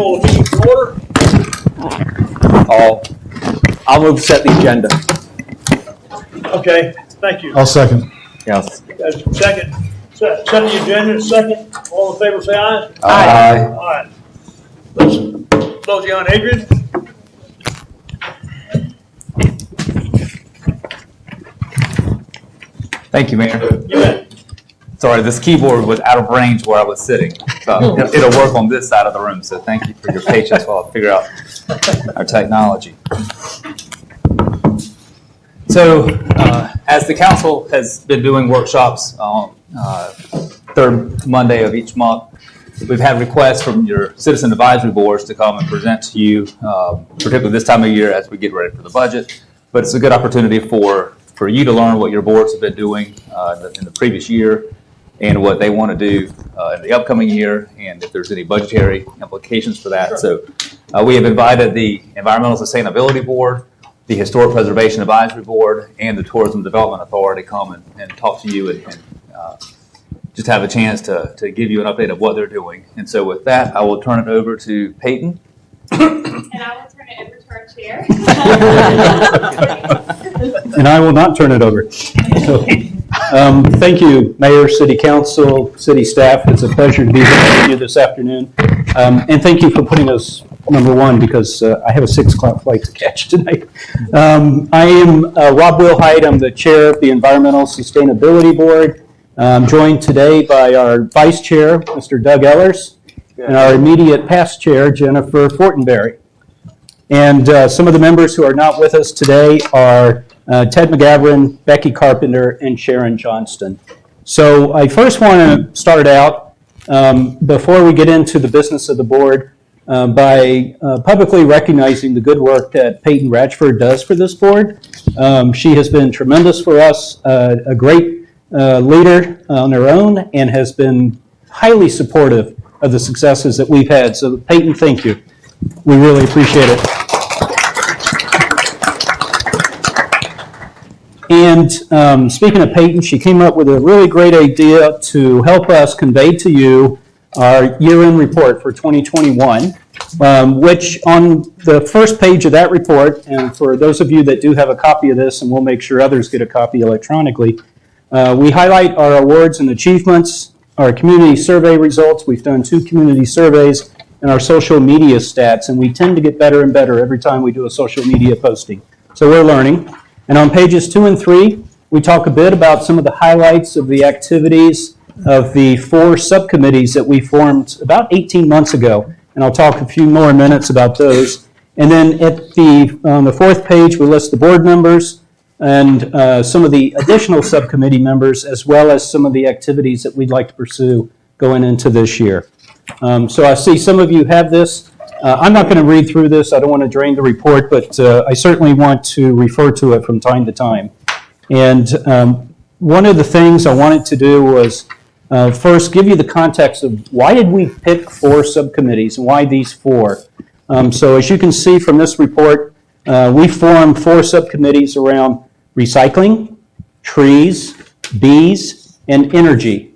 call the meeting to order. I'll move to set the agenda. Okay, thank you. I'll second. Yes. Second, set the agenda, second. All in favor, say aye. Aye. All right. Let's close you on Adrian. Thank you, Mayor. You bet. Sorry, this keyboard was out of range where I was sitting. So it'll work on this side of the room. So thank you for your patience while I figure out our technology. So as the council has been doing workshops on third Monday of each month, we've had requests from your citizen advisory boards to come and present to you, particularly this time of year as we get ready for the budget. But it's a good opportunity for you to learn what your boards have been doing in the previous year and what they want to do in the upcoming year, and if there's any budgetary implications for that. So we have invited the Environmental Sustainability Board, the Historic Preservation Advisory Board, and the Tourism Development Authority to come and talk to you and just have a chance to give you an update of what they're doing. And so with that, I will turn it over to Peyton. And I will turn it over to our chair. And I will not turn it over. So, thank you, Mayor, City Council, City staff. It's a pleasure to be here with you this afternoon. And thank you for putting us number one, because I have a 6 o'clock flight to catch tonight. I am Rob Wilhite. I'm the chair of the Environmental Sustainability Board. I'm joined today by our vice chair, Mr. Doug Ellers, and our immediate past chair, Jennifer Fortenberry. And some of the members who are not with us today are Ted McGavran, Becky Carpenter, and Sharon Johnston. So I first want to start out, before we get into the business of the board, by publicly recognizing the good work that Peyton Ratchford does for this board. She has been tremendous for us, a great leader on her own, and has been highly supportive of the successes that we've had. So Peyton, thank you. We really appreciate it. And speaking of Peyton, she came up with a really great idea to help us convey to you our year-end report for 2021, which on the first page of that report, and for those of you that do have a copy of this, and we'll make sure others get a copy electronically, we highlight our awards and achievements, our community survey results. We've done 2 community surveys, and our social media stats, and we tend to get better and better every time we do a social media posting. So we're learning. And on pages 2 and 3, we talk a bit about some of the highlights of the activities of the 4 subcommittees that we formed about 18 months ago. And I'll talk a few more minutes about those. And then on the 4th page, we list the board members and some of the additional subcommittee members, as well as some of the activities that we'd like to pursue going into this year. So I see some of you have this. I'm not going to read through this. I don't want to drain the report, but I certainly want to refer to it from time to time. And one of the things I wanted to do was first give you the context of why did we pick 4 subcommittees and why these 4. So as you can see from this report, we formed 4 subcommittees around recycling, trees, bees, and energy.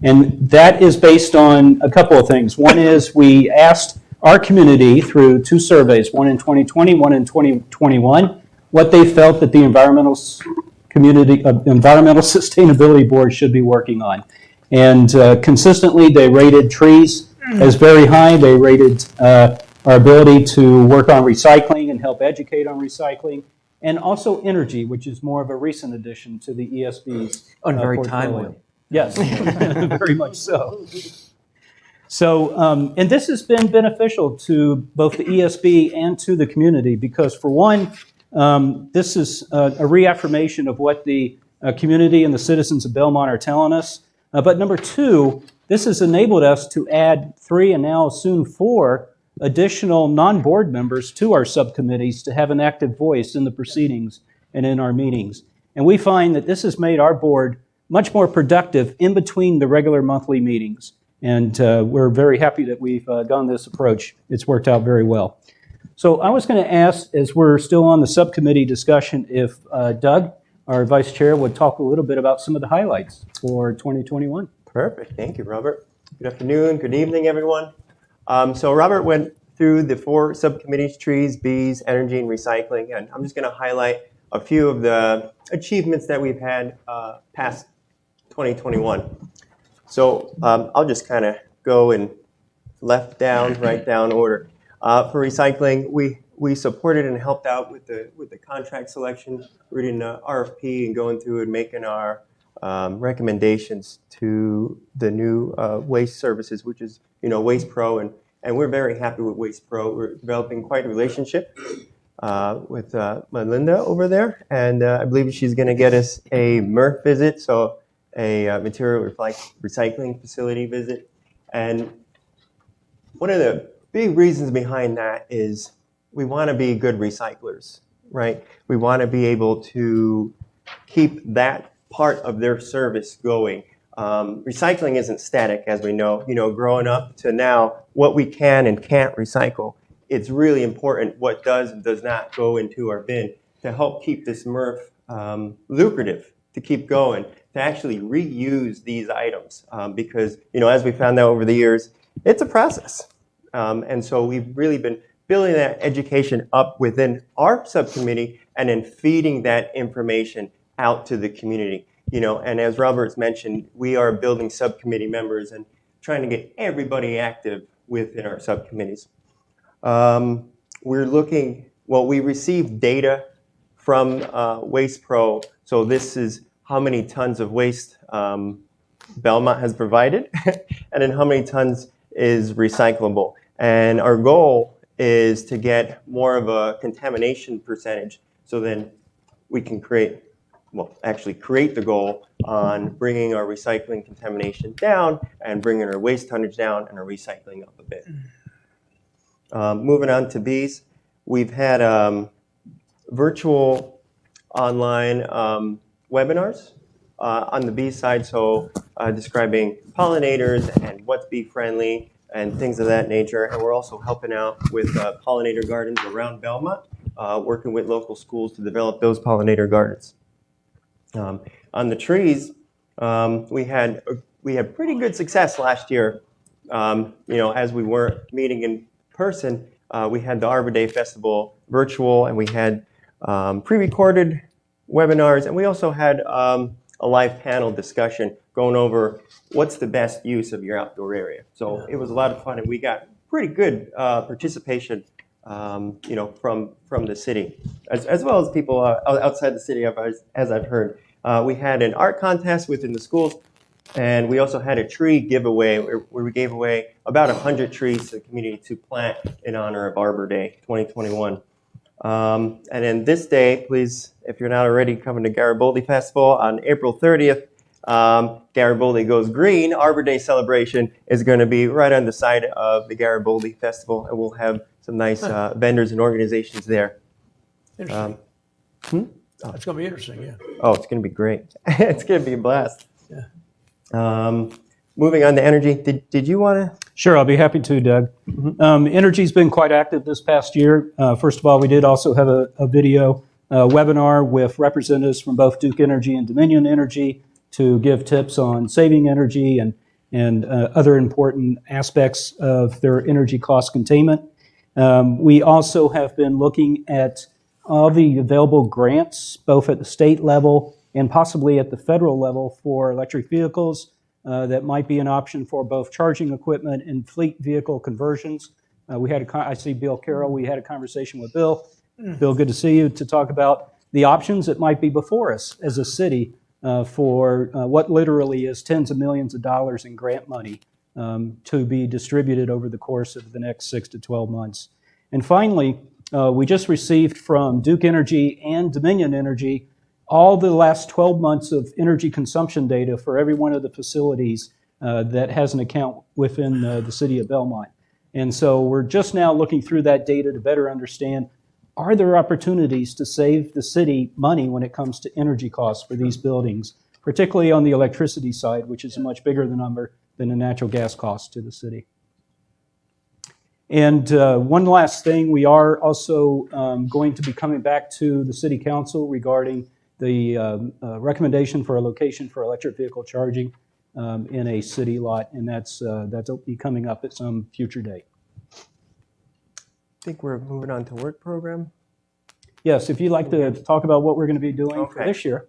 And that is based on a couple of things. One is we asked our community through 2 surveys, one in 2020, one in 2021, what they felt that the Environmental Sustainability Board should be working on. And consistently, they rated trees as very high. They rated our ability to work on recycling and help educate on recycling, and also energy, which is more of a recent addition to the ESB's very portfolio. timely. Yes, very much so. So, and this has been beneficial to both the ESB and to the community because, for one, this is a reaffirmation of what the community and the citizens of Belmont are telling us. But number 2, this has enabled us to add 3 and now soon 4 additional non-board members to our subcommittees to have an active voice in the proceedings and in our meetings. And we find that this has made our board much more productive in between the regular monthly meetings. And we're very happy that we've gone this approach. It's worked out very well. So I was going to ask, as we're still on the subcommittee discussion, if Doug, our vice chair, would talk a little bit about some of the highlights for 2021. Perfect. Thank you, Robert. Good afternoon. Good evening, everyone. So Robert went through the 4 subcommittees: trees, bees, energy, and recycling. And I'm just going to highlight a few of the achievements that we've had past 2021. So I'll just kind of go in left down, right down order. For recycling, we supported and helped out with the contract selection, reading the RFP and going through and making our recommendations to the new waste services, which is Waste Pro, and we're very happy with Waste Pro. We're developing quite a relationship with Melinda over there, and I believe she's going to get us a MRF visit, so a material recycling facility visit. And one of the big reasons behind that is we want to be good recyclers, right? We want to be able to keep that part of their service going. Recycling isn't static, as we know. Growing up to now, what we can and can't recycle, it's really important what does and does not go into our bin to help keep this MRF lucrative, to keep going, to actually reuse these items. Because, as we found out over the years, it's a process. And so we've really been building that education up within our subcommittee and then feeding that information out to the community. And as Robert's mentioned, we are building subcommittee members and trying to get everybody active within our subcommittees. We received data from Waste Pro. So this is how many tons of waste Belmont has provided and then how many tons is recyclable. And our goal is to get more of a contamination percentage, so then we can create the goal on bringing our recycling contamination down and bringing our waste tonnage down and our recycling up a bit. Moving on to bees, we've had virtual online webinars on the bee side, so describing pollinators and what's bee friendly and things of that nature. And we're also helping out with pollinator gardens around Belmont, working with local schools to develop those pollinator gardens. On the trees, we had pretty good success last year. As we weren't meeting in person, we had the Arbor Day Festival virtual, and we had pre-recorded webinars, and we also had a live panel discussion going over what's the best use of your outdoor area. So it was a lot of fun, and we got pretty good participation, from the city, as well as people outside the city, as I've heard. We had an art contest within the schools, and we also had a tree giveaway where we gave away about 100 trees to the community to plant in honor of Arbor Day 2021. And then this day, please, if you're not already coming to Garibaldi Festival on April 30th, Garibaldi Goes Green, Arbor Day celebration is going to be right on the side of the Garibaldi Festival, and we'll have some nice vendors and organizations there. Interesting. It's going to be interesting, yeah. Oh, it's going to be great. It's going to be a blast. Yeah. Moving on to energy, did you want to? Sure, I'll be happy to, Doug. Energy's been quite active this past year. First of all, we did also have a video webinar with representatives from both Duke Energy and Dominion Energy to give tips on saving energy and other important aspects of their energy cost containment. We also have been looking at all the available grants, both at the state level and possibly at the federal level, for electric vehicles. That might be an option for both charging equipment and fleet vehicle conversions. I see Bill Carroll. We had a conversation with Bill. Bill, good to see you, to talk about the options that might be before us as a city for what literally is tens of millions of dollars in grant money to be distributed over the course of the next 6 to 12 months. And finally, we just received from Duke Energy and Dominion Energy all the last 12 months of energy consumption data for every one of the facilities that has an account within the city of Belmont. And so we're just now looking through that data to better understand, are there opportunities to save the city money when it comes to energy costs for these buildings, particularly on the electricity side, which is a much bigger number than the natural gas costs to the city. And one last thing, we are also going to be coming back to the City Council regarding the recommendation for a location for electric vehicle charging in a city lot, and that'll be coming up at some future date. think we're moving on to work program. Yes, if you'd like to talk about what we're going to be doing for Okay. this year.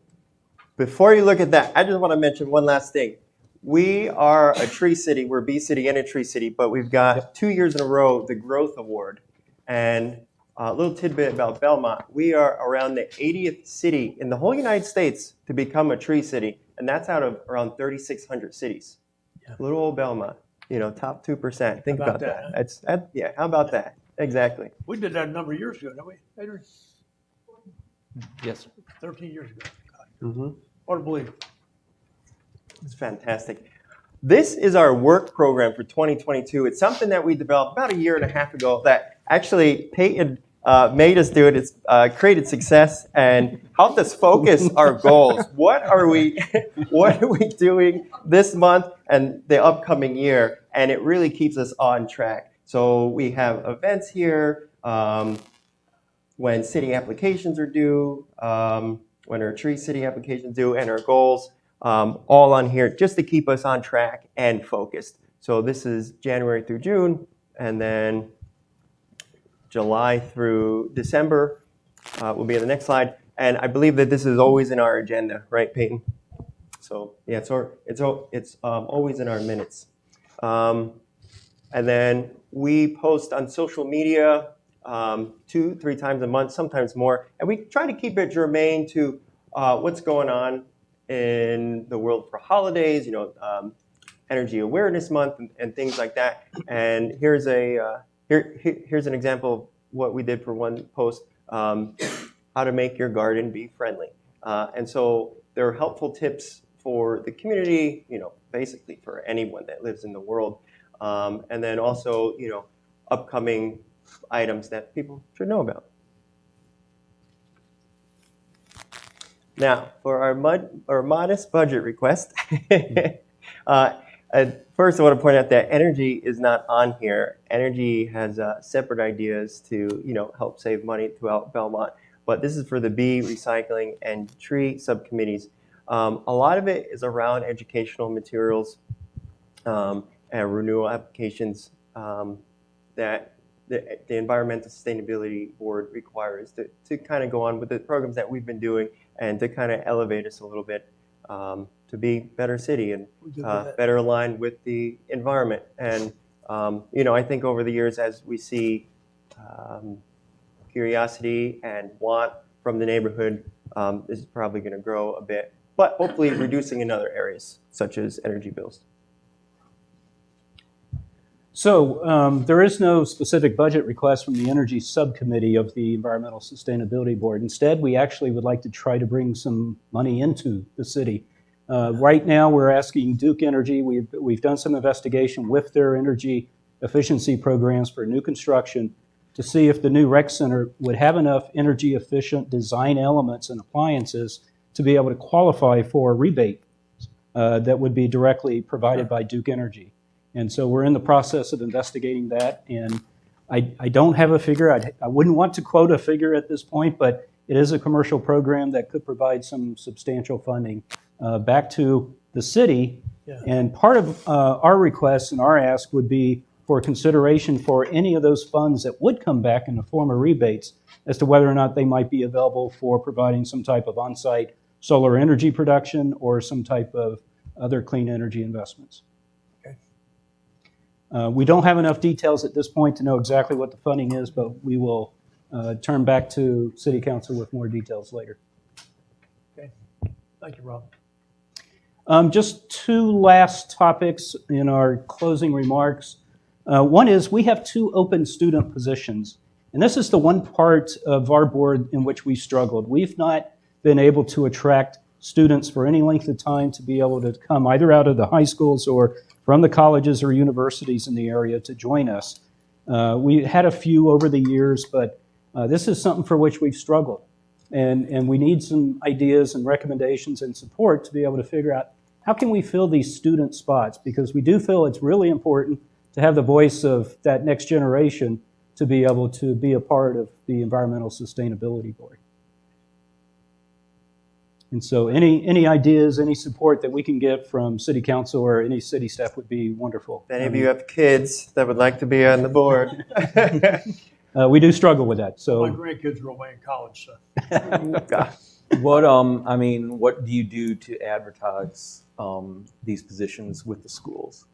Before you look at that, I just want to mention one last thing. We are a tree city. We're a bee city and a tree city, but we've got 2 years in a row the Growth Award. And a little tidbit about Belmont. We are around the 80th city in the whole United States to become a tree city, and that's out of around 3,600 cities. Little old Belmont, top 2%. Think How about about that. that, Yeah, how about that? Exactly. We did that a number of years ago, didn't we, Adrian? Yes, sir. 13 years ago. Mm-hmm. Hard to believe. It's fantastic. This is our work program for 2022. It's something that we developed about a year and a half ago that actually Peyton made us do it. It's created success and helped us focus our goals. What are we doing this month and the upcoming year? And it really keeps us on track. So we have events here when city applications are due, when our tree city applications due, and our goals. All on here just to keep us on track and focused. So this is January through June, and then July through December will be on the next slide. And I believe that this is always in our agenda, right, Peyton? So yeah, it's always in our minutes. And then we post on social media 2-3 times a month, sometimes more, and we try to keep it germane to what's going on in the world for holidays, Energy Awareness Month and things like that. And here's an example of what we did for one post, how to make your garden bee friendly. And so there are helpful tips for the community, basically for anyone that lives in the world. And then also, upcoming items that people should know about. Now, for our modest budget request, first I want to point out that energy is not on here. Energy has separate ideas to help save money throughout Belmont, but this is for the bee, recycling, and tree subcommittees. A lot of it is around educational materials and renewal applications that the Environmental Sustainability Board requires to kind of go on with the programs that we've been doing and to kind of elevate us a little bit to be a better city and better aligned with the environment. And, I think over the years as we see curiosity and want from the neighborhood, this is probably going to grow a bit, but hopefully reducing in other areas such as energy bills. So there is no specific budget request from the Energy Subcommittee of the Environmental Sustainability Board. Instead, we actually would like to try to bring some money into the city. Right now, we're asking Duke Energy. We've done some investigation with their energy efficiency programs for new construction to see if the new rec center would have enough energy efficient design elements and appliances to be able to qualify for a rebate that would be directly provided by Duke Energy. And so we're in the process of investigating that, and I don't have a figure. I wouldn't want to quote a figure at this point, but it is a commercial program that could provide some substantial funding back to the city. Yeah. And part of our request and our ask would be for consideration for any of those funds that would come back in the form of rebates as to whether or not they might be available for providing some type of on-site solar energy production or some type of other clean energy investments. We don't have enough details at this point to know exactly what the funding is, but we will turn back to City Council with more details later. Okay. Thank you, Rob. Just two last topics in our closing remarks. One is we have 2 open student positions, and this is the one part of our board in which we struggled. We've not been able to attract students for any length of time to be able to come either out of the high schools or from the colleges or universities in the area to join us. We had a few over the years, but this is something for which we've struggled. And we need some ideas and recommendations and support to be able to figure out how can we fill these student spots, because we do feel it's really important to have the voice of that next generation to be able to be a part of the Environmental Sustainability Board. And so any ideas, any support that we can get from City Council or any city staff would be wonderful. If any of you have kids that would like to be on the board, we do struggle with that. My So grandkids are away in college, so. What do you do to advertise these positions with the schools?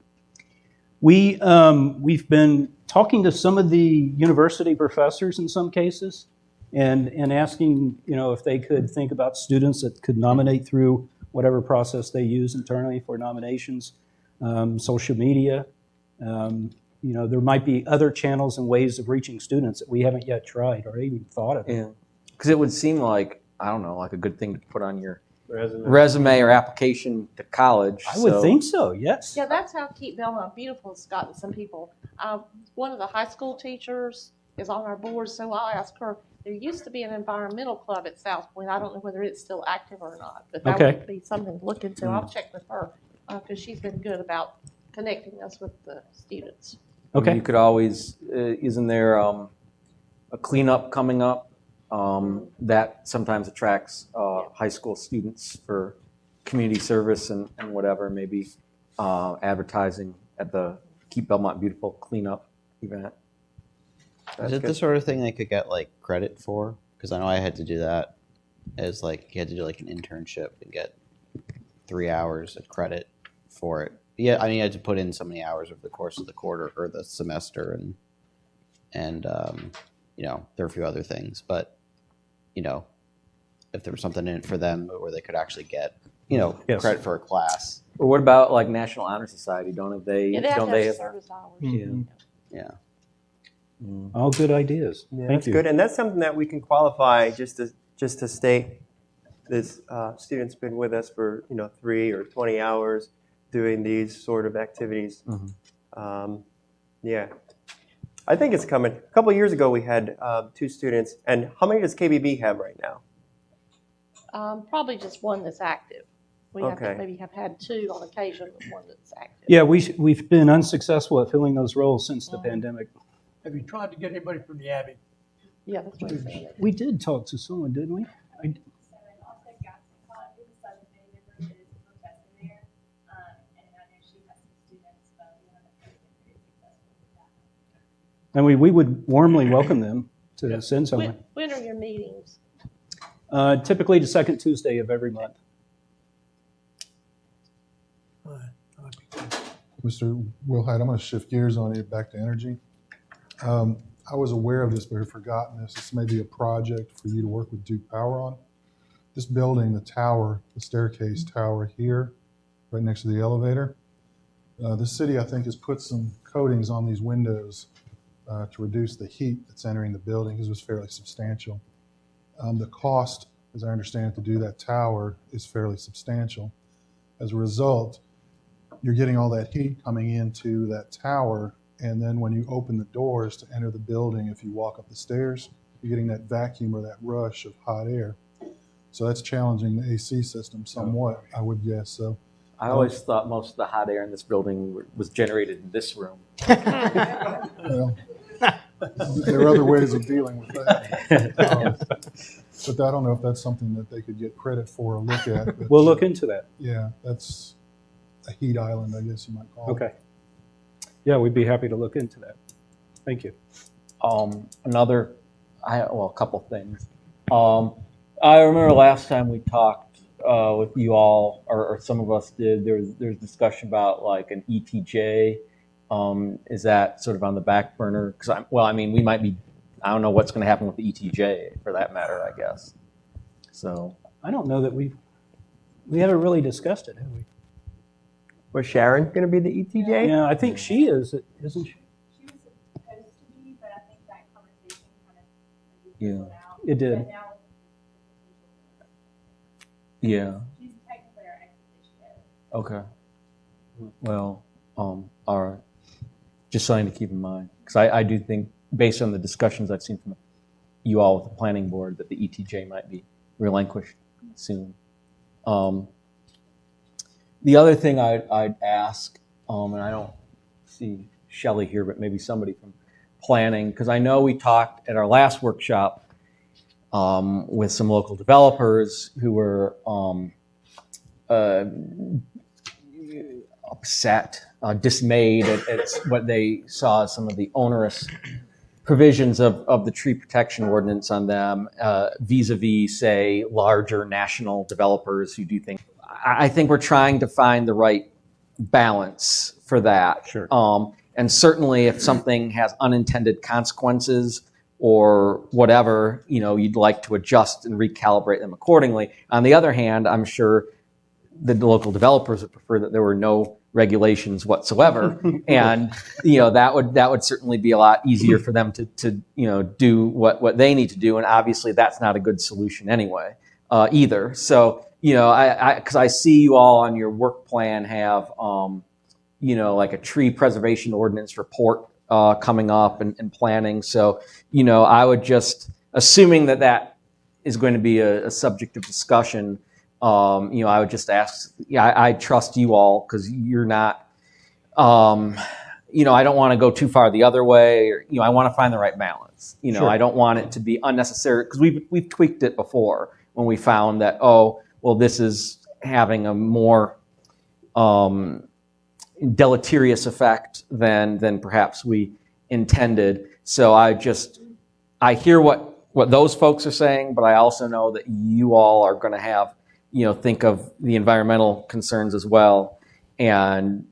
we've been talking to some of the university professors in some cases, and asking, if they could think about students that could nominate through whatever process they use internally for nominations, social media. There might be other channels and ways of reaching students that we haven't yet tried or even thought of. Yeah, because it would seem like, I don't know, like a good thing to put on your Resume. resume or application to college. I would think so, yes. Yeah, that's how Keep Belmont Beautiful has gotten some people. One of the high school teachers is on our board, so I'll ask her. There used to be an environmental club at South Point. I don't know whether it's still active or not, but that Okay. would be something to look into. I'll check with her because she's been good about connecting us with the students. Okay. You could always, isn't there a cleanup coming up that sometimes attracts high school students for community service and whatever, maybe advertising at the Keep Belmont Beautiful cleanup event? That's Is it good. the sort of thing they could get like credit for? Because I know I had to do that. As like you had to do like an internship and get 3 hours of credit for it. Yeah, I mean you had to put in so many hours over the course of the quarter or the semester, and there were a few other things, but if there was something in it for them where they could actually get Yes. credit for a class. Or what about like National Honor Society? Don't they? Yeah, they have don't to they have have? service hours. Mhm. Yeah. All good ideas. Yeah, Thank that's you. good, and that's something that we can qualify just to state. This student's been with us for 3 or 20 hours doing these sort of activities. Yeah, I think it's coming. A couple of years ago, we had 2 students, and how many does KBB have right now? Probably just one that's active. We have Okay. to maybe have had 2 on occasion, but one that's active. Yeah, we've been unsuccessful at filling those roles since the pandemic. Have you tried to get anybody from the Abbey? Yeah, that's what I'm saying. We did talk to someone, didn't we? And also Gaston College, it was a committee member that is a professor there. And I know she has some students, but we haven't been very successful with that. And we would warmly welcome them to Yeah. send someone. When are your meetings? Typically the second Tuesday of every month. Mr. Wilhite, I'm going to shift gears on you back to energy. I was aware of this, but had forgotten this. This may be a project for you to work with Duke Power on. This building, the tower, the staircase tower here, right next to the elevator, the city, I think, has put some coatings on these windows to reduce the heat that's entering the building because it was fairly substantial. The cost, as I understand it, to do that tower is fairly substantial. As a result, you're getting all that heat coming into that tower, and then when you open the doors to enter the building, if you walk up the stairs, you're getting that vacuum or that rush of hot air. So that's challenging the AC system somewhat, I would guess. So I always thought most of the hot air in this building was generated in this room. well, there are other ways of dealing with that. But I don't know if that's something that they could get credit for or look at. But, We'll look into that. Yeah, that's a heat island, I guess you might call it. Okay. Yeah, we'd be happy to look into that. Thank you. A couple things. I remember last time we talked with you all, or some of us did, there's discussion about like an ETJ. Is that sort of on the back burner? Because we might be, I don't know what's going to happen with the ETJ for that matter, I guess. So I don't know that we haven't really discussed it, have we? Was Sharon going to be the ETJ? Yeah, I think she is, isn't she? She was supposed to be, but I think that conversation kind of Yeah. fizzled out. It did. But now yeah, she's technically our ex officio. okay. Well, all right. Just something to keep in mind, because I do think, based on the discussions I've seen from you all with the planning board, that the ETJ might be relinquished soon. The other thing I'd ask, and I don't see Shelley here, but maybe somebody from planning, because I know we talked at our last workshop with some local developers who were upset, dismayed at what they saw as some of the onerous provisions of the tree protection ordinance on them vis-a-vis, say, larger national developers who do things. I think we're trying to find the right balance for that. Sure. And certainly if something has unintended consequences or whatever, you'd like to adjust and recalibrate them accordingly. On the other hand, I'm sure the local developers would prefer that there were no regulations whatsoever. And, that would certainly be a lot easier for them to do what they need to do. And obviously that's not a good solution anyway, either. So, because I see you all on your work plan have, like a tree preservation ordinance report coming up and planning. So, I would just, assuming that is going to be a subject of discussion, I would just ask, I trust you all because you're not, I don't want to go too far the other way, or, I want to find the right balance. Sure. I don't want it to be unnecessary because we've tweaked it before when we found that, this is having a more deleterious effect than perhaps we intended. So I hear what those folks are saying, but I also know that you all are going to have, think of the environmental concerns as well. And,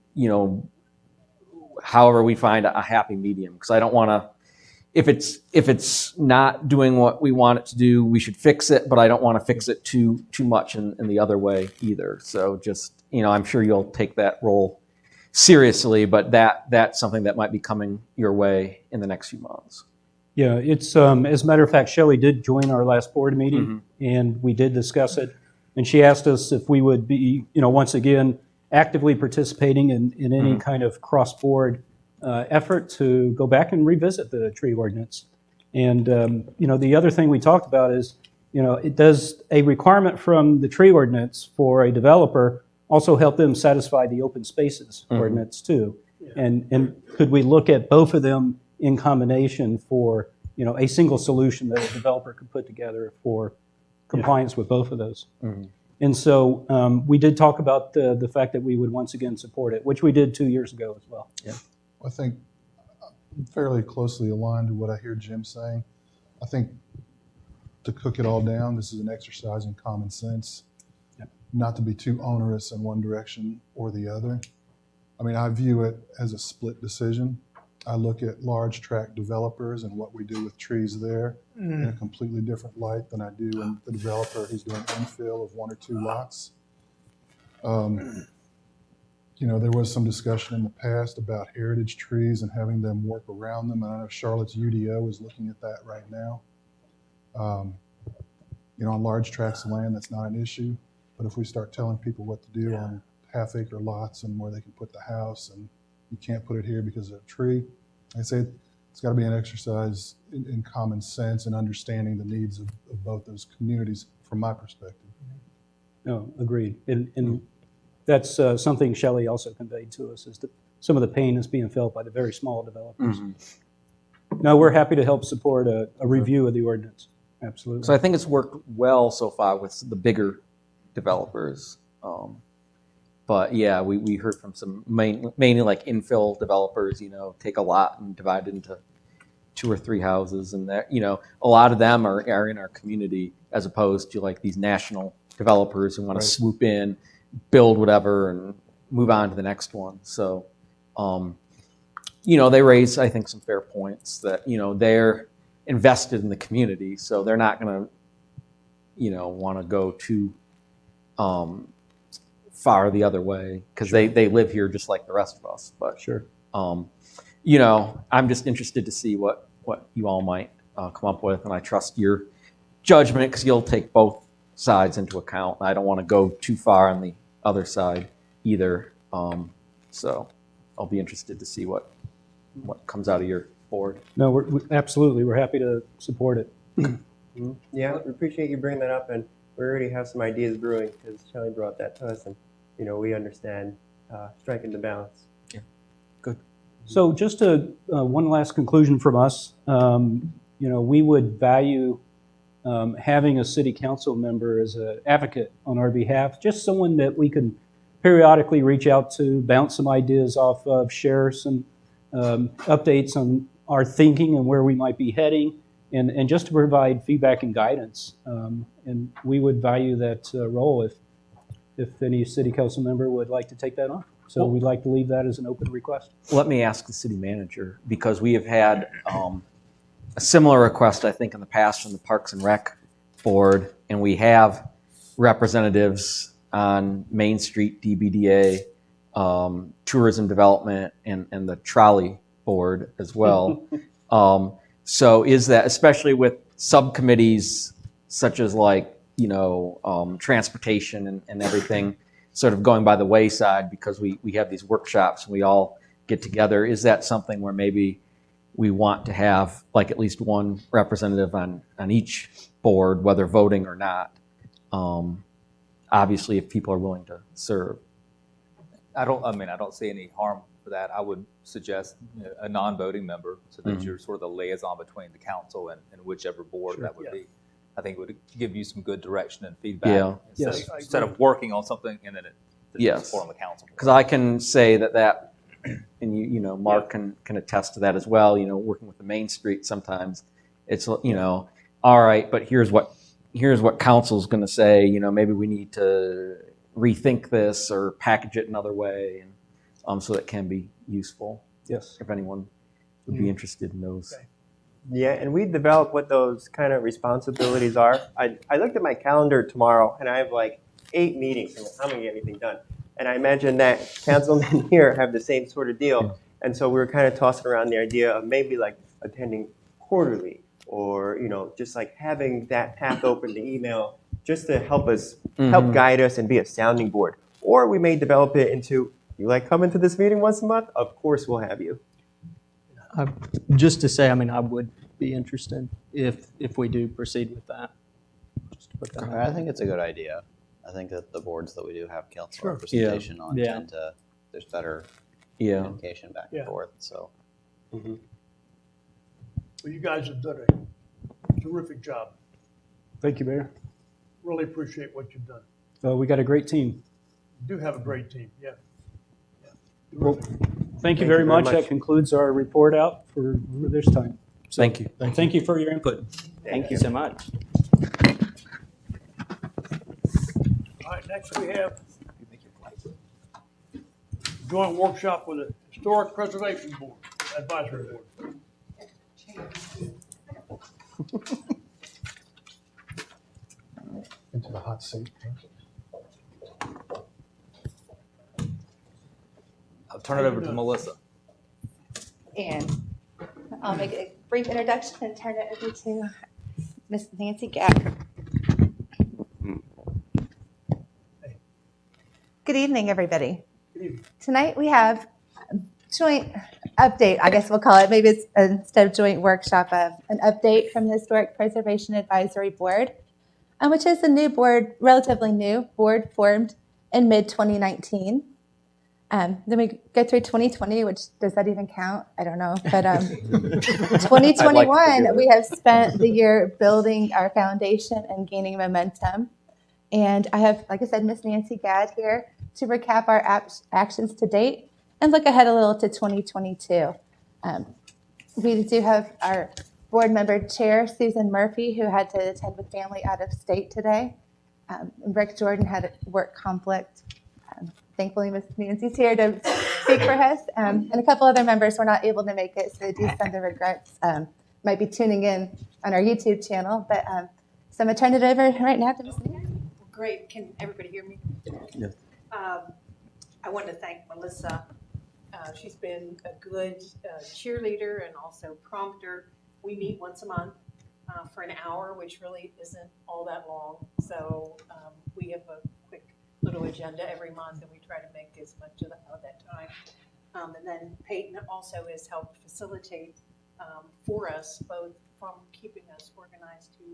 however we find a happy medium, because I don't want to, if it's not doing what we want it to do, we should fix it, but I don't want to fix it too much in the other way either. So just, I'm sure you'll take that role seriously, but that's something that might be coming your way in the next few months. Yeah, it's, as a matter of fact, Shelley did join our last board meeting, and we did discuss it. And she asked us if we would be, once again, actively participating in any kind of cross-board effort to go back and revisit the tree ordinance. And, the other thing we talked about is, it does a requirement from the tree ordinance for a developer also help them satisfy the open spaces ordinance too. Yeah. And could we look at both of them in combination for, a single solution that a developer could put together for compliance with both of those? And so we did talk about the fact that we would once again support it, which we did 2 years ago as well. Yeah. I think I'm fairly closely aligned to what I hear Jim saying. I think to cook it all down, this is an exercise in common sense, not to be too onerous in one direction or the other. I mean, I view it as a split decision. I look at large tract developers and what we do with trees there in a completely different light than I do in the developer who's doing infill of 1 or 2 lots. There was some discussion in the past about heritage trees and having them work around them. And I know Charlotte's UDO is looking at that right now. On large tracts of land, that's not an issue. But if we start telling people what to do on half-acre lots and where they can put the house, and you can't put it here because of a tree, I say it's got to be an exercise in common sense and understanding the needs of both those communities from my perspective. No, agreed. And that's something Shelley also conveyed to us, is that some of the pain is being felt by the very small developers. No, we're happy to help support a review of the ordinance. Absolutely. So I think it's worked well so far with the bigger developers. But yeah, we heard from some mainly like infill developers, take a lot and divide it into 2 or 3 houses. And that, a lot of them are in our community as opposed to like these national developers who want to swoop in, build whatever and move on to the next one. So, they raise, I think, some fair points that, they're invested in the community. So they're not going to, want to go too far the other way because they live here just like the rest of us. But sure, I'm just interested to see what you all might come up with, and I trust your judgment because you'll take both sides into account. I don't want to go too far on the other side either. So I'll be interested to see what comes out of your board. No, we're absolutely. We're happy to support it. Yeah, we appreciate you bringing that up, and we already have some ideas brewing because Shelley brought that to us, and we understand striking the balance. Yeah, good. So just one last conclusion from us. We would value having a city council member as an advocate on our behalf, just someone that we can periodically reach out to, bounce some ideas off of, share some updates on our thinking and where we might be heading, and just to provide feedback and guidance. And we would value that role if any city council member would like to take that on. So we'd like to leave that as an open request. Let me ask the city manager, because we have had a similar request, I think, in the past from the Parks and Rec Board, and we have representatives on Main Street, DBDA, Tourism Development, and the Trolley Board as well. So is that, especially with subcommittees such as transportation and everything, sort of going by the wayside because we have these workshops and we all get together, is that something where maybe we want to have at least one representative on each board, whether voting or not? Obviously, if people are willing to serve. I don't see any harm for that. I would suggest a non-voting member so that you're sort of the liaison between the council and whichever board that would be. I think it would give you some good direction and feedback instead of working on something and then it's on the council. Because I can say that, and Mark can attest to that as well. Working with the Main Street, sometimes it's all right, but here's what council's going to say. Maybe we need to rethink this or package it another way, and so that can be useful. Yes. If anyone would be interested in those. Okay. Yeah, and we develop what those kind of responsibilities are. I looked at my calendar tomorrow, and I have 8 meetings, and I'm going to get anything done. And I imagine that councilmen here have the same sort of deal. And so we were kind of tossing around the idea of maybe attending quarterly, or just having that path open to email, just to help us, help guide us and be a sounding board. Or we may develop it into, you coming to this meeting once a month? Of course we'll have you. Just to say, I would be interested if we do proceed with that. Just to put that I think it's a good idea. I think that the boards that we do have council representation on tend to, there's better communication back and forth. So, Well, you guys have done a terrific job. Thank you, Mayor. Really appreciate what you've done. We got a great team. You do have a great team, yeah. Well, Terrific. thank you very much. That concludes our report out for this time. So, Thank you. Thank you for your input. Thank you so much. All right, next we have joint workshop with the Historic Preservation Board, Advisory Board. Into the hot seat. I'll turn it over to Melissa. And I'll make a brief introduction and turn it over to Miss Nancy Gadd. Good evening, everybody. Good evening. Tonight we have a joint update, I guess we'll call it. Maybe it's instead of joint workshop, an update from the Historic Preservation Advisory Board, which is a new board, relatively new board formed in mid-2019. Then we go through 2020, which does that even count? I don't know. But 2021, we have spent the year building our foundation and gaining momentum. And I have, like I said, Miss Nancy Gadd here to recap our actions to date and look ahead a little to 2022. We do have our board member chair, Susan Murphy, who had to attend with family out of state today. Rick Jordan had a work conflict. Thankfully, Ms. Nancy's here to speak for us. And a couple other members were not able to make it, so they do send their regrets. Might be tuning in on our YouTube channel. But so I'm going to turn it over right now to Ms. Nancy. Great. Can everybody hear me? Yes. I want to thank Melissa. She's been a good cheerleader and also prompter. We meet once a month for an hour, which really isn't all that long. So we have a quick little agenda every month, and we try to make as much of that time. And then Peyton also has helped facilitate for us, both from keeping us organized to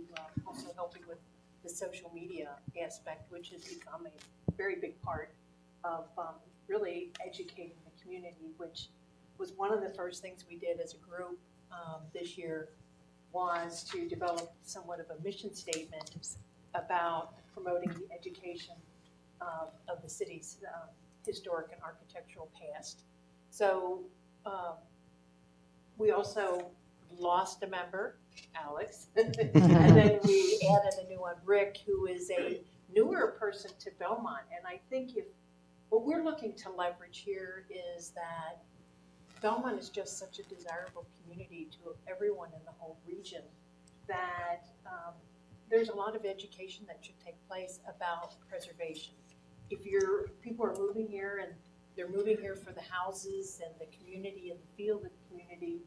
also helping with the social media aspect, which has become a very big part of really educating the community, which was one of the first things we did as a group this year, was to develop somewhat of a mission statement about promoting the education of the city's historic and architectural past. So We also lost a member, Alex, and then we added a new one, Rick, who is a newer person to Belmont. And I think what we're looking to leverage here is that Belmont is just such a desirable community to everyone in the whole region that there's a lot of education that should take place about preservation. If people are moving here and they're moving here for the houses and the community and the feel of the community,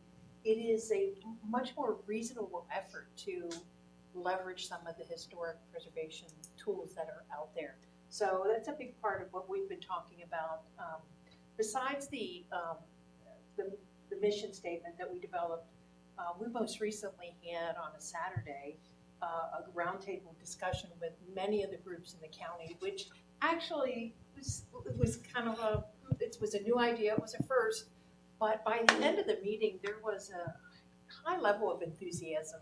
it is a much more reasonable effort to leverage some of the historic preservation tools that are out there. So that's a big part of what we've been talking about. Besides the mission statement that we developed, we most recently had on a Saturday a roundtable discussion with many of the groups in the county, which actually was kind of it was a new idea, it was a first, but by the end of the meeting, there was a high level of enthusiasm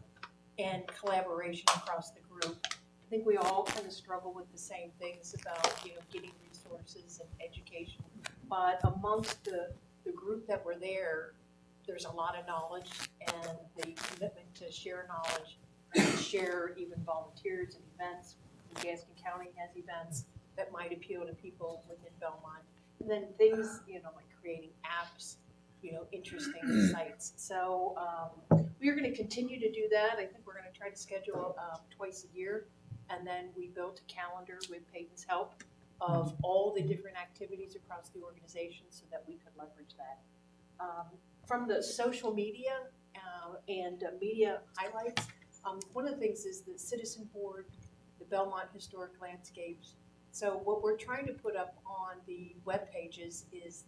and collaboration across the group. I think we all kind of struggle with the same things about, getting resources and education, but amongst the group that were there, there's a lot of knowledge and the commitment to share knowledge, and share even volunteers and events. Gaston County has events that might appeal to people within Belmont. And then things, like creating apps, interesting sites. So we are going to continue to do that. I think we're going to try to schedule twice a year. And then we built a calendar with Peyton's help of all the different activities across the organization so that we could leverage that. From the social media and media highlights, one of the things is the Citizen Board, the Belmont Historic Landscapes. So what we're trying to put up on the web pages is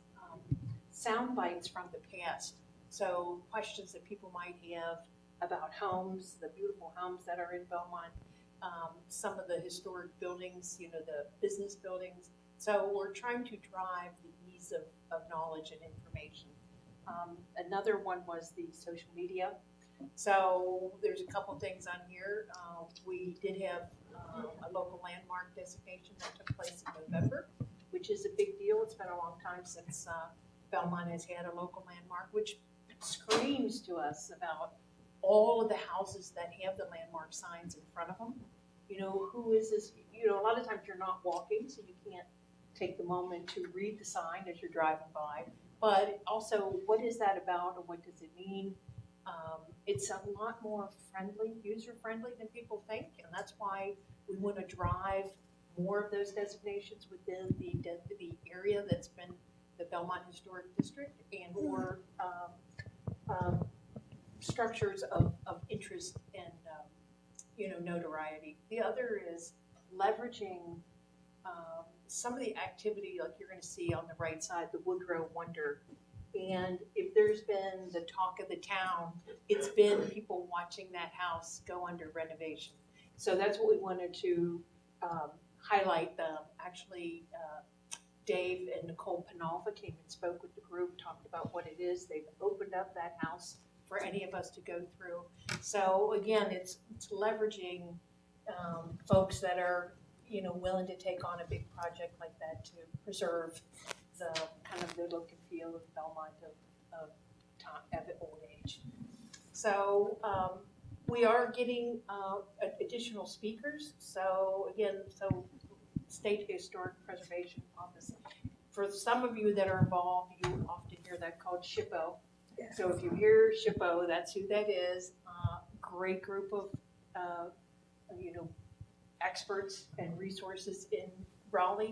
sound bites from the past. So questions that people might have about homes, the beautiful homes that are in Belmont, some of the historic buildings, the business buildings. So we're trying to drive the ease of knowledge and information. Another one was the social media. So there's a couple things on here. We did have a local landmark designation that took place in November, which is a big deal. It's been a long time since Belmont has had a local landmark, which screams to us about all of the houses that have the landmark signs in front of them. Who is this? A lot of times you're not walking, so you can't take the moment to read the sign as you're driving by. But also, what is that about, or what does it mean? It's a lot more friendly, user-friendly than people think, and that's why we want to drive more of those designations within the area that's been the Belmont Historic District, and more structures of interest and notoriety. The other is leveraging some of the activity, like you're going to see on the right side, the Woodrow Wonder. And if there's been the talk of the town, it's been people watching that house go under renovation. So that's what we wanted to highlight. Actually, Dave and Nicole Penalva came and spoke with the group, talked about what it is. They've opened up that house for any of us to go through. So again, it's leveraging folks that are willing to take on a big project like that to preserve the kind of the look and feel of Belmont of old age. So we are getting additional speakers. So again, State Historic Preservation Office. For some of you that are involved, you often hear that called SHPO. Yeah. So if you hear SHPO, that's who that is. Great group of experts and resources in Raleigh.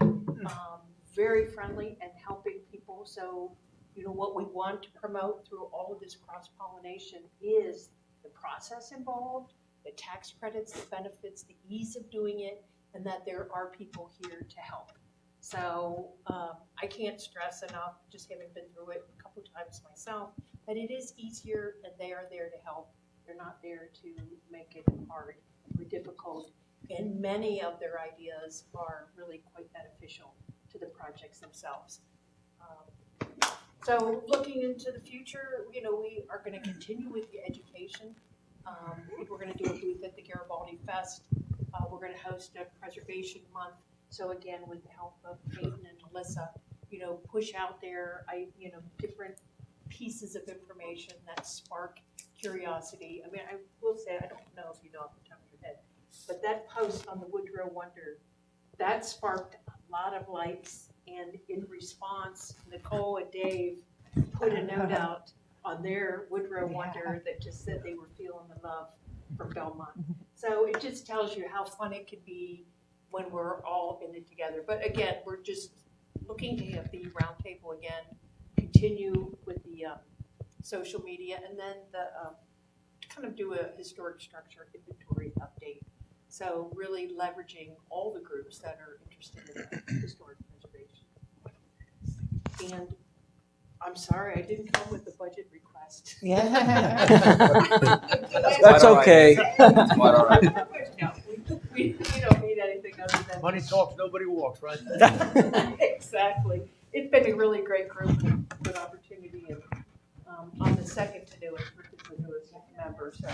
Very friendly and helping people. So, what we want to promote through all of this cross-pollination is the process involved, the tax credits, the benefits, the ease of doing it, and that there are people here to help. So I can't stress enough, just having been through it a couple times myself, that it is easier and they are there to help. They're not there to make it hard or difficult. And many of their ideas are really quite beneficial to the projects themselves. So looking into the future, we are going to continue with the education. We're going to do a booth at the Garibaldi Fest. We're going to host a preservation month. So again, with the help of Peyton and Melissa, push out there, different pieces of information that spark curiosity. I mean, I will say, I don't know if you know off the top of your head, but that post on the Woodrow Wonder, that sparked a lot of likes, and in response, Nicole and Dave put a note out on their Woodrow Wonder that just said they were feeling the love from Belmont. So it just tells you how fun it can be when we're all in it together. But again, we're just looking to have the roundtable again, continue with the social media, and then the kind of do a historic structure inventory update. So really leveraging all the groups that are interested in historic preservation. And I'm sorry, I didn't come with a budget request. Yeah. That's okay. Quite all right. No, we don't need anything other than. Money talks, nobody walks, right? Exactly. It's been a really great group and good opportunity, and I'm the second to do it, for the newest member, so,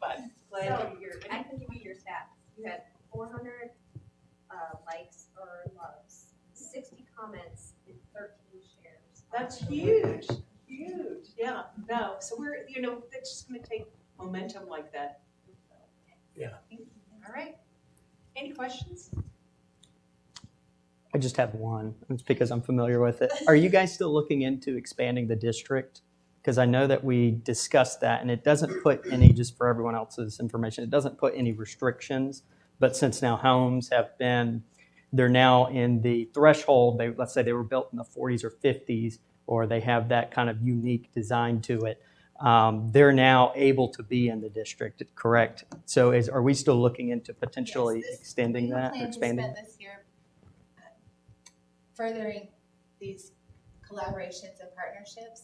but glad to hear it. I can give you your stats. You had 400 likes or loves, 60 comments, and 13 shares. That's huge, huge, yeah, no, so we're, that's just gonna take momentum like that. Yeah. All right, any questions? I just have one. It's because I'm familiar with it. Are you guys still looking into expanding the district? Because I know that we discussed that, and it doesn't put any, just for everyone else's information, it doesn't put any restrictions. But since now homes have been, they're now in the threshold, let's say they were built in the 40s or 50s, or they have that kind of unique design to it, they're now able to be in the district, correct? So are we still looking into potentially extending that, or expanding? We plan to spend this year furthering these collaborations and partnerships,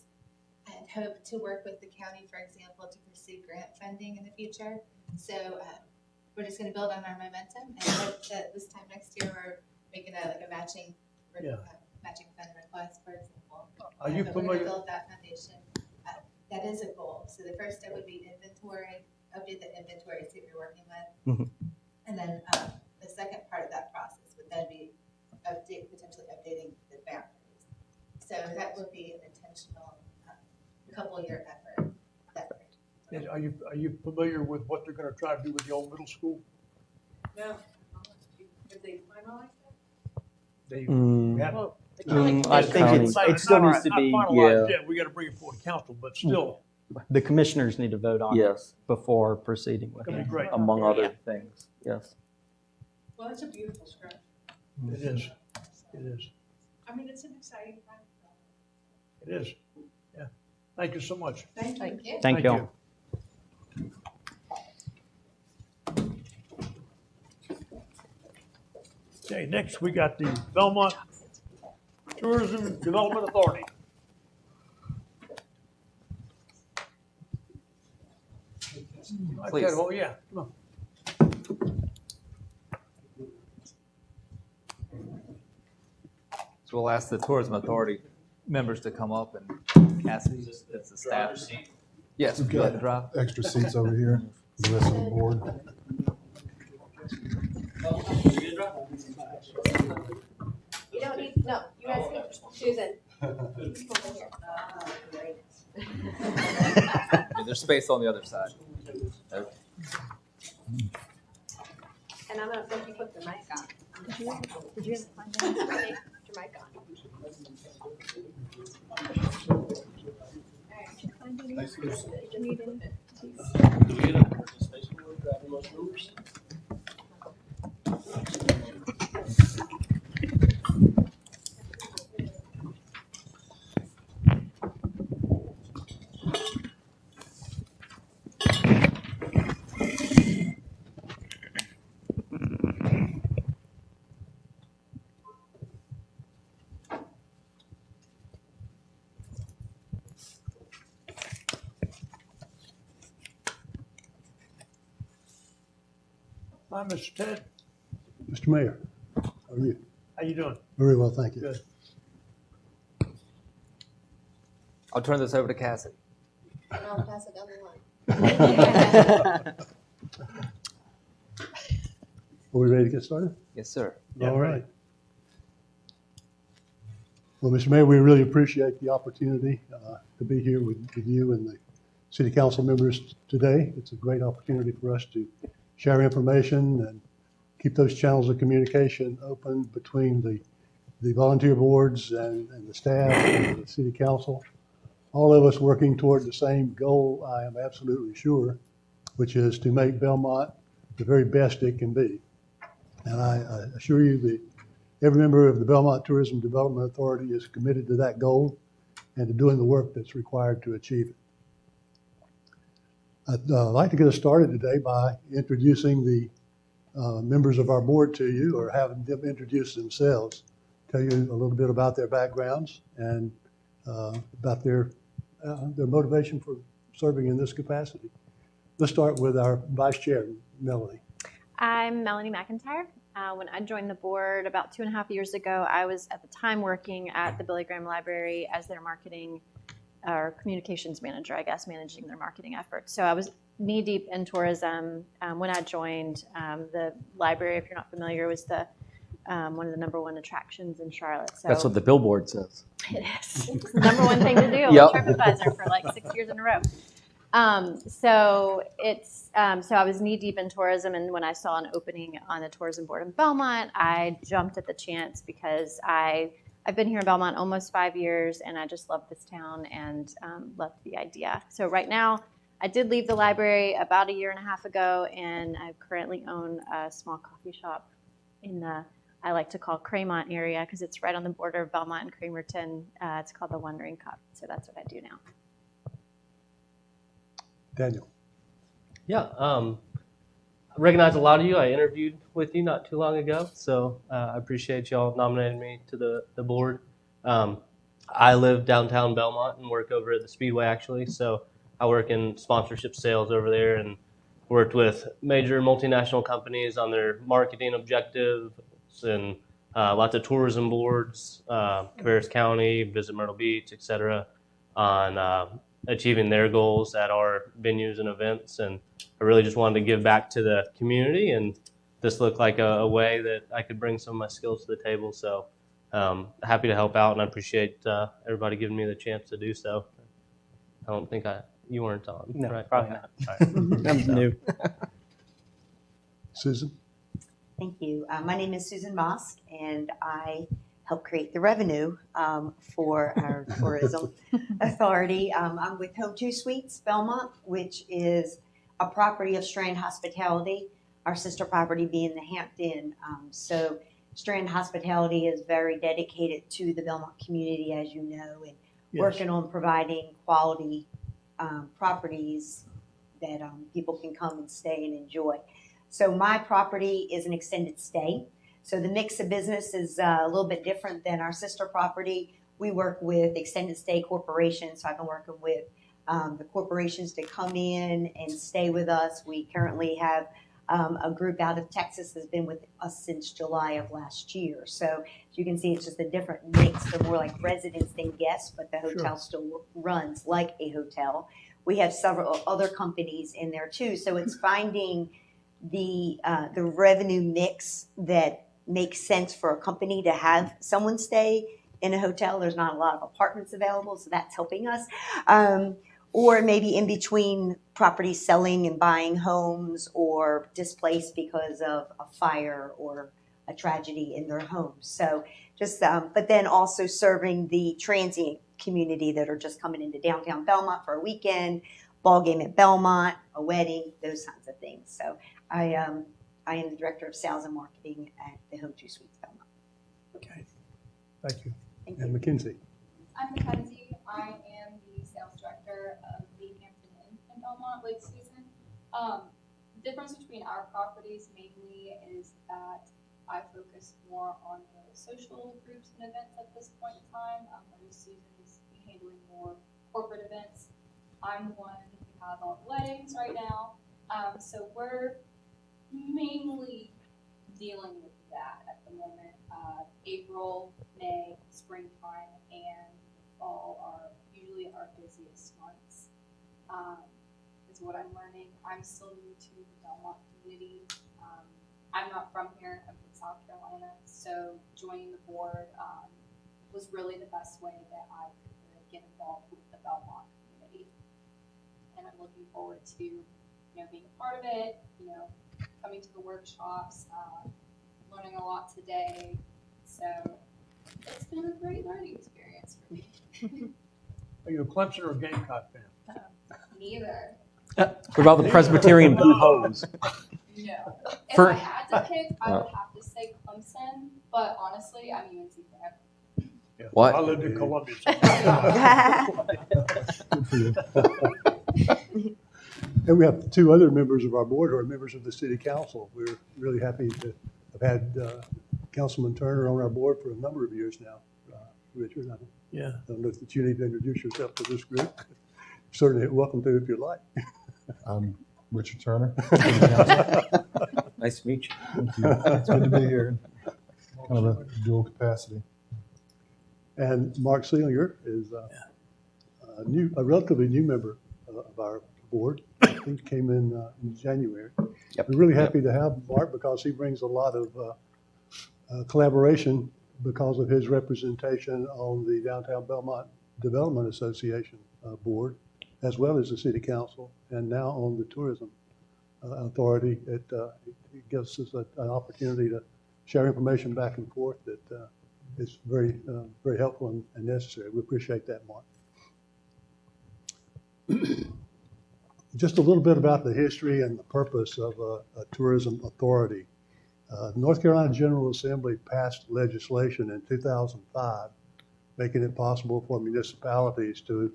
and hope to work with the county, for example, to pursue grant funding in the future. So we're just going to build on our momentum and hope that this time next year we're making a matching fund request, for example. Are you But we're familiar? going to build that foundation. That is a goal. So the first step would be inventory, update the inventory, see what you're working with. And then the second part of that process would then be potentially updating the boundaries. So that would be an intentional couple-year effort. Are you familiar with what they're gonna try to do with the old middle school? No. Did they finalize that? They Mm. haven't. I think it still needs to be, Not finalized yet, we gotta bring it before the council, but still, the commissioners need to vote on it Yes, before proceeding with gonna it. be great. among other things. Yes. Well, it's a beautiful stretch. It is, it is, I mean, it's an exciting time. it is, yeah. Thank you so much. Thank you. Thank you all. Okay, next we got the Belmont Tourism Development Authority. Please. Okay, oh, yeah, come on. So we'll ask the Tourism Authority members to come up, and Cassidy, that's the staff. Yes, would you like to drive? Extra seats over here for the rest of the board. You don't need, no, you guys can choose it. There's space on the other side. And I'm gonna make you put the mic on. Did you find out? Put your mic on. Hi, Mr. Ted, Mr. Mayor, how are you? how you doing? Very well, thank you. Good. I'll turn this over to Cassidy. And I'll pass it down the line. Are we ready to get started? Yes, sir. Yeah, All ready. right. Well, Mr. Mayor, we really appreciate the opportunity to be here with you and the city council members today. It's a great opportunity for us to share information and keep those channels of communication open between the volunteer boards and the staff and the city council. All of us working toward the same goal, I am absolutely sure, which is to make Belmont the very best it can be. And I assure you that every member of the Belmont Tourism Development Authority is committed to that goal and to doing the work that's required to achieve it. I'd like to get us started today by introducing the members of our board to you, or having them introduce themselves, tell you a little bit about their backgrounds and about their motivation for serving in this capacity. Let's start with our Vice Chair, Melanie. I'm Melanie Mcintyre. When I joined the board about 2.5 years ago, I was at the time working at the Billy Graham Library as their marketing or communications manager, I guess, managing their marketing efforts. So I was knee deep in tourism when I joined. The library, if you're not familiar, was the one of the #1 attractions in Charlotte. So That's what the billboard says. it is. It's the #1 thing to do on Yep. TripAdvisor for like 6 years in a row. So I was knee deep in tourism, and when I saw an opening on the tourism board in Belmont, I jumped at the chance because I've been here in Belmont almost 5 years, and I just love this town and loved the idea. So right now, I did leave the library about 1.5 years ago, and I currently own a small coffee shop in the, I like to call Cramont area because it's right on the border of Belmont and Cramerton. It's called the Wandering Cup. So that's what I do now. Daniel. Yeah, I recognize a lot of you. I interviewed with you not too long ago, so I appreciate y'all nominating me to the board. I live downtown Belmont and work over at the Speedway, actually, so I work in sponsorship sales over there and worked with major multinational companies on their marketing objectives and lots of tourism boards, Cabarrus County, Visit Myrtle Beach, etc., on achieving their goals at our venues and events. And I really just wanted to give back to the community, and this looked like a way that I could bring some of my skills to the table. So happy to help out, and I appreciate everybody giving me the chance to do so. I don't think you weren't on. No, right? probably not. All right. I'm new. Susan. Thank you. My name is Susan Mosk, and I help create the revenue for our tourism authority. I'm with Home 2 Suites Belmont, which is a property of Strand Hospitality, our sister property being the Hampton. So Strand Hospitality is very dedicated to the Belmont community, as you know, and working on providing quality properties that people can come and stay and enjoy. So my property is an extended stay. So the mix of business is a little bit different than our sister property. We work with extended stay corporations. So I've been working with the corporations to come in and stay with us. We currently have a group out of Texas that's been with us since July of last year. So as you can see, it's just a different mix. They're more like residents than guests, but the hotel still runs like a hotel. We have several other companies in there too. So it's finding the revenue mix that makes sense for a company to have someone stay in a hotel. There's not a lot of apartments available, so that's helping us. Or maybe in between properties selling and buying homes, or displaced because of a fire or a tragedy in their homes. So just, but then also serving the transient community that are just coming into downtown Belmont for a weekend, ball game at Belmont, a wedding, those kinds of things. So I am the Director of Sales and Marketing at the Home 2 Suites Belmont. Okay, thank you. Thank And you. Mackenzie. I'm Mackenzie. I am the sales director of the Hampton Inn in Belmont Lake Season. The difference between our properties mainly is that I focus more on the social groups and events at this point in time, whereas Susan is handling more corporate events. I'm the one who has all the weddings right now. So we're mainly dealing with that at the moment. April, May, springtime, and fall are usually our busiest months, is what I'm learning. I'm still new to the Belmont community. I'm not from here, I'm from South Carolina, so joining the board was really the best way that I could get involved with the Belmont community. And I'm looking forward to, being a part of it, coming to the workshops, learning a lot today. So it's been a great learning experience for me. Are you a Clemson or a Gamecock fan? Neither. What about the Presbyterian Blue Hose? No. If For- I had to pick, I would have to say Clemson, but honestly, I'm UNC fan. Yeah. What? I lived in Columbia. Good for you. And we have two other members of our board who are members of the city council. We're really happy to have had Councilman Turner on our board for a number of years now. Richard, I don't know if you need to introduce yourself to this group. Certainly welcome to if you'd like. I'm Richard Turner. Nice to meet you. Thank you. It's good to be here. Kind of a dual capacity. And Mark Seelinger is a relatively new member of our board. I think came in January. Yep. We're really happy to have Mark because he brings a lot of collaboration because of his representation on the Downtown Belmont Development Association board, as well as the city council, and now on the tourism authority. It gives us an opportunity to share information back and forth that is very, very helpful and necessary. We appreciate that, Mark. Just a little bit about the history and the purpose of a tourism authority. North Carolina General Assembly passed legislation in 2005, making it possible for municipalities to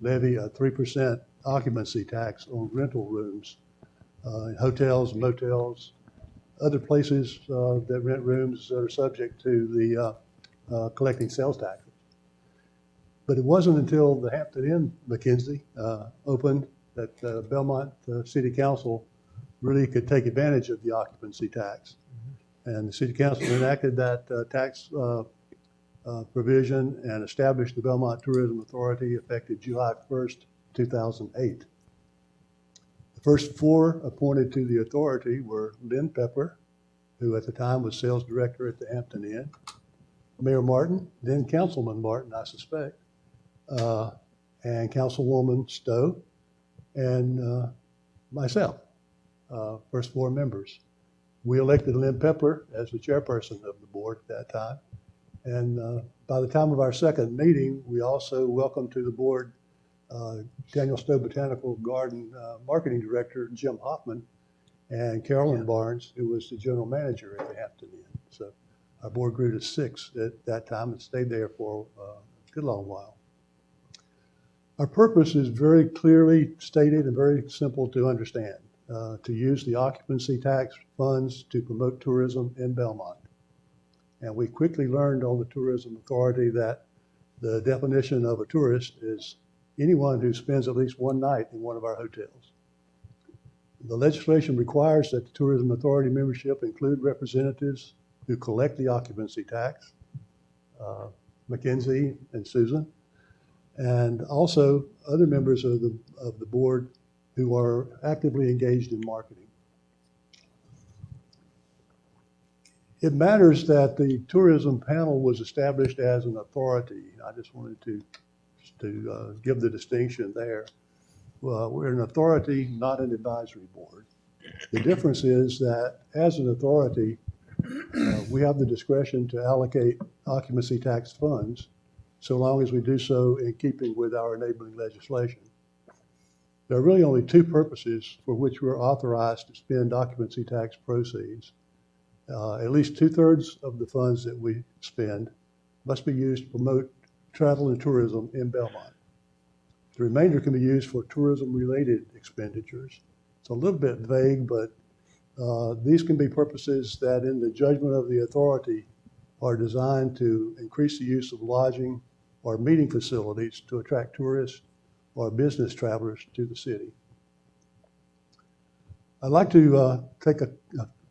levy a 3% occupancy tax on rental rooms in hotels, motels, other places that rent rooms that are subject to the collecting sales taxes. But it wasn't until the Hampton Inn McKenzie opened that Belmont City Council really could take advantage of the occupancy tax. And the City Council enacted that tax provision and established the Belmont Tourism Authority effective July 1st, 2008. The first four appointed to the authority were Lynn Pepper, who at the time was sales director at the Hampton Inn, Mayor Martin, then Councilman Martin, I suspect, and Councilwoman Stowe, and myself, first four members. We elected Lynn Pepper as the chairperson of the board at that time. And by the time of our second meeting, we also welcomed to the board Daniel Stowe Botanical Garden Marketing Director, Jim Hoffman, and Carolyn Barnes, who was the general manager at the Hampton Inn. So our board grew to 6 at that time and stayed there for a good long while. Our purpose is very clearly stated and very simple to understand, to use the occupancy tax funds to promote tourism in Belmont. And we quickly learned on the Tourism Authority that the definition of a tourist is anyone who spends at least one night in one of our hotels. The legislation requires that the Tourism Authority membership include representatives who collect the occupancy tax, Mackenzie and Susan, and also other members of the board who are actively engaged in marketing. It matters that the tourism panel was established as an authority. I just wanted to give the distinction there. We're an authority, not an advisory board. The difference is that as an authority, we have the discretion to allocate occupancy tax funds so long as we do so in keeping with our enabling legislation. There are really only two purposes for which we're authorized to spend occupancy tax proceeds. At least 2/3 of the funds that we spend must be used to promote travel and tourism in Belmont. The remainder can be used for tourism-related expenditures. It's a little bit vague, but these can be purposes that, in the judgment of the authority, are designed to increase the use of lodging or meeting facilities to attract tourists or business travelers to the city. I'd like to take a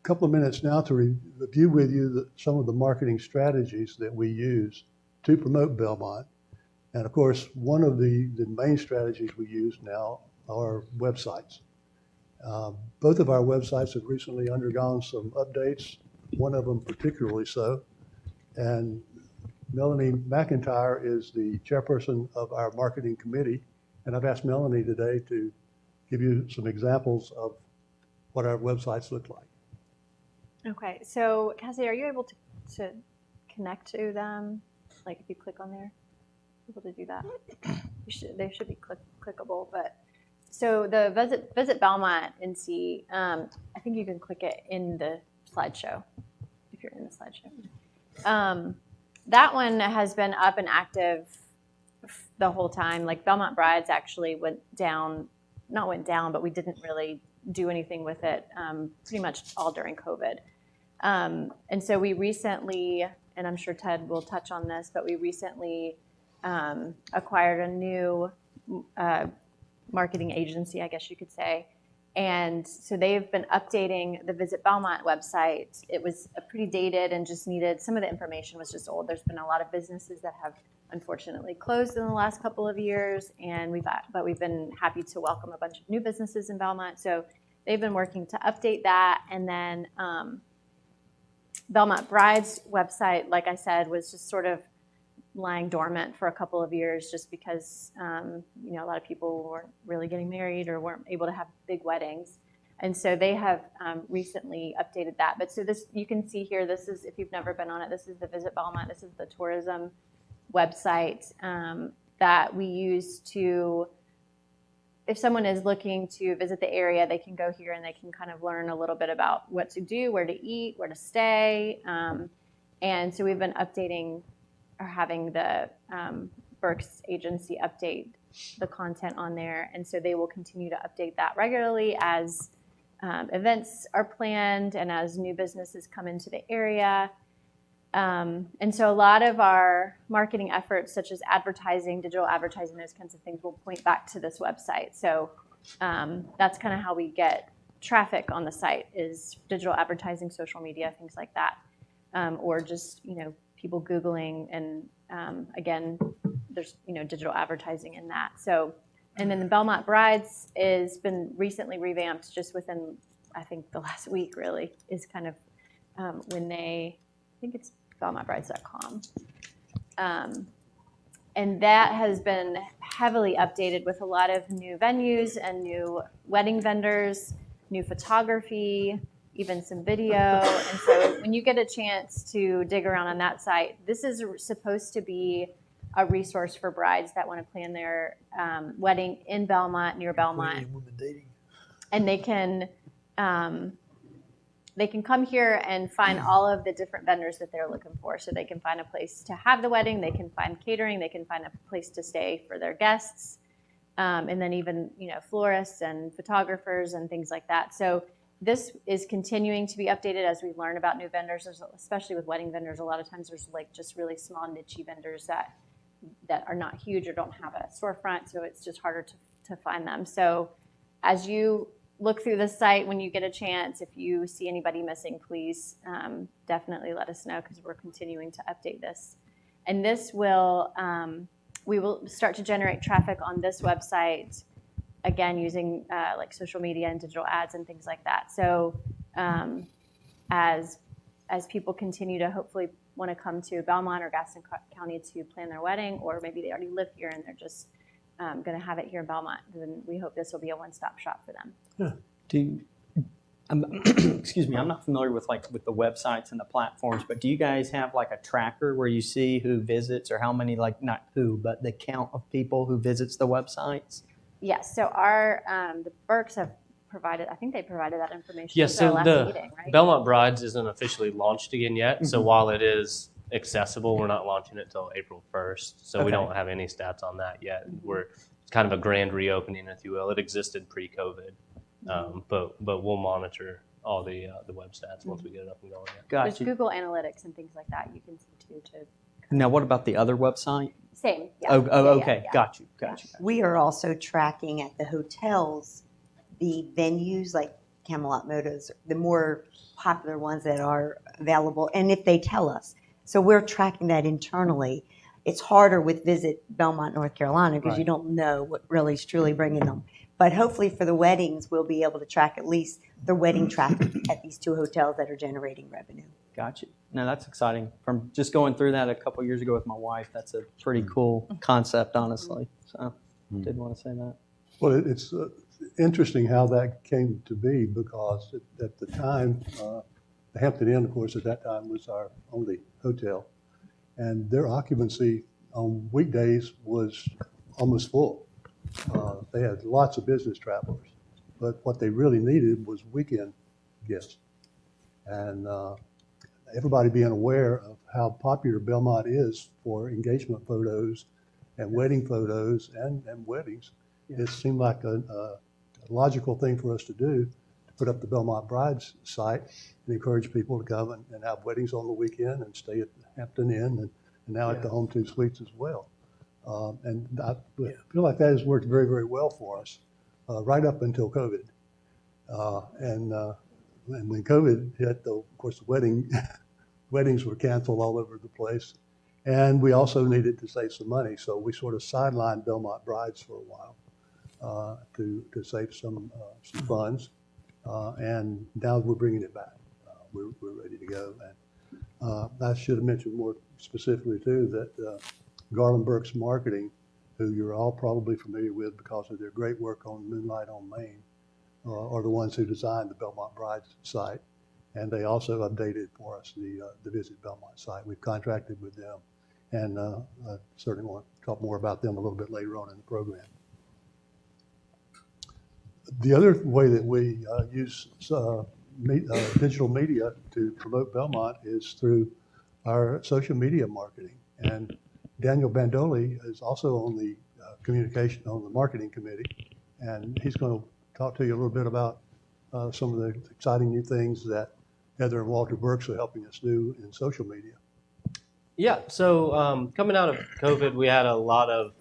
couple of minutes now to review with you some of the marketing strategies that we use to promote Belmont. And of course, one of the main strategies we use now are websites. Both of our websites have recently undergone some updates, one of them particularly so. And Melanie Mcintyre is the chairperson of our marketing committee, and I've asked Melanie today to give you some examples of what our websites look like. Okay, so Cassie, are you able to connect to them? Like if you click on there, able to do that? They should be clickable, but so the visit Belmont and see. I think you can click it in the slideshow if you're in the slideshow. That one has been up and active the whole time. Like Belmont Brides actually went down, but we didn't really do anything with it pretty much all during COVID. And so we recently, and I'm sure Ted will touch on this, but we recently acquired a new marketing agency, I guess you could say. And so they've been updating the Visit Belmont website. It was pretty dated and just needed, some of the information was just old. There's been a lot of businesses that have unfortunately closed in the last couple of years, and but we've been happy to welcome a bunch of new businesses in Belmont. So they've been working to update that. And then Belmont Brides website, like I said, was just sort of lying dormant for a couple of years just because a lot of people weren't really getting married or weren't able to have big weddings. And so they have recently updated that. But so this, you can see here, this is, if you've never been on it, this is the Visit Belmont. This is the tourism website that we use to, if someone is looking to visit the area, they can go here and they can kind of learn a little bit about what to do, where to eat, where to stay. And so we've been updating or having the Burke's agency update the content on there. And so they will continue to update that regularly as events are planned and as new businesses come into the area. And so a lot of our marketing efforts, such as advertising, digital advertising, those kinds of things, will point back to this website. So that's kind of how we get traffic on the site, is digital advertising, social media, things like that, or just people Googling, and again, there's digital advertising in that. So, and then the Belmont Brides is been recently revamped just within, I think, the last week. Really is kind of when they, I think it's BelmontBrides.com. And that has been heavily updated with a lot of new venues and new wedding vendors, new photography, even some video. And so when you get a chance to dig around on that site, this is supposed to be a resource for brides that want to plan their wedding in Belmont, near Belmont. And they can come here and find all of the different vendors that they're looking for. So they can find a place to have the wedding, they can find catering, they can find a place to stay for their guests, and then even florists and photographers and things like that. So this is continuing to be updated as we learn about new vendors, especially with wedding vendors. A lot of times there's like just really small niche vendors that are not huge or don't have a storefront, so it's just harder to find them. So as you look through the site, when you get a chance, if you see anybody missing, please definitely let us know, because we're continuing to update this. And this will, we will start to generate traffic on this website, again, using like social media and digital ads and things like that. So as people continue to hopefully want to come to Belmont or Gaston County to plan their wedding, or maybe they already live here and they're just going to have it here in Belmont, then we hope this will be a one-stop shop for them. Excuse me, I'm not familiar with with the websites and the platforms, but do you guys have like a tracker where you see who visits, or how many, not who, but the count of people who visits the websites? Yes, so our the Burks have provided, I think they provided that information Yes, at our so last the meeting, right? Belmont Brides isn't officially launched again yet. So while it is accessible, we're not launching it until April 1st. So we don't have any stats on that yet. We're kind of a grand reopening, if you will. It existed pre-COVID, but we'll monitor all the web stats once we get it up and going. There's Google Analytics and things like that you can see too. Now, what about the other website? Same. Yeah. Okay. Yeah. Got you. We are also tracking at the hotels the venues like Camelot Motos, the more popular ones that are available, and if they tell us. So we're tracking that internally. It's harder with Visit Belmont, North Carolina, because you don't know what really is truly bringing them. But hopefully for the weddings, we'll be able to track at least the wedding traffic at these two hotels that are generating revenue. Gotcha. No, that's exciting. From just going through that a couple years ago with my wife, that's a pretty cool concept, honestly. So, did want to say that. Well, it's interesting how that came to be because at the time, the Hampton Inn, of course, at that time was our only hotel, and their occupancy on weekdays was almost full. They had lots of business travelers, but what they really needed was weekend guests. And everybody being aware of how popular Belmont is for engagement photos and wedding photos and weddings, it seemed like a logical thing for us to do, to put up the Belmont Brides site and encourage people to come and have weddings on the weekend and stay at the Hampton Inn and now at the Home 2 Suites as well. And I feel like that has worked very, very well for us right up until COVID. And when COVID hit, though, of course, the weddings were canceled all over the place. And we also needed to save some money. So we sort of sidelined Belmont Brides for a while to save some funds. And now we're bringing it back. We're ready to go. And I should have mentioned more specifically, too, that Garland Burke's Marketing, who you're all probably familiar with because of their great work on Moonlight on Main, are the ones who designed the Belmont Brides site. And they also updated for us the Visit Belmont site. We've contracted with them. And I certainly want to talk more about them a little bit later on in the program. The other way that we use digital media to promote Belmont is through our social media marketing. And Daniel Bandoli is also on the on the marketing committee. And he's going to talk to you a little bit about some of the exciting new things that Heather and Walter Burks are helping us do in social media. Yeah, so coming out of COVID, we had a lot of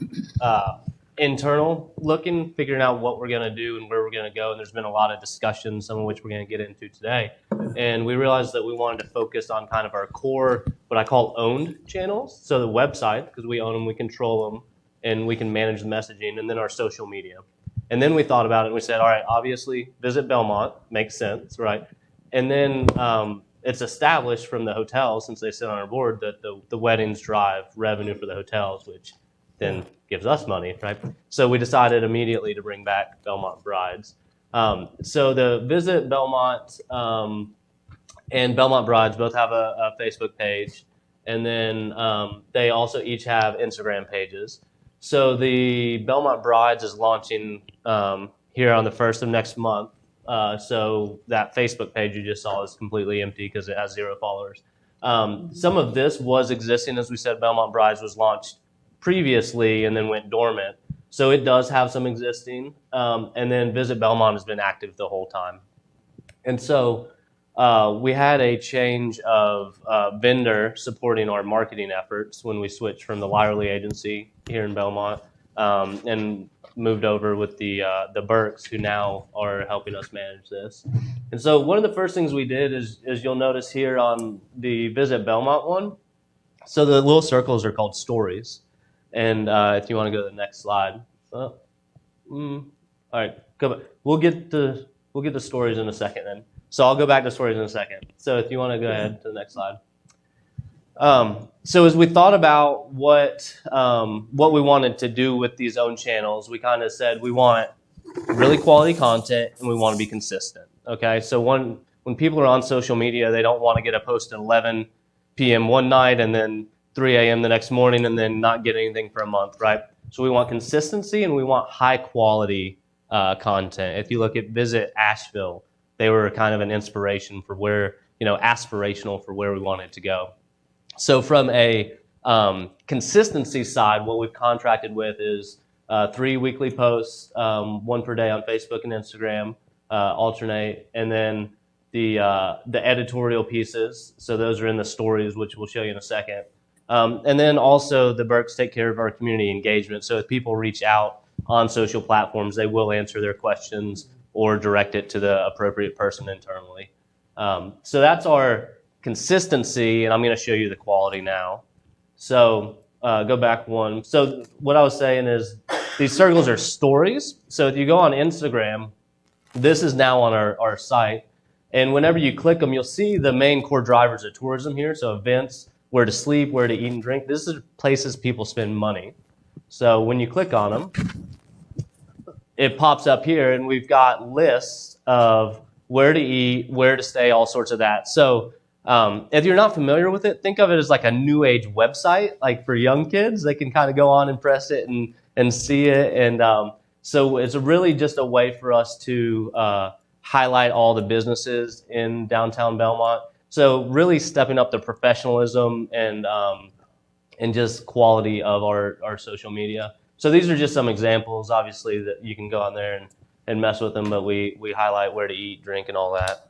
internal looking, figuring out what we're going to do and where we're going to go. And there's been a lot of discussions, some of which we're going to get into today. And we realized that we wanted to focus on kind of our core, what I call owned channels. So the website, because we own them, we control them, and we can manage the messaging, and then our social media. And then we thought about it and we said, all right, obviously Visit Belmont makes sense, right? And then it's established from the hotels, since they sit on our board, that the weddings drive revenue for the hotels, which then gives us money, right? So we decided immediately to bring back Belmont Brides. So the Visit Belmont and Belmont Brides both have a Facebook page, and then they also each have Instagram pages. So the Belmont Brides is launching here on the 1st of next month. So that Facebook page you just saw is completely empty because it has 0 followers. Some of this was existing, as we said. Belmont Brides was launched previously and then went dormant. So it does have some existing. And then Visit Belmont has been active the whole time. And so we had a change of vendor supporting our marketing efforts when we switched from the Lyerly agency here in Belmont and moved over with the Burks, who now are helping us manage this. And so one of the first things we did is you'll notice here on the Visit Belmont one, so the little circles are called stories. And if you want to go to the next slide. All right, go back. We'll get the stories in a second then. So I'll go back to stories in a second. So if you want to go ahead to the next slide. So as we thought about what we wanted to do with these own channels, we kind of said we want really quality content and we want to be consistent. Okay, so when people are on social media, they don't want to get a post at 11 p.m. one night and then 3 a.m. the next morning and then not get anything for a month, right? So we want consistency and we want high quality content. If you look at Visit Asheville, they were kind of an inspiration for where, aspirational for where we wanted to go. So from a consistency side, what we've contracted with is 3 weekly posts, 1 per day on Facebook and Instagram, alternate, and then the editorial pieces. So those are in the stories, which we'll show you in a second. And then also the Burks take care of our community engagement. So if people reach out on social platforms, they will answer their questions or direct it to the appropriate person internally. So that's our consistency, and I'm going to show you the quality now. So go back one. So what I was saying is these circles are stories. So if you go on Instagram, this is now on our site. And whenever you click them, you'll see the main core drivers of tourism here. So events, where to sleep, where to eat and drink. This is places people spend money. So when you click on them, it pops up here, and we've got lists of where to eat, where to stay, all sorts of that. So if you're not familiar with it, think of it as like a new age website, like for young kids. They can kind of go on and press it and see it. And so it's really just a way for us to highlight all the businesses in downtown Belmont. So really stepping up the professionalism and just quality of our social media. So these are just some examples, obviously, that you can go on there and mess with them, but we highlight where to eat, drink, and all that.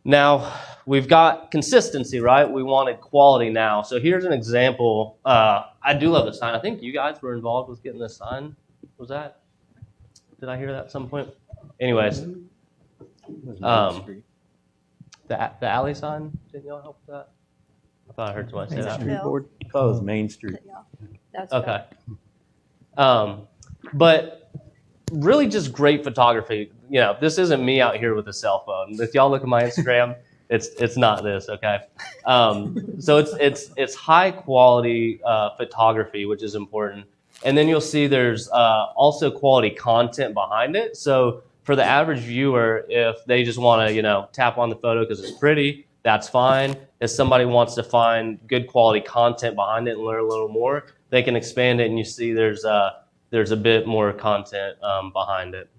Now, we've got consistency, right? We wanted quality now. So here's an example. I do love the sign. I think you guys were involved with getting this sign. Was that? Did I hear that at some point? Anyways. The alley sign, didn't y'all help with that? I thought I heard somebody say that. Street board? I thought it was Main Street. That's Okay. But really just great photography. You know, this isn't me out here with a cell phone. If y'all look at my Instagram, it's not this, okay? So it's high quality photography, which is important. And then you'll see there's also quality content behind it. So for the average viewer, if they just want to, tap on the photo because it's pretty, that's fine. If somebody wants to find good quality content behind it and learn a little more, they can expand it, and you see there's a bit more content behind it.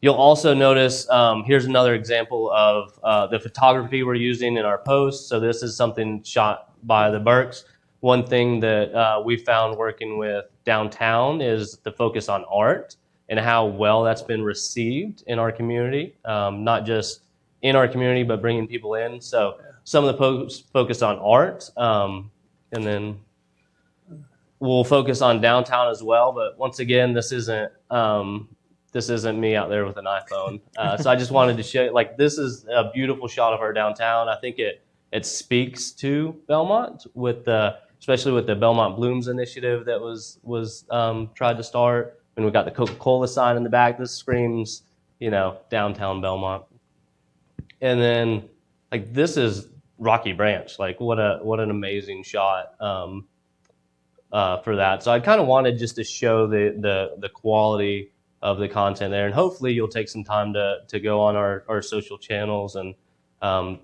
You'll also notice, here's another example of the photography we're using in our posts. So this is something shot by the Burks. One thing that we found working with downtown is the focus on art and how well that's been received in our community, not just in our community, but bringing people in. So some of the posts focus on art, and then we'll focus on downtown as well. But once again, this isn't me out there with an iPhone. So I just wanted to show, this is a beautiful shot of our downtown. I think it speaks to Belmont especially with the Belmont Blooms initiative that was tried to start. And we've got the Coca-Cola sign in the back. This screams, downtown Belmont. And then, this is Rocky Branch. What an amazing shot for that. So I kind of wanted just to show the quality of the content there. And hopefully you'll take some time to go on our social channels and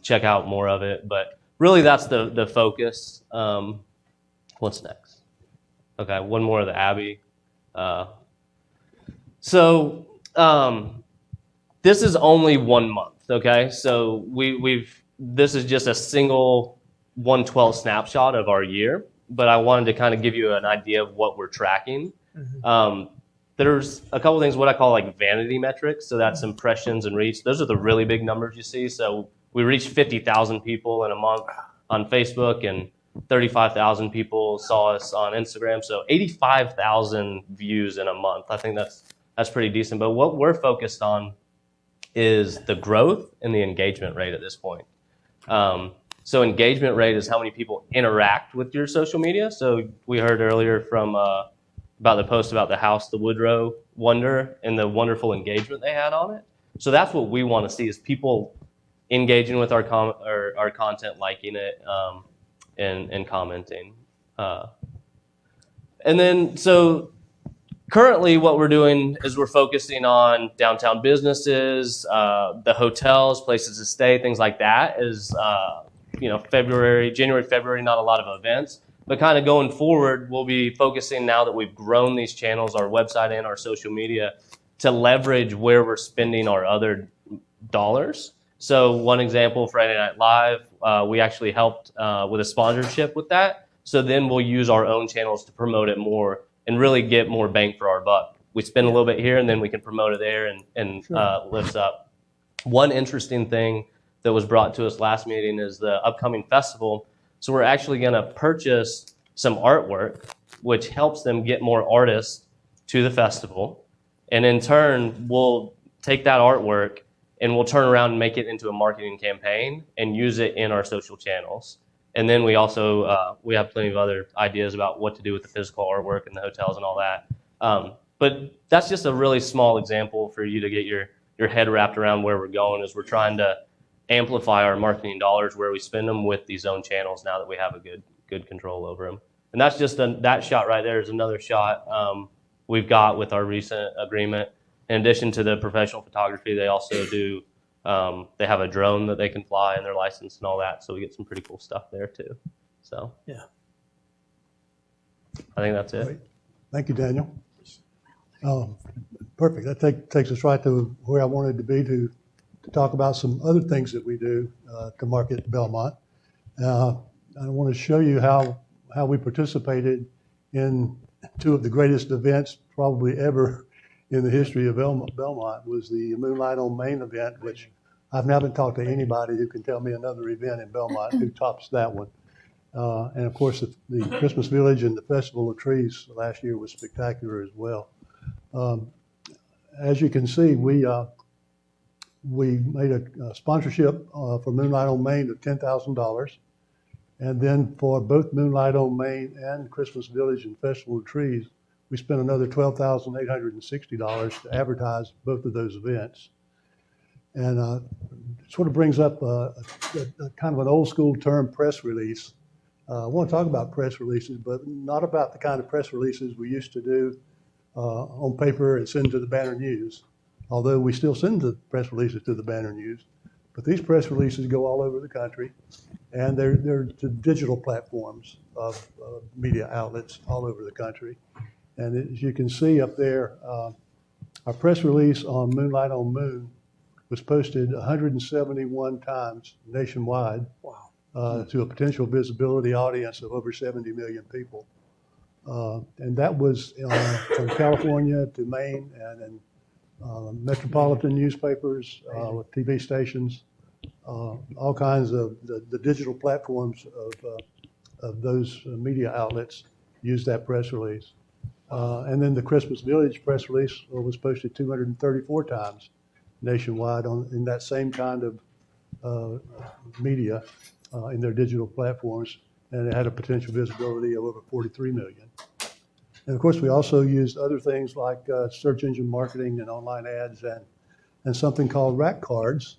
check out more of it. But really that's the focus. What's next? Okay, one more of the Abbey. So this is only 1 month, okay? So this is just a single 1/12 snapshot of our year, but I wanted to kind of give you an idea of what we're tracking. There's a couple things, what I call vanity metrics. So that's impressions and reach. Those are the really big numbers you see. So we reached 50,000 people in a month on Facebook, and 35,000 people saw us on Instagram. So 85,000 views in a month. I think that's pretty decent. But what we're focused on is the growth and the engagement rate at this point. So engagement rate is how many people interact with your social media. So we heard earlier from about the post about the house, the Woodrow Wonder, and the wonderful engagement they had on it. So that's what we want to see, is people engaging with our content, liking it, and commenting. And then, so currently what we're doing is we're focusing on downtown businesses, the hotels, places to stay, things like that. Is January, February, not a lot of events. But kind of going forward, we'll be focusing, now that we've grown these channels, our website and our social media, to leverage where we're spending our other dollars. So one example, Friday Night Live, we actually helped with a sponsorship with that. So then we'll use our own channels to promote it more and really get more bang for our buck. We spend a little bit here, and then we can promote it there and lifts up. One interesting thing that was brought to us last meeting is the upcoming festival. So we're actually going to purchase some artwork, which helps them get more artists to the festival. And in turn, we'll take that artwork and we'll turn around and make it into a marketing campaign and use it in our social channels. And then we also, we have plenty of other ideas about what to do with the physical artwork and the hotels and all that. But that's just a really small example for you to get your your head wrapped around where we're going. Is we're trying to amplify our marketing dollars where we spend them with these own channels now that we have a good control over them. And that's just that shot right there is another shot we've got with our recent agreement. In addition to the professional photography, they also do, they have a drone that they can fly and they're licensed and all that. So we get some pretty cool stuff there too. So Yeah. I think that's it. Great. Thank you, Daniel. Perfect. That takes us right to where I wanted to be to talk about some other things that we do to market Belmont. I want to show you how we participated in two of the greatest events probably ever in the history of Belmont was the Moonlight on Main event, which I've never talked to anybody who can tell me another event in Belmont who tops that one. And of course, the Christmas Village and the Festival of Trees last year was spectacular as well. As you can see, we made a sponsorship for Moonlight on Main of $10,000. And then for both Moonlight on Main and Christmas Village and Festival of Trees, we spent another $12,860 to advertise both of those events. And it sort of brings up a kind of an old school term, press release. I want to talk about press releases, but not about the kind of press releases we used to do on paper and send to the Banner News, although we still send the press releases to the Banner News. But these press releases go all over the country, and they're to digital platforms of media outlets all over the country. And as you can see up there, our press release on Moonlight on Moon was posted 171 times nationwide. Wow. To a potential visibility audience of over 70 million people. And that was from California to Maine and metropolitan newspapers, with TV stations, all kinds of the digital platforms of those media outlets used that press release. And then the Christmas Village press release was posted 234 times nationwide in that same kind of media in their digital platforms, and it had a potential visibility of over 43 million. And of course, we also used other things like search engine marketing and online ads and something called rack cards,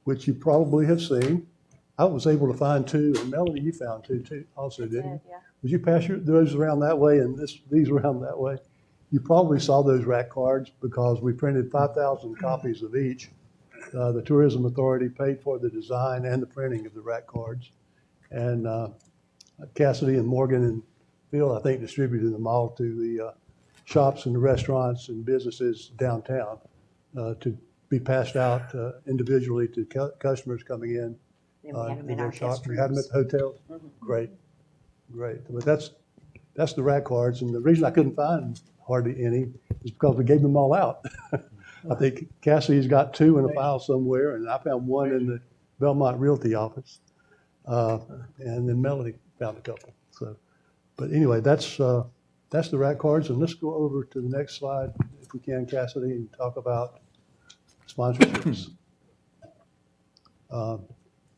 which you probably have seen. I was able to find two, and Melanie, you found two too, also, didn't you? Yeah. Would you pass those around that way and these around that way? You probably saw those rack cards because we printed 5,000 copies of each. The Tourism Authority paid for the design and the printing of the rack cards. And Cassidy and Morgan and Phil, I think, distributed them all to the shops and the restaurants and businesses downtown to be passed out individually to customers coming in. And we had them in their our shops. guest We had them rooms. at the hotels. Great. But that's the rack cards. And the reason I couldn't find hardly any is because we gave them all out. I think Cassie's got two in a file somewhere, and I found one in the Belmont Realty office. And then Melanie found a couple. So, but anyway, that's the rack cards. And let's go over to the next slide, if we can, Cassidy, and talk about sponsorships.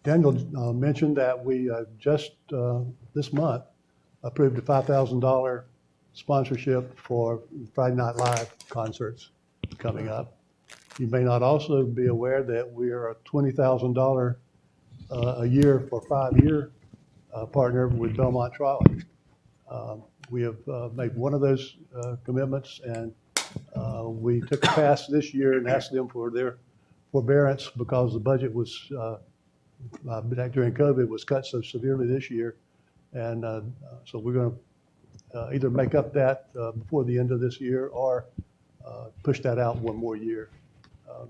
Daniel mentioned that we just this month approved a $5,000 sponsorship for Friday Night Live concerts coming up. You may not also be aware that we are a $20,000 a year for 5-year partner with Belmont Trolley. We have made one of those commitments, and we took a pass this year and asked them for their forbearance because the budget was, back during COVID, was cut so severely this year. And so we're going to either make up that before the end of this year or push that out one more year.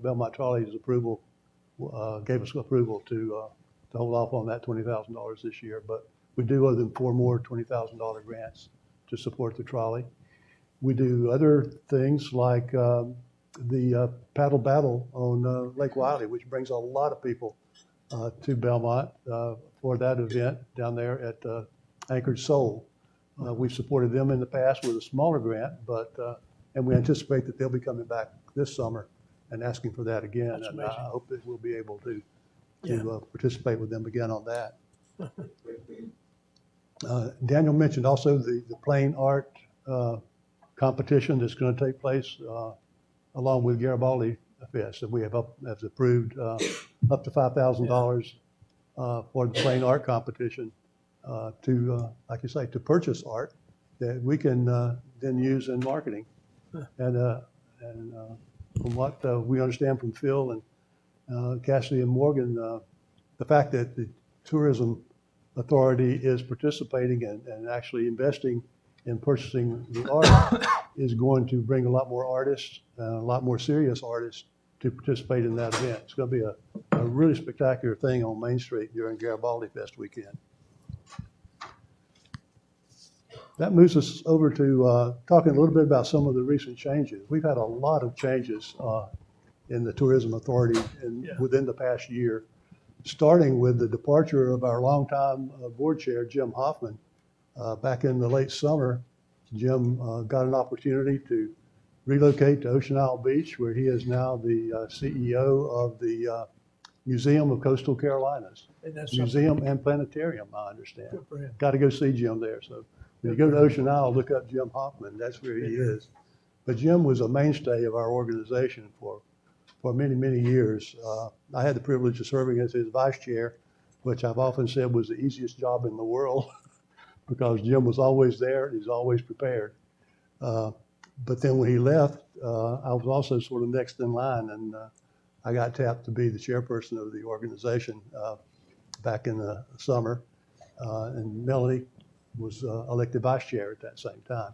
Belmont Trolley's approval gave us approval to hold off on that $20,000 this year, but we do owe them 4 more $20,000 grants to support the trolley. We do other things like the paddle battle on Lake Wiley, which brings a lot of people to Belmont for that event down there at Anchored Soul. We've supported them in the past with a smaller grant, but and we anticipate that they'll be coming back this summer and asking for that again. That's and amazing. I hope that we'll be able to participate with them again on that. Daniel mentioned also the plain art competition that's going to take place along with Garibaldi fest, and we have approved up to $5,000 for the plain art competition to, like you say, to purchase art that we can then use in marketing. And from what we understand from Phil and Cassidy and Morgan, the fact that the Tourism Authority is participating and actually investing in purchasing the art is going to bring a lot more artists, a lot more serious artists to participate in that event. It's going to be a really spectacular thing on Main Street during Garibaldi Fest weekend. That moves us over to talking a little bit about some of the recent changes. We've had a lot of changes in the Tourism Authority within the past year, starting with the departure of our longtime board chair, Jim Hoffman. Back in the late summer, Jim got an opportunity to relocate to Ocean Isle Beach, where he is now the CEO of the Museum of Coastal Carolinas. Museum and Planetarium, I understand. Good for him. Got to go see Jim there. So when you go to Ocean Isle, look up Jim Hoffman. That's where he is. But Jim was a mainstay of our organization for many, many years. I had the privilege of serving as his vice chair, which I've often said was the easiest job in the world because Jim was always there and he's always prepared. But then when he left, I was also sort of next in line, and I got tapped to be the chairperson of the organization back in the summer, and Melanie was elected vice chair at that same time.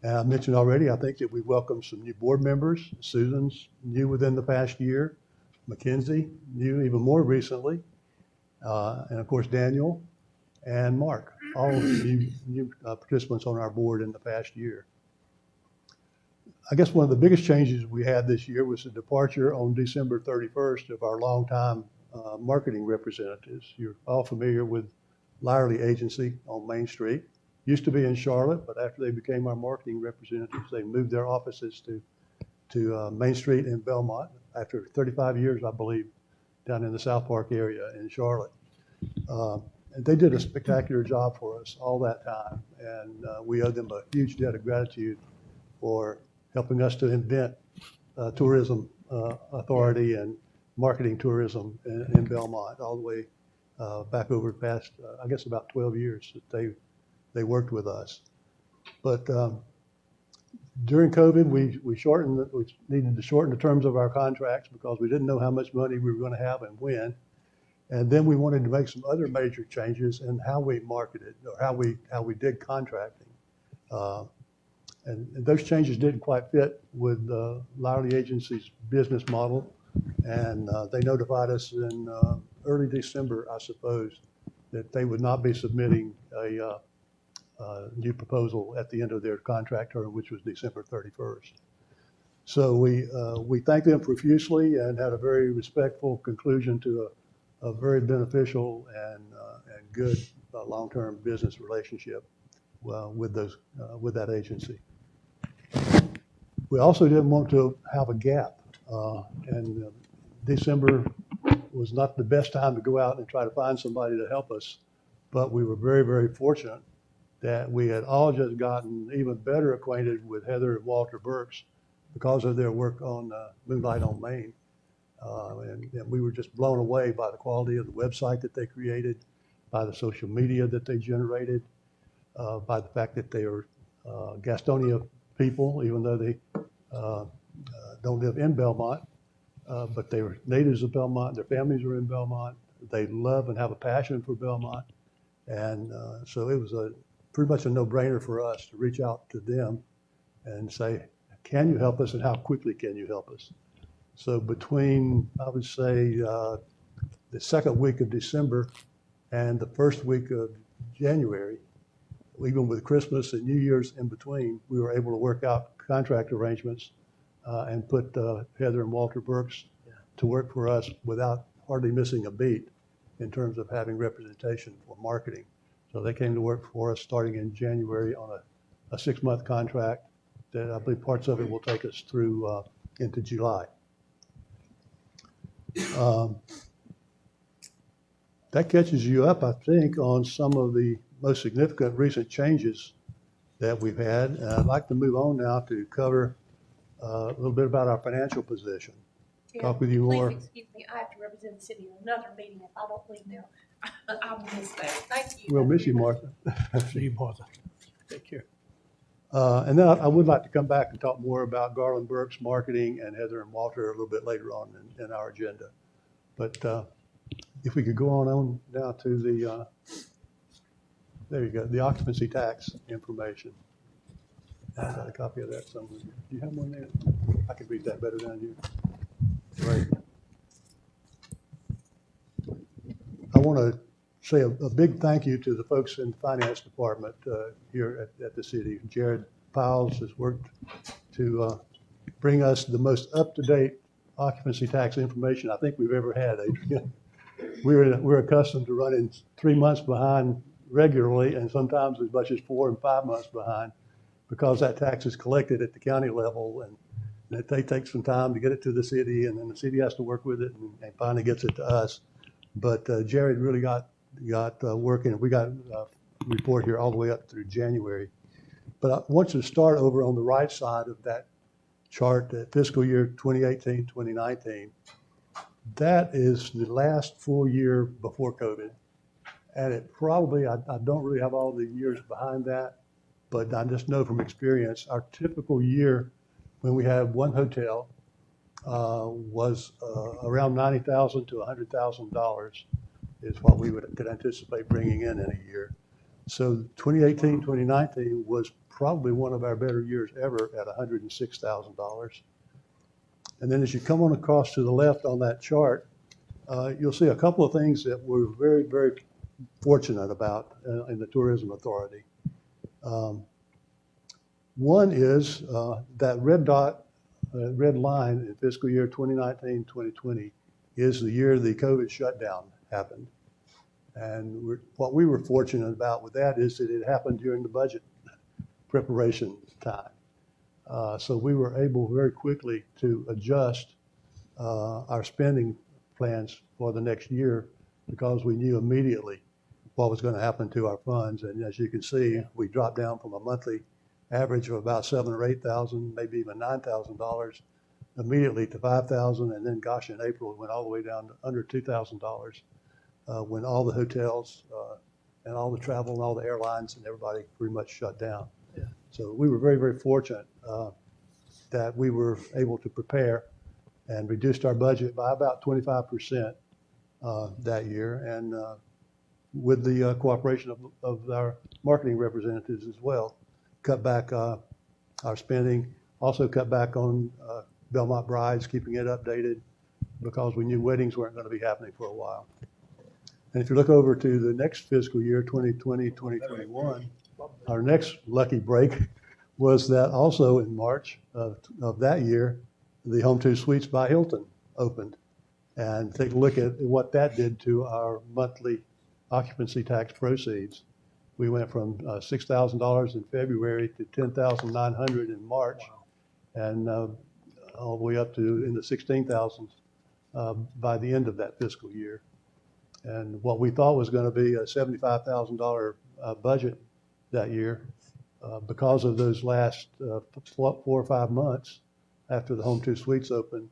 And I mentioned already, I think that we welcomed some new board members. Susan's new within the past year. Mackenzie new even more recently. And of course, Daniel and Mark, all new participants on our board in the past year. I guess one of the biggest changes we had this year was the departure on December 31st of our longtime marketing representatives. You're all familiar with Lyerly Agency on Main Street. Used to be in Charlotte, but after they became our marketing representatives, they moved their offices to Main Street in Belmont after 35 years, I believe, down in the South Park area in Charlotte. And they did a spectacular job for us all that time, and we owe them a huge debt of gratitude for helping us to invent tourism authority and marketing tourism in Belmont all the way back over the past, I guess, about 12 years that they worked with us. But during COVID, we needed to shorten the terms of our contracts because we didn't know how much money we were going to have and when. And then we wanted to make some other major changes in how we marketed or how we did contracting. And those changes didn't quite fit with Lyerly Agency's business model. And they notified us in early December, I suppose, that they would not be submitting a new proposal at the end of their contract term, which was December 31st. So we thanked them profusely and had a very respectful conclusion to a very beneficial and good long-term business relationship with that agency. We also didn't want to have a gap, and December was not the best time to go out and try to find somebody to help us, but we were very, very fortunate that we had all just gotten even better acquainted with Heather and Walter Burks because of their work on Moonlight on Main. And we were just blown away by the quality of the website that they created, by the social media that they generated, by the fact that they are Gastonia people, even though they don't live in Belmont, but they were natives of Belmont. Their families were in Belmont. They love and have a passion for Belmont. And so it was pretty much a no-brainer for us to reach out to them and say, can you help us and how quickly can you help us? So between, I would say, the second week of December and the first week of January, even with Christmas and New Year's in between, we were able to work out contract arrangements and put Heather and Walter Burks to work for us without hardly missing a beat in terms of having representation for marketing. So they came to work for us starting in January on a 6-month contract that I believe parts of it will take us through into July. That catches you up, I think, on some of the most significant recent changes that we've had. I'd like to move on now to cover a little bit about our financial position. Talk with you more. Please excuse me, I have to represent the city in another meeting. If I don't leave now, I will miss that. Thank you. We'll miss you, Martha. See you, Martha. Take care. And then I would like to come back and talk more about Garland Burke's marketing and Heather and Walter a little bit later on in our agenda. But if we could go on now to the, there you go, the occupancy tax information. I've got a copy of that somewhere. Do you have one there? I could read that better down here. Right. I want to say a big thank you to the folks in the finance department here at the city. Jared Piles has worked to bring us the most up-to-date occupancy tax information I think we've ever had, Adrian. We're accustomed to running 3 months behind regularly, and sometimes as much as 4 and 5 months behind, because that tax is collected at the county level, and they take some time to get it to the city, and then the city has to work with it and finally gets it to us. But Jared really got working. We got a report here all the way up through January. But I want you to start over on the right side of that chart, fiscal year 2018, 2019. That is the last full year before COVID. And it probably, I don't really have all the years behind that, but I just know from experience, our typical year when we have one hotel was around $90,000 to $100,000 is what we could anticipate bringing in a year. So 2018, 2019 was probably one of our better years ever at $106,000. And then as you come on across to the left on that chart, you'll see a couple of things that we're very, very fortunate about in the Tourism Authority. One is that red dot, red line in fiscal year 2019, 2020 is the year the COVID shutdown happened. And what we were fortunate about with that is that it happened during the budget preparation time. So we were able very quickly to adjust our spending plans for the next year because we knew immediately what was going to happen to our funds. And as you can see, we dropped down from a monthly average of about $7,000 or $8,000, maybe even $9,000 immediately to $5,000. And then, gosh, in April, it went all the way down to under $2,000 when all the hotels and all the travel and all the airlines and everybody pretty much shut down. Yeah. So we were very, very fortunate that we were able to prepare and reduced our budget by about 25% that year. And with the cooperation of our marketing representatives as well, cut back our spending, also cut back on Belmont brides, keeping it updated because we knew weddings weren't going to be happening for a while. And if you look over to the next fiscal year, 2020, 2021, our next lucky break was that also in March of that year, the Home 2 Suites by Hilton opened. And take a look at what that did to our monthly occupancy tax proceeds. We went from $6,000 in February to $10,900 in March, and all the way up to in the 16,000s by the end of that fiscal year. And what we thought was going to be a $75,000 budget that year, because of those last 4 or 5 months after the Home 2 Suites opened,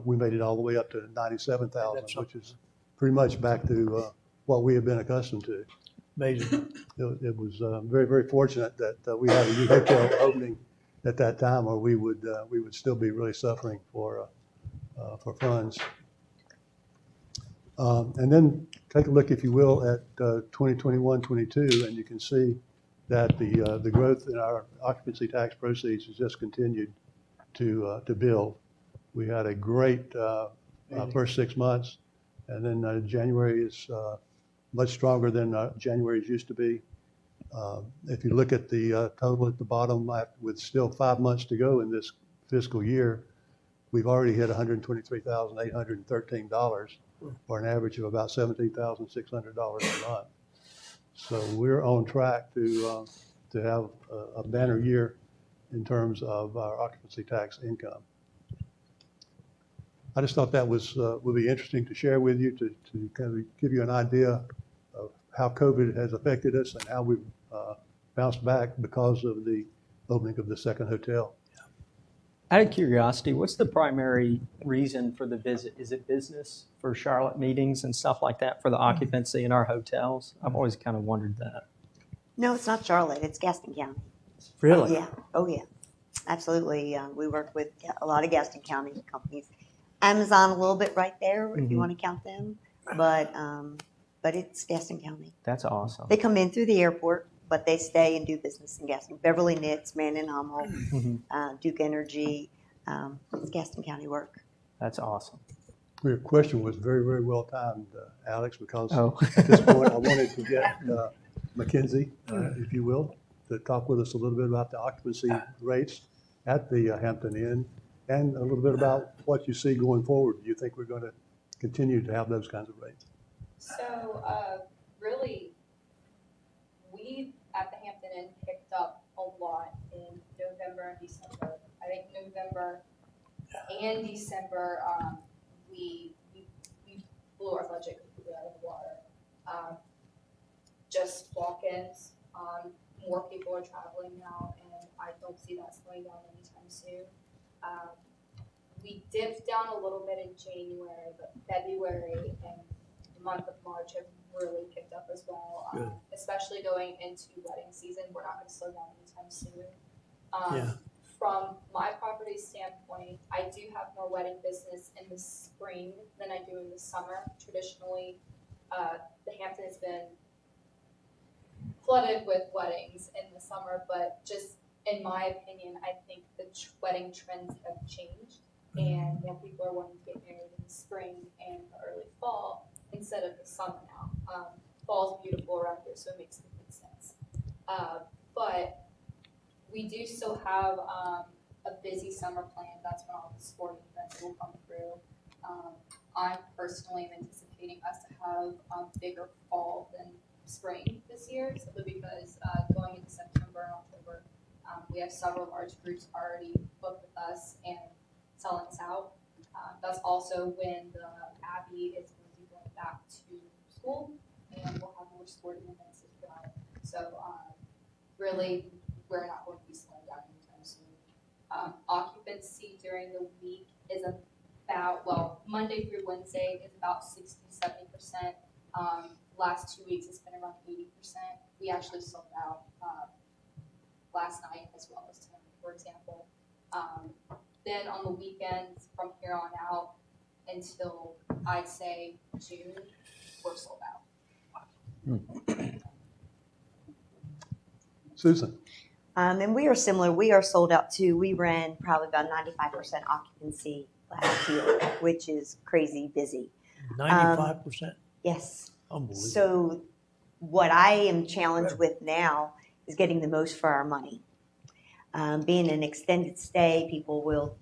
we made it all the way up to 97,000, which is pretty much back to what we have been accustomed to. Amazing. It was very, very fortunate that we had a new hotel opening at that time, or we would still be really suffering for funds. And then take a look, if you will, at 2021-22, and you can see that the growth in our occupancy tax proceeds has just continued to build. We had a great first 6 months, and then January is much stronger than January's used to be. If you look at the total at the bottom, with still 5 months to go in this fiscal year, we've already hit $123,813 for an average of about $17,600 a month. So we're on track to have a banner year in terms of our occupancy tax income. I just thought that would be interesting to share with you to kind of give you an idea of how COVID has affected us and how we've bounced back because of the opening of the second hotel. Out of curiosity, what's the primary reason for the visit? Is it business for Charlotte meetings and stuff like that for the occupancy in our hotels? I've always kind of wondered that. No, it's not Charlotte. It's Gaston County. Really? Yeah. Oh, yeah. Absolutely. We work with a lot of Gaston County companies. Amazon a little bit right there, if you want to count them. But it's Gaston County. That's awesome. They come in through the airport, but they stay and do business in Gaston. Beverly Knits, Man and Hummel, Duke Energy. It's Gaston County work. That's awesome. Your question was very, very well timed, Alex, because at this point I wanted to get Mackenzie, if you will, to talk with us a little bit about the occupancy rates at the Hampton Inn and a little bit about what you see going forward. Do you think we're going to continue to have those kinds of rates? So, really, we at the Hampton Inn picked up a lot in November and December. I think November and December, we blew our budget completely out of the water. Just walk-ins, more people are traveling now, and I don't see that slowing down anytime soon. We dipped down a little bit in January, but February and the month of March have really picked up as well. Especially going into wedding season, we're not going to slow down anytime soon. From my property standpoint, I do have more wedding business in the spring than I do in the summer. Traditionally, the Hampton has been flooded with weddings in the summer, but just in my opinion, I think the wedding trends have changed and more people are wanting to get married in the spring and the early fall instead of the summer now. Fall's beautiful around here, so it makes complete sense. But we do still have a busy summer planned. That's when all the sporting events will come through. I personally am anticipating us to have bigger fall than spring this year, simply because going into September and October, we have several large groups already booked with us and selling us out. That's also when the Abbey is going to be going back to school, and we'll have more sporting events as well. So really, we're not going to be slowing down anytime soon. Occupancy during the week is about, well, Monday through Wednesday is about 60-70%. Last 2 weeks it's been around 80%. We actually sold out last night as well as tonight, for example. Then on the weekends from here on out until I'd say June, we're sold out. Susan. And we are similar. We are sold out too. We ran probably about 95% occupancy last year, which is crazy busy. 95%? Yes. Unbelievable. So what I am challenged with now is getting the most for our money. Being an extended stay, people will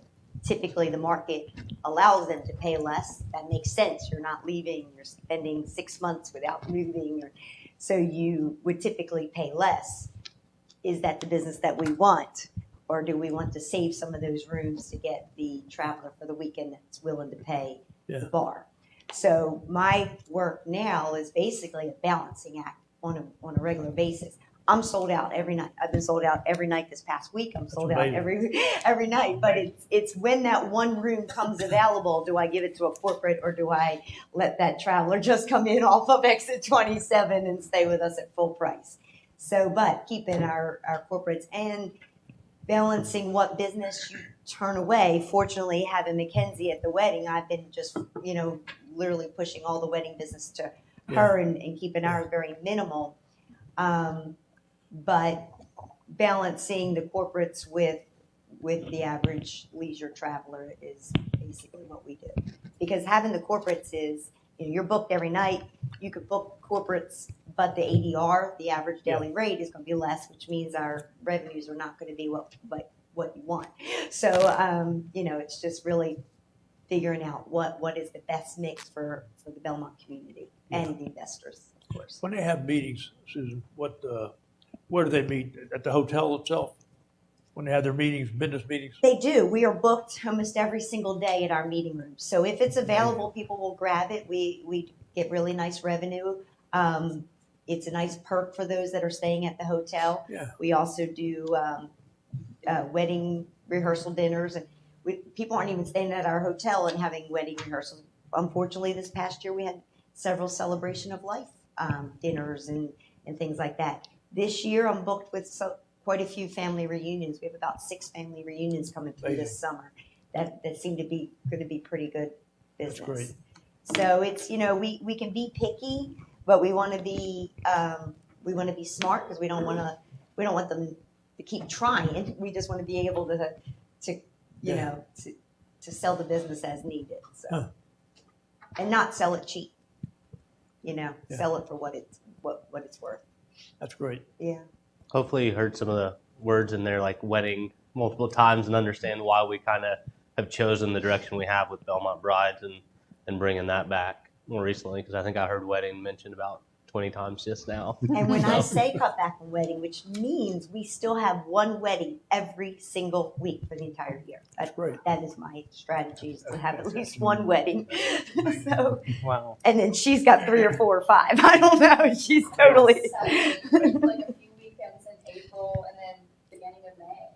typically, the market allows them to pay less. That makes sense. You're not leaving. You're spending 6 months without moving. So you would typically pay less. Is that the business that we want? Or do we want to save some of those rooms to get the traveler for the weekend that's willing to pay the bar? So my work now is basically a balancing act on a regular basis. I'm sold out every night. I've been sold out every night this past week. I'm sold out every night. But it's when that one room comes available, do I give it to a corporate or do I let that traveler just come in off of exit 27 and stay with us at full price? So, but keeping our corporates and balancing what business you turn away. Fortunately, having Mackenzie at the wedding, I've been just, literally pushing all the wedding business to her and keeping ours very minimal. But balancing the corporates with the average leisure traveler is basically what we do. Because having the corporates is, you're booked every night. You could book corporates, but the ADR, the average daily rate, is going to be less, which means our revenues are not going to be what you want. So, it's just really figuring out what is the best mix for the Belmont community and the investors, of course. When they have meetings, Susan, where do they meet? At the hotel itself? When they have their meetings, business meetings? They do. We are booked almost every single day at our meeting room. So if it's available, people will grab it. We get really nice revenue. It's a nice perk for those that are staying at the hotel. Yeah. We also do wedding rehearsal dinners. And people aren't even staying at our hotel and having wedding rehearsals. Unfortunately, this past year we had several celebration of life dinners and things like that. This year I'm booked with quite a few family reunions. We have about 6 family reunions coming through this summer that seem to be going to be pretty good business. That's great. So it's, we can be picky, but we want to be smart because we don't want them to keep trying. We just want to be able to sell the business as needed. So and not sell it cheap. Sell it for what it's worth. That's great. Yeah. Hopefully you heard some of the words in there, like wedding, multiple times, and understand why we kind of have chosen the direction we have with Belmont Brides and bringing that back more recently, because I think I heard wedding mentioned about 20 times just now. And when I say cut back on wedding, which means we still have one wedding every single week for the entire year. That's great. That is my strategy, is to have at least one wedding. So, Wow. and then she's got 3 or 4 or 5. I don't know. She's totally. Like a few weekends in April and then beginning of May.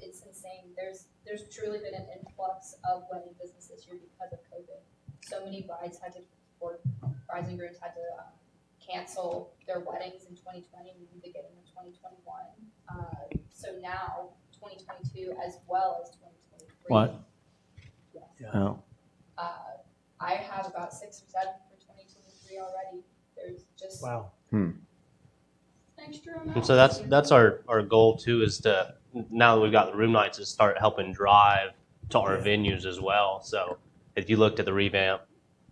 It's insane. There's truly been an influx of wedding business this year because of COVID. So many brides and grooms had to cancel their weddings in 2020 and the beginning of 2021. So now 2022 as well as 2023. What? Yes. Yeah. Oh. I have about 6 or 7 for 2023 already. There's just Wow. extra amount. And so that's our goal too, is to, now that we've got the room nights, is start helping drive to our venues as well. So if you looked at the revamped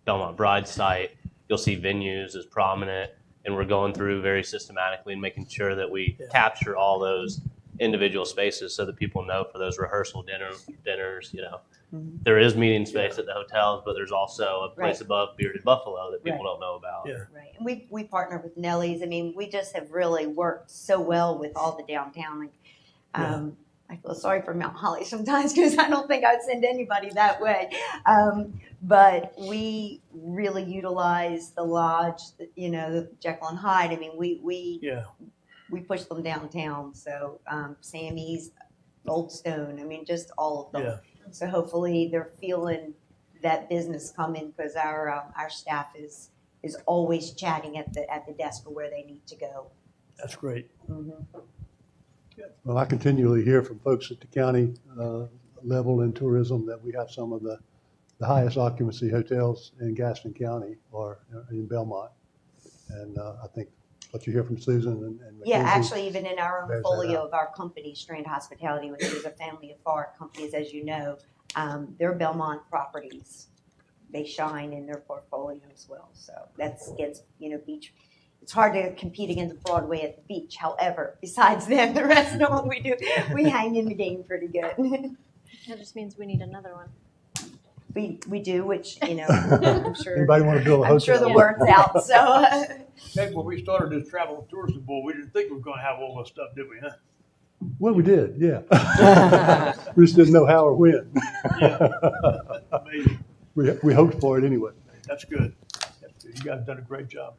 Belmont Bride site, you'll see venues as prominent, and we're going through very systematically and making sure that we capture all those individual spaces so that people know for those rehearsal dinners, there is meeting space at the hotels, but there's also a place above Bearded Buffalo that people don't know about. Yeah. Right. And we partner with Nellie's. I mean, we just have really worked so well with all the downtown. I feel sorry for Mount Holly sometimes because I don't think I'd send anybody that way. But we really utilize the lodge, the Jekyll and Hyde. I mean, we push them downtown. So Sammy's, Old Stone, I mean, just all of them. Yeah. So hopefully they're feeling that business coming because our staff is always chatting at the desk for where they need to go. That's great. Well, I continually hear from folks at the county level in tourism that we have some of the highest occupancy hotels in Gaston County or in Belmont. And I think what you hear from Susan and yeah, Mackenzie, actually, even in our own bears that portfolio out. of our company, Strand Hospitality, which is a family of 4 companies, as you know, they're Belmont properties. They shine in their portfolio as well. So that's against, beach. It's hard to compete against Broadway at the beach. However, besides them, the rest of them we hang in the game pretty good. That just means we need another one. We do, which, I'm sure. Anybody want to build a hotel? I'm sure the word's out, so. Maybe when we started this travel and tourism board, we didn't think we were going to have all this stuff, did we, huh? Well, we did, yeah. We just didn't know how or when. Amazing. We hoped for it anyway. That's good. That's good. You guys have done a great job.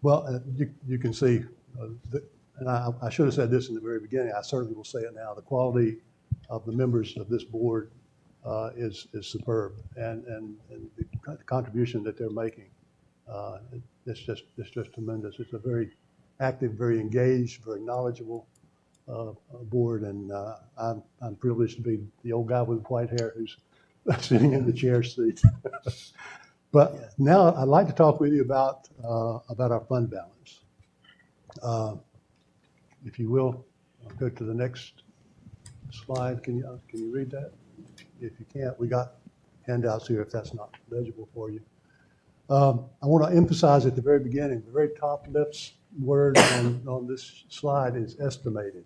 Well, you can see, and I should have said this in the very beginning, I certainly will say it now, the quality of the members of this board is superb, and the contribution that they're making, it's just tremendous. It's a very active, very engaged, very knowledgeable board, and I'm privileged to be the old guy with white hair who's sitting in the chair seat. But now I'd like to talk with you about our fund balance. If you will, I'll go to the next slide. Can you read that? If you can't, we got handouts here if that's not legible for you. I want to emphasize at the very beginning, the very top left word on this slide is estimated,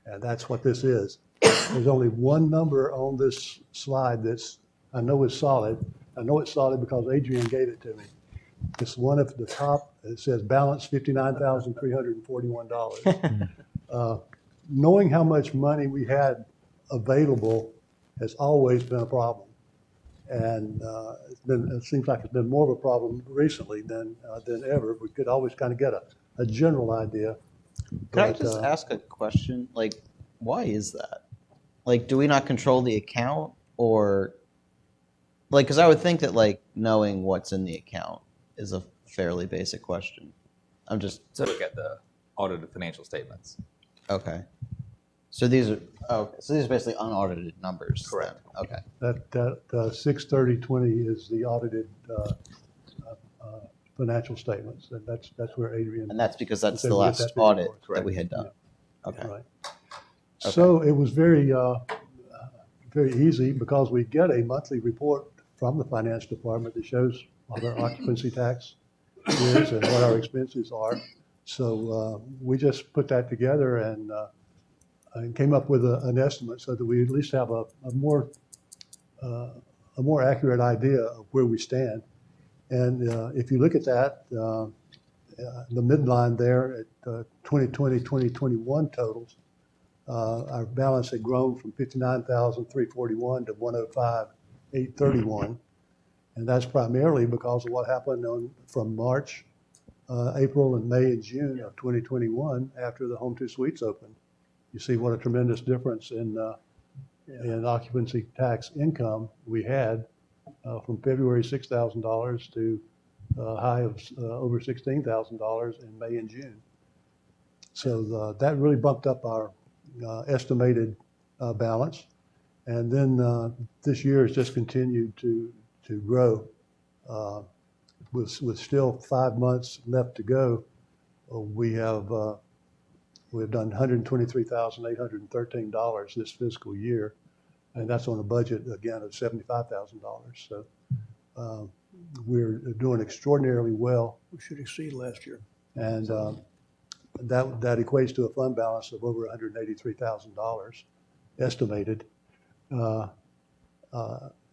and that's what this is. There's only one number on this slide that's I know is solid. I know it's solid because Adrian gave it to me. It's one at the top. It says balance $59,341. Knowing how much money we had available has always been a problem, and it seems like it's been more of a problem recently than ever. We could always kind of get a general idea. Could I just ask a question? Like, why is that? like, do we not control the account, or like, because I would think that like knowing what's in the account is a fairly basic question. I'm just So look at the audited financial statements. okay. So these are basically unaudited numbers. Correct. Then. Okay. That 6/30/20 is the audited financial statements. And that's where Adrian. And that's because that's said the we get last that figure audit for us. that we had done. Yeah. Okay. Right. So it was very easy because we get a monthly report from the finance department that shows what our occupancy tax is and what our expenses are. So we just put that together and came up with an estimate so that we at least have a more accurate idea of where we stand. And if you look at that, the midline there at 2020, 2021 totals, our balance had grown from 59,341 to 105,831. And that's primarily because of what happened from March, April, and May and June of 2021 after the Home 2 Suites opened. You see what a tremendous difference in occupancy tax income we had from February $6,000 to a high of over $16,000 in May and June. So that really bumped up our estimated balance. And then this year has just continued to grow. With still 5 months left to go, we've done $123,813 this fiscal year, and that's on a budget again of $75,000. So we're doing extraordinarily well. We should exceed last year. And that equates to a fund balance of over $183,000 estimated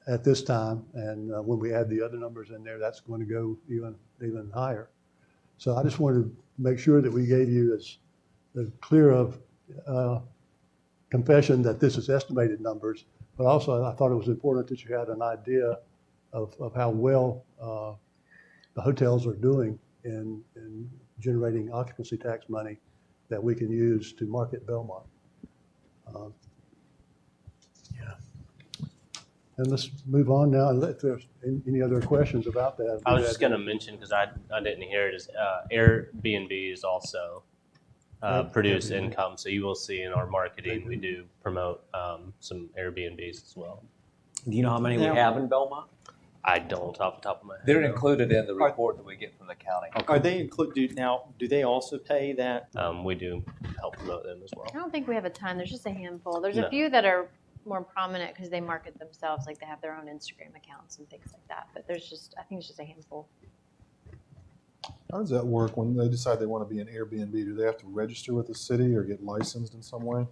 at this time. And when we add the other numbers in there, that's going to go even higher. So I just wanted to make sure that we gave you as clear of confession that this is estimated numbers, but also I thought it was important that you had an idea of how well the hotels are doing in generating occupancy tax money that we can use to market Belmont. And let's move on now. If there's any other questions about that. I was just going to mention, because I didn't hear it, is Airbnbs also produce income. So you will see in our marketing, we do promote some Airbnbs as well. Do you know how many we have in Belmont? I don't off the top of my head. They're included in the report that we get from the county. Are they included now? Do they also pay that? We do help promote them as well. I don't think we have a ton. There's just a handful. There's No. a few that are more prominent because they market themselves, like they have their own Instagram accounts and things like that. But I think it's just a handful. How does that work when they decide they want to be an Airbnb? Do they have to register with the city or get licensed in some way?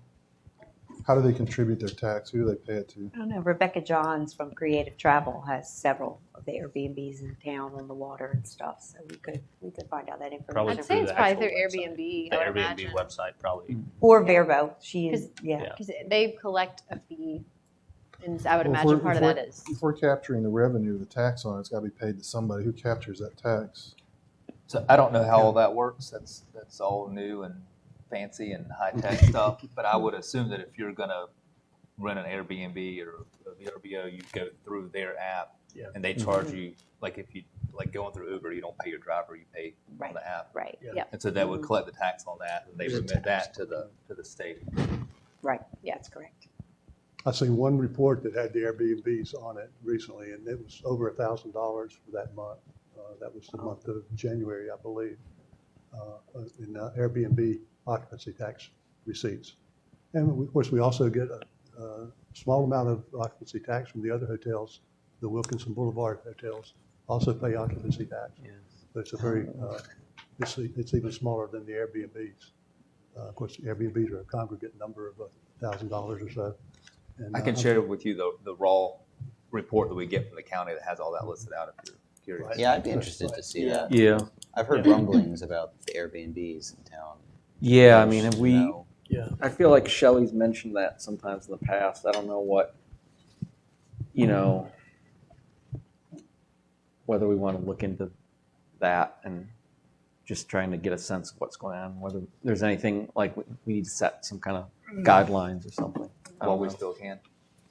How do they contribute their tax? Who do they pay it to? I don't know. Rebecca Johns from Creative Travel has several of the Airbnbs in town on the water and stuff. So we could find out that information. Probably I'd say it's the probably actual through Airbnb. The I would Airbnb imagine. website probably. Or Verbo. She is, yeah. Because they collect a fee, and I would Well, imagine part of that is. If we're capturing the revenue, the tax on it's got to be paid to somebody. Who captures that tax? So I don't know how all that works. That's all new and fancy and high tech stuff. But I would assume that if you're gonna rent an Airbnb or a VRBO, you go through their app, and they charge you like if you like going through Uber, you don't pay your driver, you pay on the app. Right. Yeah. Yep. And so that would collect the tax on that, and they remit that to the state. Right. Yeah, that's correct. I seen one report that had the Airbnbs on it recently, and it was over $1,000 for that month. That was the month of January, I believe, in Airbnb occupancy tax receipts. And of course, we also get a small amount of occupancy tax from the other hotels. The Wilkinson Boulevard hotels also pay occupancy tax. Yes. But it's a very, it's even smaller than the Airbnbs. Of course, Airbnbs are a congregate number of $1,000 or so. And, I can share with you the raw report that we get from the county that has all that listed out if you're curious. Yeah, I'd be interested to see that. Yeah. I've heard rumblings about the Airbnbs in town. Yeah, I mean, have we? No. Yeah. I feel like Shelley's mentioned that sometimes in the past. I don't know what, whether we want to look into that and just trying to get a sense of what's going on, whether there's anything like we need to set some kind of guidelines or something. while we still can.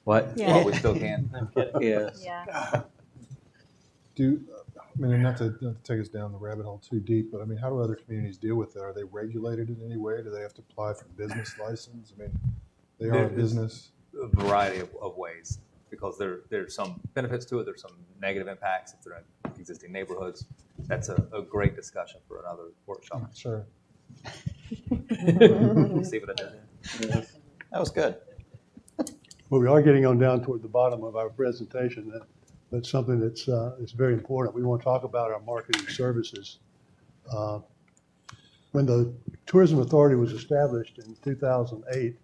What? Yeah. While we still can. Yes. Yeah. I mean, not to take us down the rabbit hole too deep, but I mean, how do other communities deal with it? Are they regulated in any way? Do they have to apply for a business license? I mean, they are a business. A variety of ways, because there's some benefits to it. There's some negative impacts if they're in existing neighborhoods. That's a great discussion for another workshop. Sure. See what I did there? That was good. Well, we are getting on down toward the bottom of our presentation. That's something that's very important. We want to talk about our marketing services. When the Tourism Authority was established in 2008,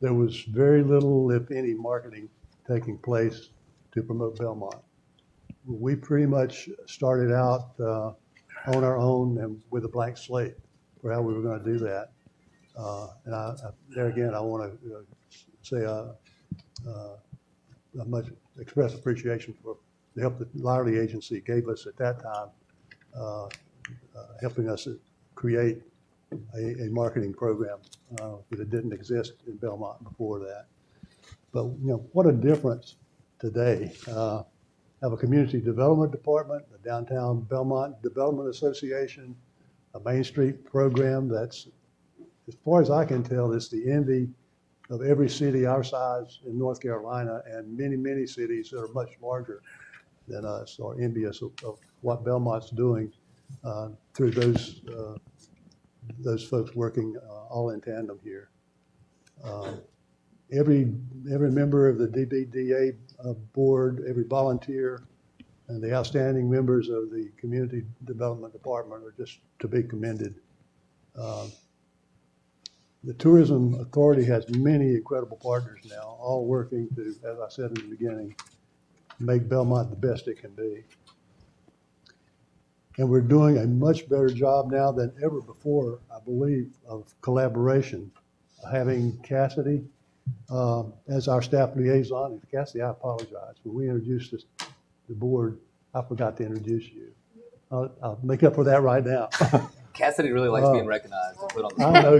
there was very little, if any, marketing taking place to promote Belmont. We pretty much started out on our own and with a blank slate for how we were going to do that. And there again, I want to say I much express appreciation for the help that Lyerly Agency gave us at that time, helping us create a marketing program that didn't exist in Belmont before that. But what a difference today. Have a community development department, the Downtown Belmont Development Association, a Main Street program that's, as far as I can tell, it's the envy of every city our size in North Carolina, and many, many cities that are much larger than us are envious of what Belmont's doing through those folks working all in tandem here. Every member of the DBDA board, every volunteer, and the outstanding members of the Community Development Department are just to be commended. The Tourism Authority has many incredible partners now, all working to, as I said in the beginning, make Belmont the best it can be. And we're doing a much better job now than ever before, I believe, of collaboration. Having Cassidy as our staff liaison. And Cassidy, I apologize. When we introduced the board, I forgot to introduce you. I'll make up for that right now. Cassidy really likes being recognized and put on the I know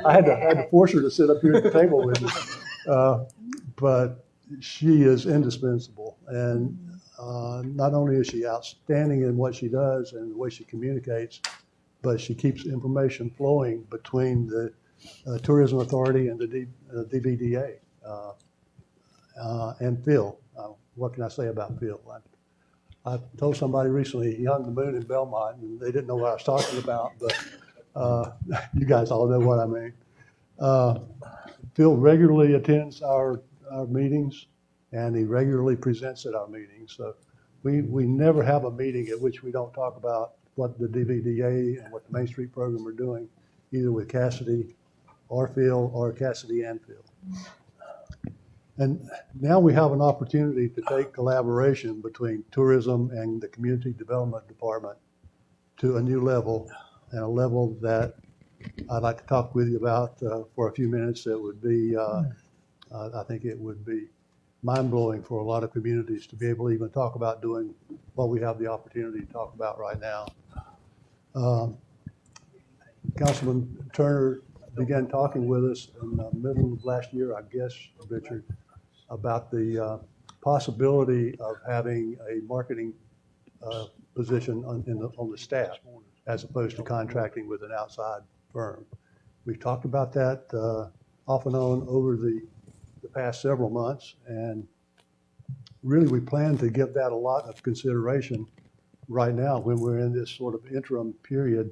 I had to force her to sit up here at the table with me, but she is indispensable. And not only is she outstanding in what she does and the way she communicates, but she keeps information flowing between the Tourism Authority and the DBDA and Phil. What can I say about Phil? I told somebody recently he hung the moon in Belmont, and they didn't know what I was talking about, but you guys all know what I mean. Phil regularly attends our meetings, and he regularly presents at our meetings. So we never have a meeting at which we don't talk about what the DBDA and what the Main Street program are doing, either with Cassidy or Phil, or Cassidy and Phil. And now we have an opportunity to take collaboration between tourism and the Community Development Department to a new level, and a level that I'd like to talk with you about for a few minutes. It would be, I think it would be mind-blowing for a lot of communities to be able to even talk about doing what we have the opportunity to talk about right now. Councilman Turner began talking with us in the middle of last year, I guess, Richard, about the possibility of having a marketing position on the staff as opposed to contracting with an outside firm. We've talked about that off and on over the past several months, and really we plan to give that a lot of consideration right now when we're in this sort of interim period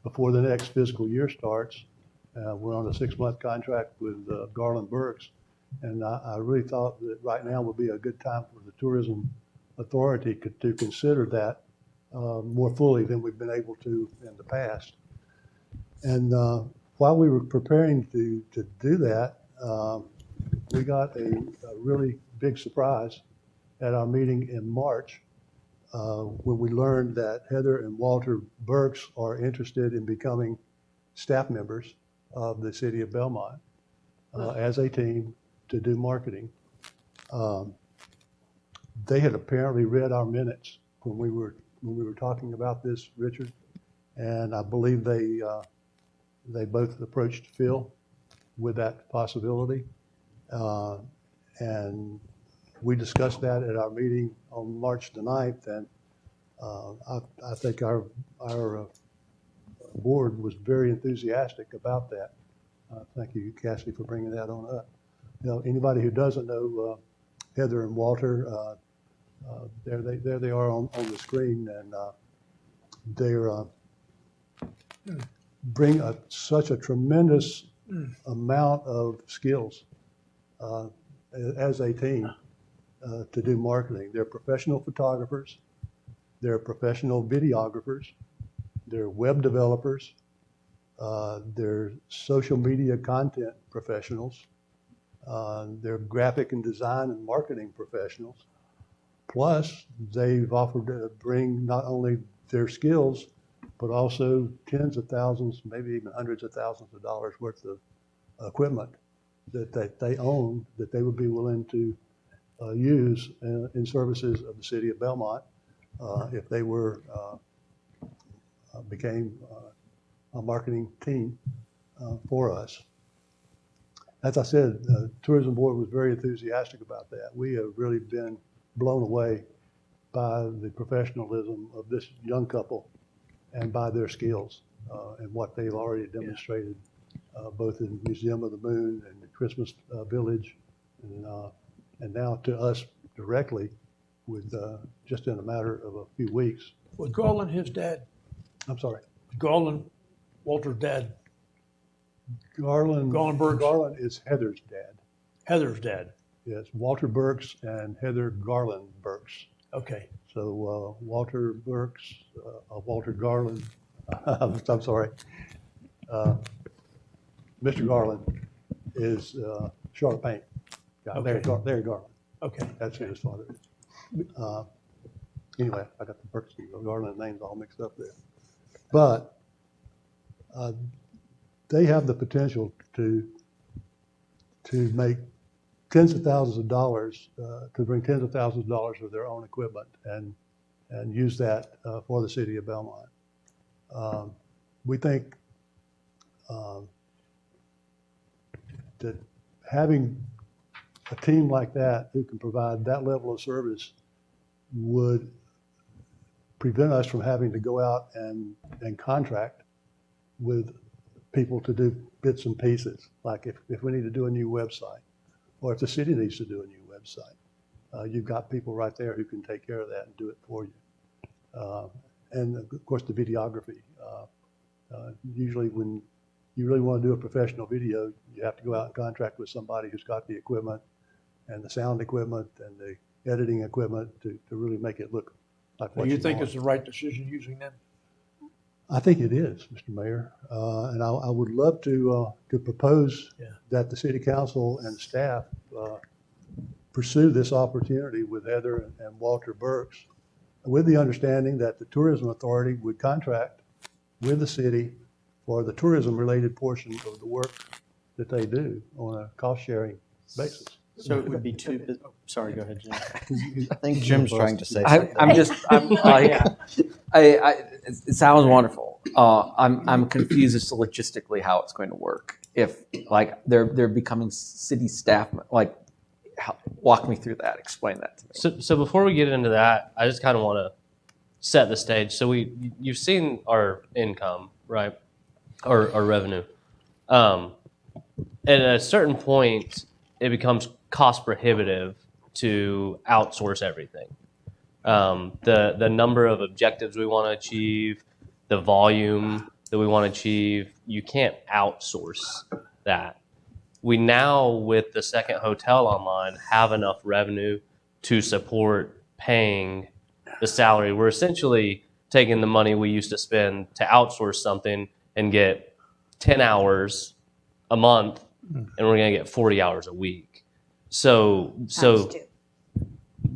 before the next fiscal year starts. We're on a 6-month contract with Garland Burks, and I really thought that right now would be a good time for the Tourism Authority to consider that more fully than we've been able to in the past. And while we were preparing to do that, we got a really big surprise at our meeting in March when we learned that Heather and Walter Burks are interested in becoming staff members of the city of Belmont as a team to do marketing. They had apparently read our minutes when we were talking about this, Richard, and I believe they both approached Phil with that possibility. And we discussed that at our meeting on March the 9th, and I think our board was very enthusiastic about that. Thank you, Cassie, for bringing that on up. You know, anybody who doesn't know Heather and Walter, there they are on the screen, and they're bring such a tremendous amount of skills as a team to do marketing. They're professional photographers, they're professional videographers, they're web developers, they're social media content professionals, they're graphic and design and marketing professionals. Plus, they've offered to bring not only their skills, but also tens of thousands, maybe even hundreds of thousands of dollars worth of equipment that they own, that they would be willing to use in services of the city of Belmont if they were became a marketing team for us. As I said, the tourism board was very enthusiastic about that. We have really been blown away by the professionalism of this young couple and by their skills and what they've already demonstrated, both in Museum of the Moon and the Christmas Village, and now to us directly with just in a matter of a few weeks. Was Garland his dad? I'm sorry. Garland, Walter's dad. Garland is Heather's dad. Heather's dad. Yes, Walter Burks and Heather Garland Burks. Okay. So Walter Burks, Walter Garland, I'm sorry. Mr. Garland is Charlotte Payne. Larry Garland. Okay. That's who his father is. Anyway, I got the Burks and Garland names all mixed up there. But they have the potential to make tens of thousands of dollars, to bring tens of thousands of dollars of their own equipment and use that for the city of Belmont. We think that having a team like that who can provide that level of service would prevent us from having to go out and contract with people to do bits and pieces, like if we need to do a new website, or if the city needs to do a new website. You've got people right there who can take care of that and do it for you. And of course, the videography. Usually when you really want to do a professional video, you have to go out and contract with somebody who's got the equipment and the sound equipment and the editing equipment to really make it look like what Do you think want. it's the right decision using them? I think it is, Mr. Mayor, and I would love to propose that the City Council and staff pursue this opportunity with Heather and Walter Burks, with the understanding that the Tourism Authority would contract with the city for the tourism-related portion of the work that they do on a cost-sharing basis. So it would be two. Sorry, go ahead, Jim. I think Jim's trying to say something. It sounds wonderful. I'm confused as to logistically how it's going to work. If like they're becoming city staff, like walk me through that. Explain that to me. So before we get into that, I just kind of want to set the stage. So you've seen our income, right? Or our revenue. At a certain point, it becomes cost prohibitive to outsource everything. The number of objectives we want to achieve, the volume that we want to achieve, you can't outsource that. We now, with the second hotel online, have enough revenue to support paying the salary. We're essentially taking the money we used to spend to outsource something and get 10 hours a month, and we're going to get 40 hours a week. So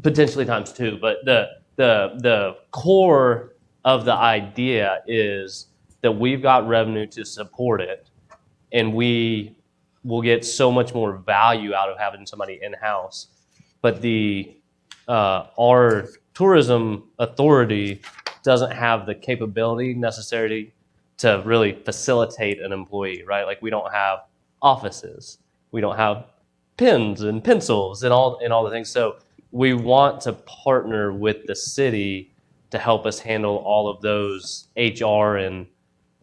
potentially times two, but the core of the idea is that we've got revenue to support it, and we will get so much more value out of having somebody in-house. But our tourism authority doesn't have the capability necessary to really facilitate an employee, right? Like we don't have offices, we don't have pens and pencils and all the things. So we want to partner with the city to help us handle all of those HR and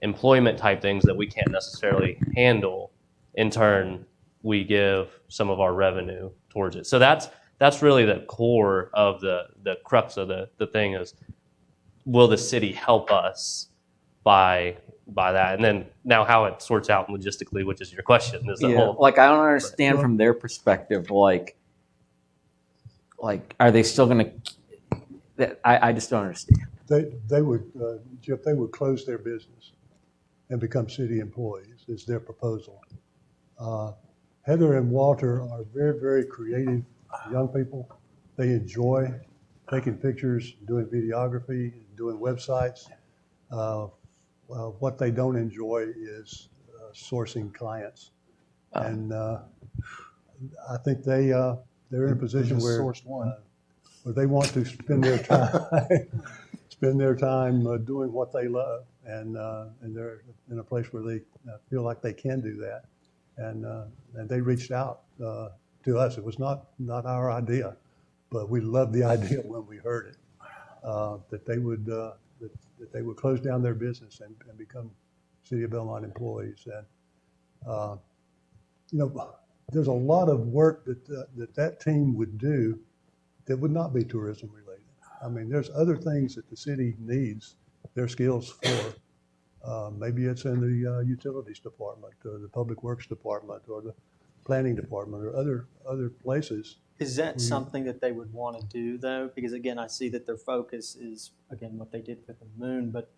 employment type things that we can't necessarily handle. In turn, we give some of our revenue towards it. So that's really the core of the crux of the thing is, will the city help us by that? And then now how it sorts out logistically, which is your question, is the whole. Like I don't understand from their perspective. Like are they still going to? I just don't understand. They would, Jeff, they would close their business and become city employees, is their proposal. Heather and Walter are very, very creative young people. They enjoy taking pictures, doing videography, doing websites. What they don't enjoy is sourcing clients. And I think they're in a position where they want to spend their time doing what they love, and they're in a place where they feel like they can do that. And they reached out to us. It was not our idea, but we loved the idea when we heard it, that they would close down their business and become City of Belmont employees. And there's a lot of work that team would do that would not be tourism related. I mean, there's other things that the city needs their skills for. Maybe it's in the utilities department or the public works department or the planning department or other places. Is that something that they would want to do though? Because again, I see that their focus is again what they did with the moon, but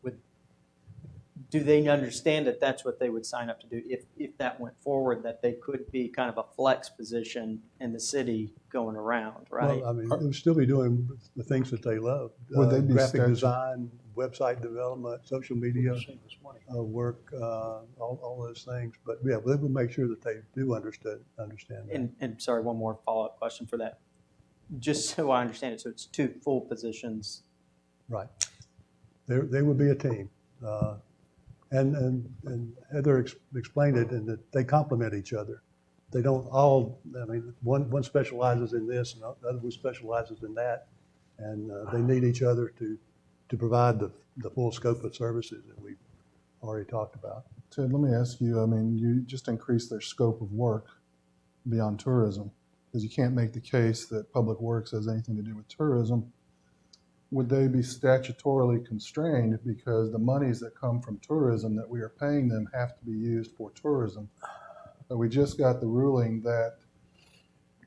do they understand that that's what they would sign up to do if that went forward, that they could be kind of a flex position in the city going around, right? Well, I mean, they would still be doing the things that they love. Would they be graphic design, website development, social media work, all those things. But yeah, they would make sure that they do understand that. And sorry, one more follow-up question for that. Just so I understand it, so it's two full positions. Right. They would be a team. And Heather explained it, and that they complement each other. They don't all, I mean, one specializes in this and the other one specializes in that. And they need each other to provide the full scope of services that we've already talked about. Ted, let me ask you, I mean, you just increased their scope of work beyond tourism, because you can't make the case that public works has anything to do with tourism. Would they be statutorily constrained because the monies that come from tourism that we are paying them have to be used for tourism? But we just got the ruling that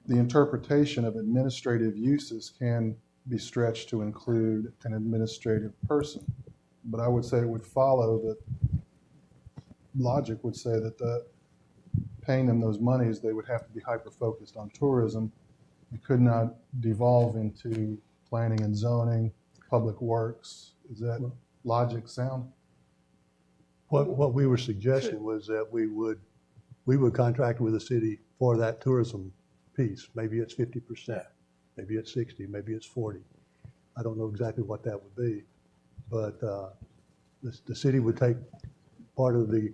the interpretation of administrative uses can be stretched to include an administrative person. But I would say it would follow that logic would say that paying them those monies, they would have to be hyper-focused on tourism. It could not devolve into planning and zoning, public works. Is that logic sound? What we were suggesting was that we would contract with the city for that tourism piece. Maybe it's 50%, maybe it's 60, maybe it's 40. I don't know exactly what that would be, but the city would take part of the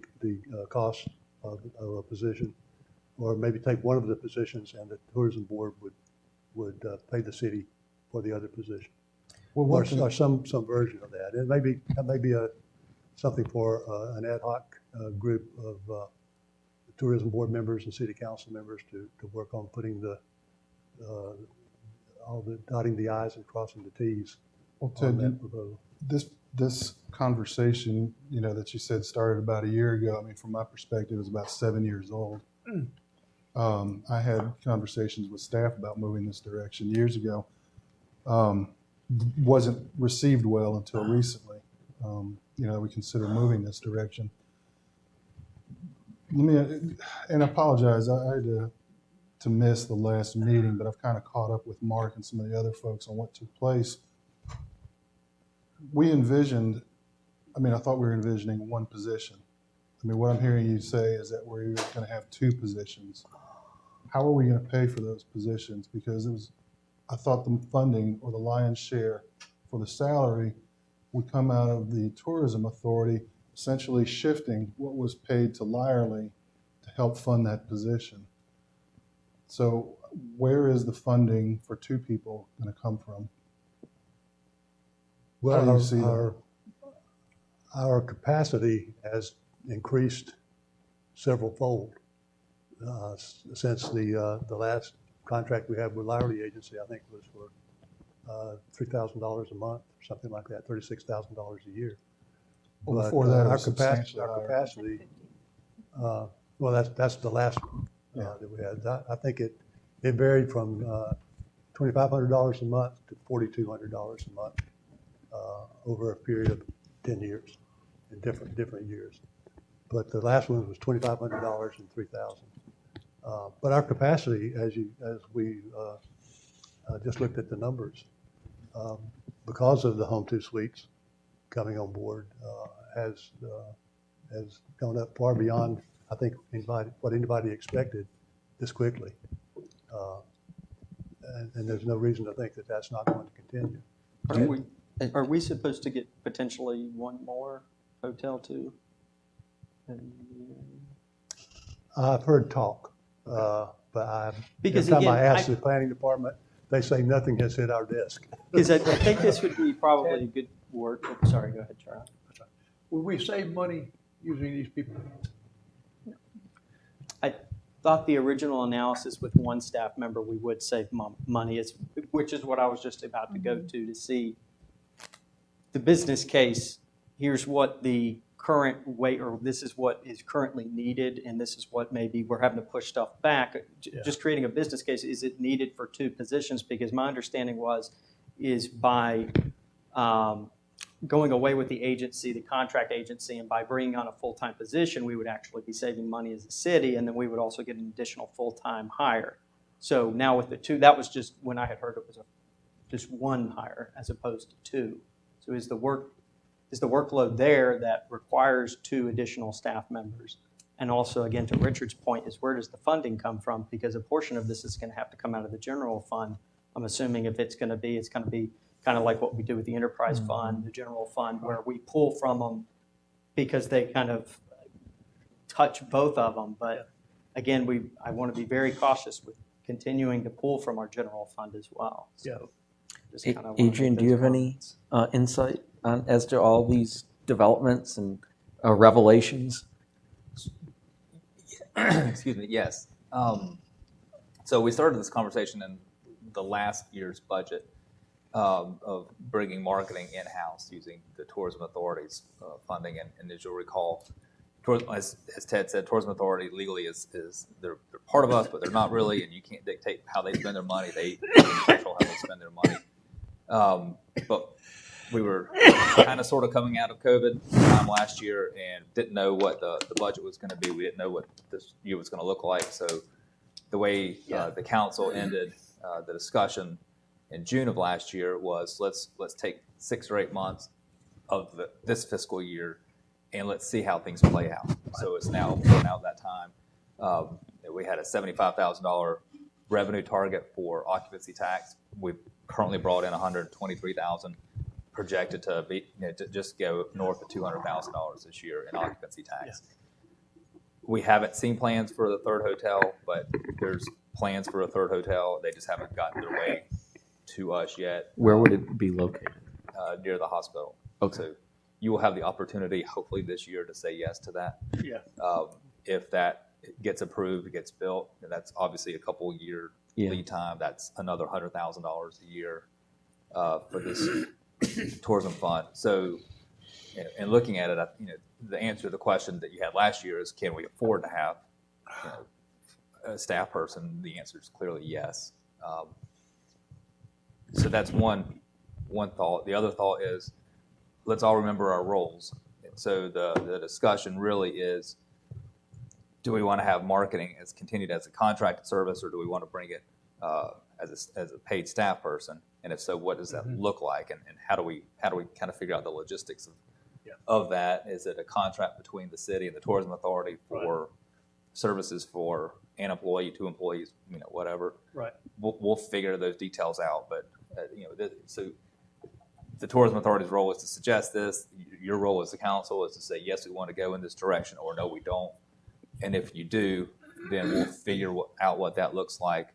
cost of a position, or maybe take one of the positions, and the tourism board would pay the city for the other position, or some version of that. It may be something for an ad hoc group of tourism board members and city council members to work on putting all the dotting the I's and crossing the T's. Well, Ted, this conversation, that you said started about a year ago. I mean, from my perspective, it's about 7 years old. I had conversations with staff about moving this direction years ago. Wasn't received well until recently. We consider moving this direction. And I apologize, I had to miss the last meeting, but I've kind of caught up with Mark and some of the other folks on what took place. We envisioned, I thought we were envisioning one position. What I'm hearing you say is that we're going to have two positions. How are we going to pay for those positions? Because I thought the funding or the lion's share for the salary would come out of the tourism authority, essentially shifting what was paid to Lyerly to help fund that position. So where is the funding for 2 people going to come from? How do you see that? Our capacity has increased several fold since the last contract we had with Lowry Agency. I think was for $3,000 a month or something like that, $36,000 a year. Well, But before that, it our was substantially capacity, higher. well, that's the last one that we had. I think it varied from $2,500 a month to $4,200 a month over a period of 10 years in different years. But the last one was $2,500 and $3,000. But our capacity, as we just looked at the numbers, because of the Home 2 Suites coming on board, has gone up far beyond, I think, what anybody expected this quickly. And there's no reason to think that that's not going to continue. Are we supposed to get potentially one more hotel too? I've heard talk, but Because every time again, I ask the planning department, they say nothing has hit our desk. Because I think this would be probably a good work. Oh, sorry, go ahead, Charlie. Will we save money using these people? I thought the original analysis with one staff member, we would save money, which is what I was just about to go to see the business case. Here's what the current weight, or this is what is currently needed, and this is what maybe we're having to push stuff back. Just creating a business case, is it needed for 2 positions? Because my understanding is by going away with the agency, the contract agency, and by bringing on a full-time position, we would actually be saving money as a city, and then we would also get an additional full-time hire. So now with the 2, that was just when I had heard it was just 1 hire as opposed to 2. So is the workload there that requires 2 additional staff members? And also, again, to Richard's point, is where does the funding come from? Because a portion of this is going to have to come out of the general fund. I'm assuming if it's going to be kind of like what we do with the enterprise fund, the general fund, where we pull from them because they kind of touch both of them. But again, I want to be very cautious with continuing to pull from our general fund as well. So just kind of Adrian, do you have any insight as to all these developments and revelations? Excuse me, yes. So we started this conversation in the last year's budget of bringing marketing in-house using the Tourism Authority's funding. And as you'll recall, as Ted said, Tourism Authority legally is they're part of us, but they're not really, and you can't dictate how they spend their money. They control how they spend their money. But we were kind of sort of coming out of COVID time last year and didn't know what the budget was going to be. We didn't know what this year was going to look like. So the way the council ended the discussion in June of last year was let's take 6 or 8 months of this fiscal year and let's see how things play out. So it's now that time. We had a $75,000 revenue target for occupancy tax. We've currently brought in $123,000, projected to be to just go north of $200,000 this year in occupancy tax. We haven't seen plans for the 3rd hotel, but there's plans for a 3rd hotel. They just haven't gotten their way to us yet. Where would it be located? Near the hospital. Okay. So you will have the opportunity, hopefully this year, to say yes to that. Yeah. If that gets approved, it gets built, and that's obviously a couple year lead time. That's another $100,000 a year for this tourism fund. So, and looking at it, the answer to the question that you had last year is, can we afford to have a staff person? The answer is clearly yes. So that's one thought. The other thought is, let's all remember our roles. So the discussion really is, do we want to have marketing as continued as a contracted service, or do we want to bring it as a paid staff person? And if so, what does that look like? And how do we kind of figure out the logistics of that? Is it a contract between the city and the tourism authority for services for an employee, 2 employees, whatever? Right. We'll figure those details out. But so the tourism authority's role is to suggest this. Your role as the council is to say, yes, we want to go in this direction, or no, we don't. And if you do, then we'll figure out what that looks like.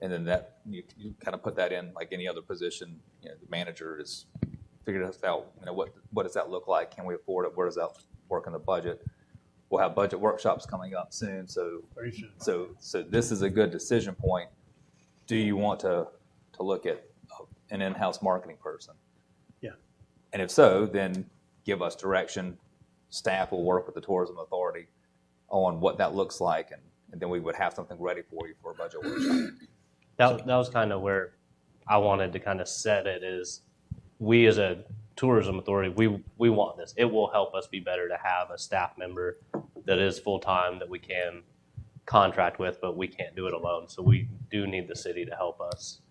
And then that, you kind of put that in like any other position. You know, the manager is figured out, you know, what does that look like? Can we afford it? Where does that work in the budget? We'll have budget workshops coming up soon. So this is a good decision point. Do you want to look at an in-house marketing person? Yeah. And if so, then give us direction. Staff will work with the tourism authority on what that looks like, and then we would have something ready for you for a budget workshop. That was kind of where I wanted to kind of set it, is we as a tourism authority, we want this. It will help us be better to have a staff member that is full-time that we can contract with, but we can't do it alone. So we do need the city to help us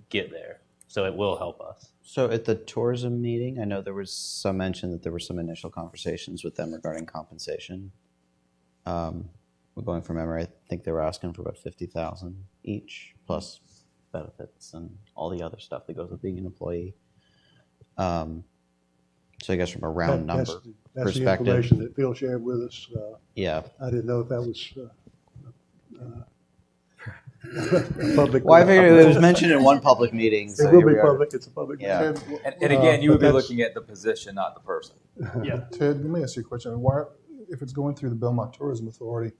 get there. So it will help us. So at the tourism meeting, I know there was some mention that there were some initial conversations with them regarding compensation. We're going from memory. I think they were asking for about $50,000 each, plus benefits and all the other stuff that goes with being an employee. So I guess from a round number that's perspective, the information that Phil shared with us. yeah. I didn't know if that was public. Well, I figured it was mentioned in one public meeting. It So will here be we are. public. It's a public. Yeah. And again, you would be looking at the position, not the person. Yeah. Ted, let me ask you a question. Why, if it's going through the Belmont Tourism Authority,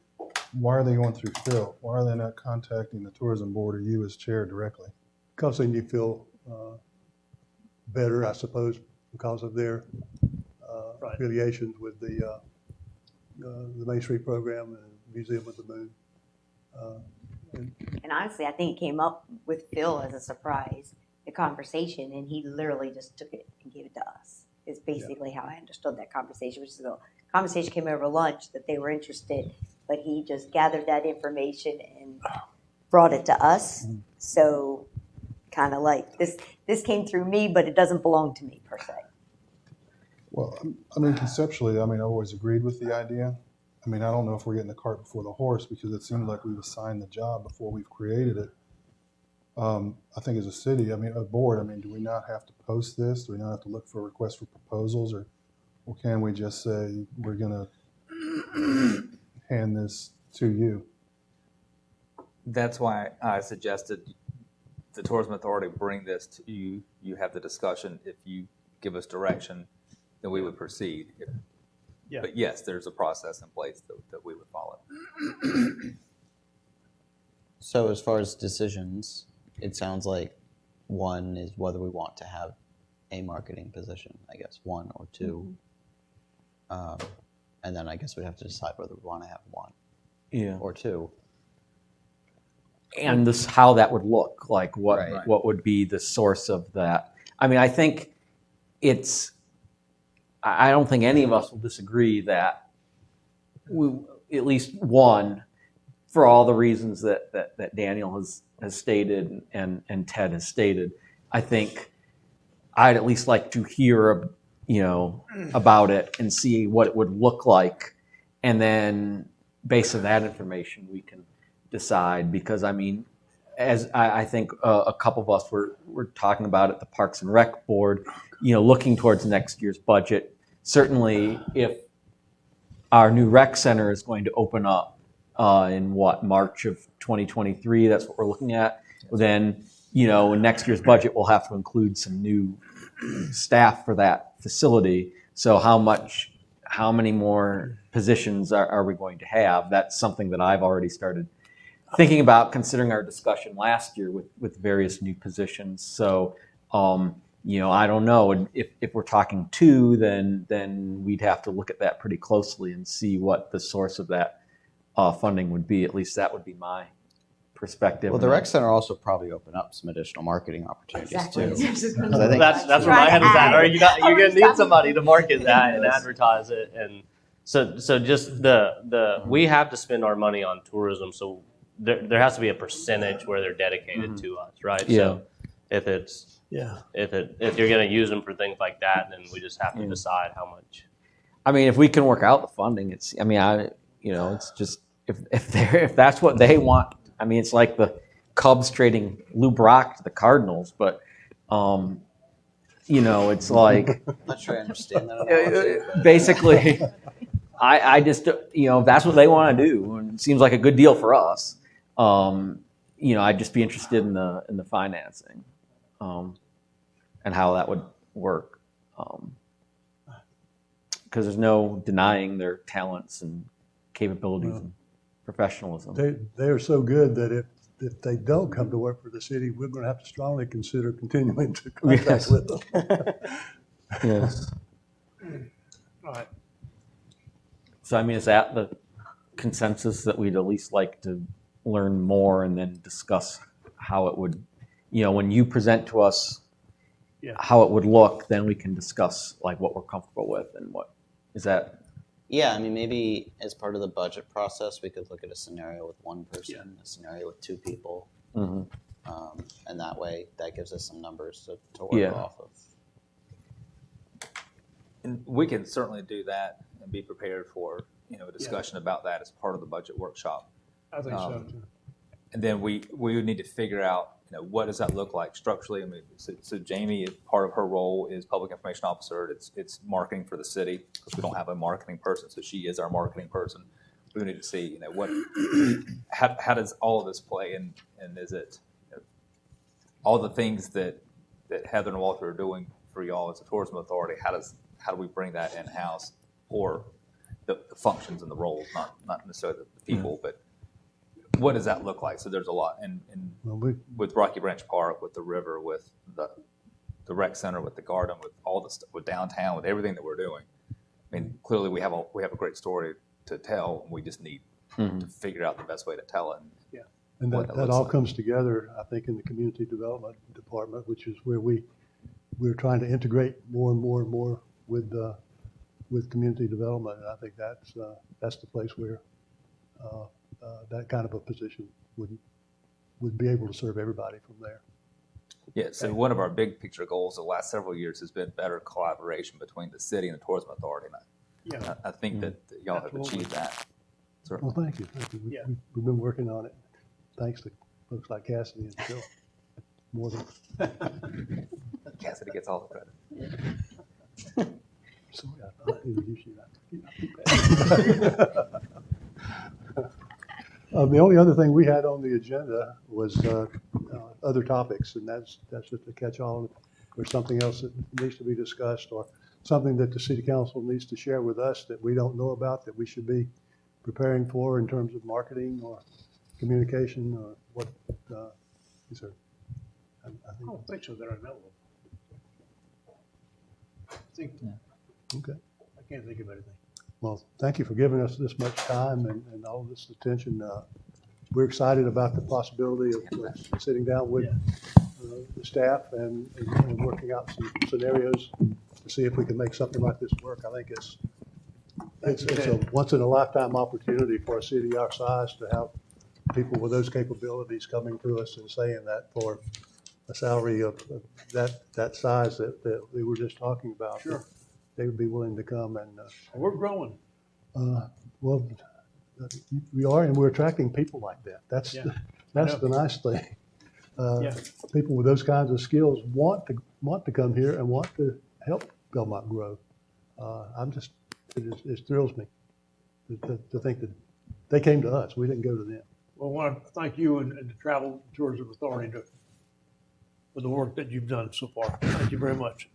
why are they going through Phil? Why are they not contacting the tourism board or you as chair directly? Because then you feel better, I suppose, because of their affiliations with the Main Street program and Museum of the Moon. And honestly, I think it came up with Phil as a surprise, the conversation, and he literally just took it and gave it to us. Is basically how I understood that conversation, which is the conversation came over lunch that they were interested, but he just gathered that information and brought it to us. So kind of like this came through me, but it doesn't belong to me per se. Well, I mean, conceptually, I mean, I've always agreed with the idea. I mean, I don't know if we're getting the cart before the horse because it seems like we've assigned the job before we've created it. I think as a city, I mean, a board, I mean, do we not have to post this? Do we not have to look for requests for proposals, or can we just say we're going to hand this to you? That's why I suggested the tourism authority bring this to you. You have the discussion. If you give us direction, then we would proceed. Yeah. But yes, there's a process in place that we would follow. So as far as decisions, it sounds like one is whether we want to have a marketing position, I guess, one or two. And then I guess we'd have to decide whether we want to have one or two. And this, how that would look, like what would be the source of that. I mean, I think I don't think any of us will disagree that we, at least one, for all the reasons that Daniel has stated and Ted has stated, I think I'd at least like to hear, about it and see what it would look like. And then based on that information, we can decide, because I mean, as I think a couple of us were talking about at the Parks and Rec Board, looking towards next year's budget, certainly if our new rec center is going to open up in March of 2023, that's what we're looking at, then, next year's budget will have to include some new staff for that facility. So how many more positions are we going to have? That's something that I've already started thinking about, considering our discussion last year with various new positions. So, I don't know. If we're talking two, then we'd have to look at that pretty closely and see what the source of that funding would be. At least that would be my perspective. Well, the rec center also probably open up some additional marketing opportunities too. I think That's where my head is at. Right? You're going to need somebody to market that and advertise it, and so just we have to spend our money on tourism. So there has to be a percentage where they're dedicated to us, right? Yeah. So if you're going to use them for things like that, then we just have to decide how much. I mean, if we can work out the funding, it's just if that's what they want. I mean, it's like the Cubs trading Lou Brock to the Cardinals, but it's like I'm not sure I understand that analogy. basically, I just, if that's what they want to do, and it seems like a good deal for us, I'd just be interested in the financing, and how that would work. Because there's no denying their talents and capabilities and professionalism. They are so good that if they don't come to work for the city, we're going to have to strongly consider continuing to contact with them. Yes. All right. So, is that the consensus that we'd at least like to learn more and then discuss how it would, when you present to us how it would look, then we can discuss like what we're comfortable with and what is that? Yeah, maybe as part of the budget process, we could look at a scenario with one person, a scenario with two people, and that way that gives us some numbers to work off of. And we can certainly do that and be prepared for a discussion about that as part of the budget workshop. I think so too. And then we would need to figure out what does that look like structurally. So Jamie, part of her role is public information officer. It's marketing for the city because we don't have a marketing person, so she is our marketing person. We need to see how does all of this play, and is it all the things that Heather and Walter are doing for y'all as a tourism authority? How do we bring that in house, or the functions and the roles, not necessarily the people, but what does that look like? So there's a lot, and with Rocky Branch Park, with the river, with the rec center, with the garden, with all the stuff, with downtown, with everything that we're doing. Clearly we have a great story to tell, and we just need to figure out the best way to tell it. And that all comes together, I think, in the community development department, which is where we're trying to integrate more and more and more with community development, and I think that's the place where that kind of a position would be able to serve everybody from there. Yeah, so one of our big picture goals the last several years has been better collaboration between the city and the tourism authority. And I think that y'all have achieved that. Well, thank you. We've been working on it. Thanks to folks like Cassidy and Phil. More than Cassidy gets all the credit. Sorry, I introduced you. The only other thing we had on the agenda was other topics, and that's just a catch-all. If there's something else that needs to be discussed, or something that the city council needs to share with us that we don't know about, that we should be preparing for in terms of marketing or communication, or what is there? I don't think so that I know of. Okay. I can't think of anything. Well, thank you for giving us this much time and all this attention. We're excited about the possibility of sitting down with the staff and working out some scenarios to see if we can make something like this work. I think it's a once in a lifetime opportunity for a city our size to have people with those capabilities coming to us and saying that for a salary of that size that we were just talking about. Sure. They would be willing to come and. We're growing. Well, we are, and we're attracting people like that. That's the nice thing. People with those kinds of skills want to come here and want to help Belmont grow. It thrills me to think that they came to us. We didn't go to them. Well, I want to thank you and the Travel Tourism Authority for the work that you've done so far. Thank you very much.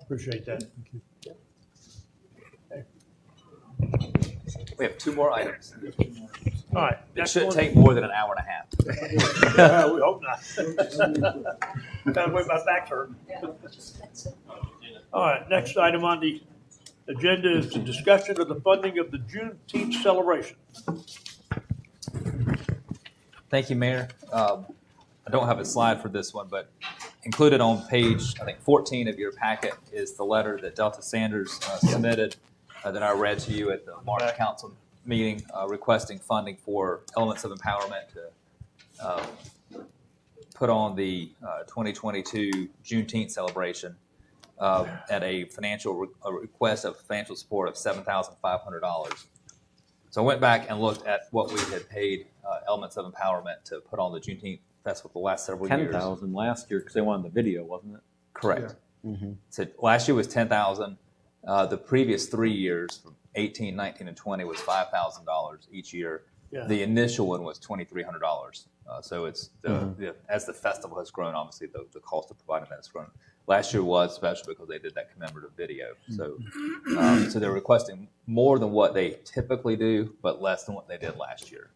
Appreciate that. Thank you. We have two more items. All right. It shouldn't take more than an hour and a half. We hope not. Gotta wait, my back's hurt. All right, next item on the agenda is the discussion of the funding of the Juneteenth celebration. Thank you, Mayor. I don't have a slide for this one, but included on page, I think, 14 of your packet is the letter that Delta Sanders submitted that I read to you at the March Council meeting requesting funding for Elements of Empowerment to put on the 2022 Juneteenth celebration at a request of financial support of $7,500. So I went back and looked at what we had paid Elements of Empowerment to put on the Juneteenth Festival the last several years. 10,000 last year because they wanted the video, wasn't it? Correct. So last year was 10,000. The previous 3 years, from 18, 19, and 20 was $5,000 each year. Yeah. The initial one was $2,300. So it's as the festival has grown, obviously the cost of providing that has grown. Last year was special because they did that commemorative video. So so they're requesting more than what they typically do, but less than what they did last year.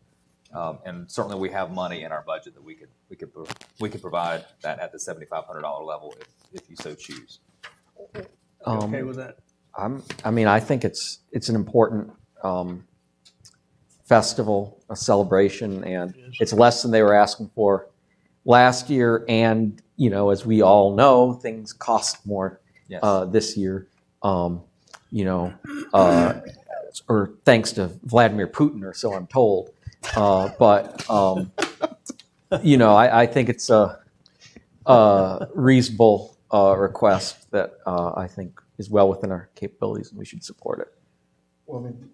And certainly we have money in our budget that we could provide that at the $7,500 level if you so choose. You okay with that? I mean, I think it's an important festival, a celebration, and it's less than they were asking for last year. And you know, as we all know, things cost more this year. You know, or thanks to Vladimir Putin, or so I'm told. But you know, I think it's a reasonable request that I think is well within our capabilities, and we should support it. Well, I mean,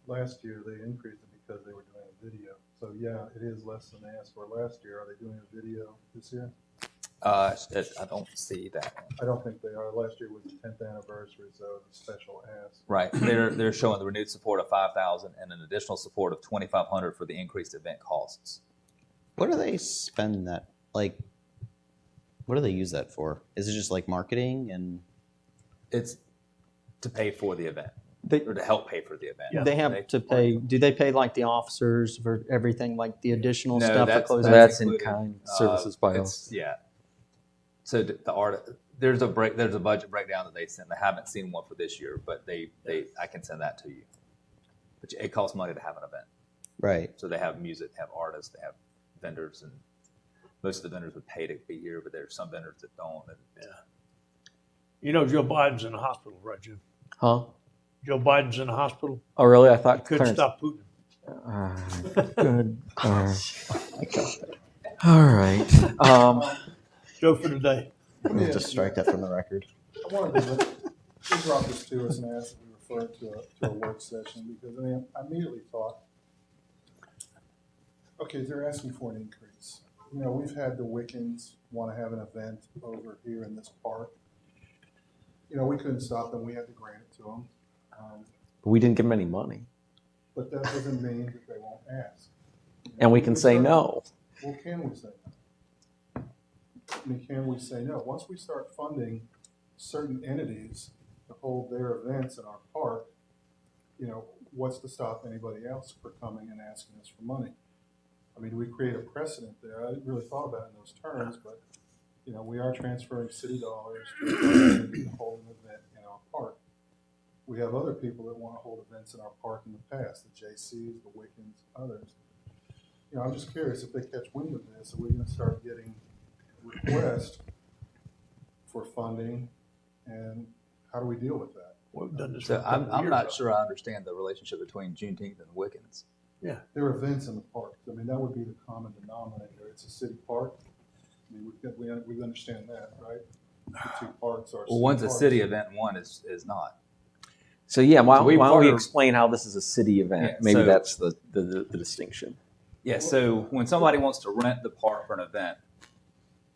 last year they increased it because they were doing a video. So yeah, it is less than they asked for last year. Are they doing a video this year? I don't see that. I don't think they are. Last year was the 10th anniversary, so it was a special ask. Right. They're showing the renewed support of $5,000 and an additional support of $2,500 for the increased event costs. What do they spend that, like, what do they use that for? Is it just like marketing and? It's to pay for the event, or to help pay for the event. They have to pay. Do they pay like the officers for everything, like the additional stuff that goes? That's in kind services by us. Yeah. So the art, there's a budget breakdown that they send. I haven't seen one for this year, but I can send that to you. But it costs money to have an event. Right. So they have music, they have artists, they have vendors, and most of the vendors would pay to be here, but there's some vendors that don't. And, You know Joe Biden's in the hospital, right, Jim? Huh? Joe Biden's in the hospital. Oh, really? I thought Couldn't stop Putin. Good. All right. Joe for the day. We'll just strike that from the record. I wanted to they brought this to us and asked that we refer it to a work session, because I mean, I immediately thought, okay, they're asking for an increase. You know, we've had the Wiccans want to have an event over here in this park. You know, we couldn't stop them. We had to grant it to them. But we didn't give them any money. But that doesn't mean that they won't ask. And we can say no. Well, can we say no? I mean, can we say no? Once we start funding certain entities to hold their events in our park, you know, what's to stop anybody else for coming and asking us for money? I mean, do we create a precedent there? I didn't really thought about it in those terms, but, you know, we are transferring city dollars to hold an event in our park. We have other people that want to hold events in our park in the past, the JCs, the Wiccans, others. You know, I'm just curious if they catch wind of this, are we going to start getting requests for funding, and how do we deal with that? We've done this. So I'm not sure I understand the relationship between Juneteenth and Wiccans. Yeah. There are events in the park. I mean, that would be the common denominator. It's a city park. I mean, we understand that, right? The two parks are. Well, one's a city event, and one is not. So yeah, why So we don't we partner- explain how this is a city event? Yeah, Maybe so- that's the distinction. Yeah, so when somebody wants to rent the park for an event,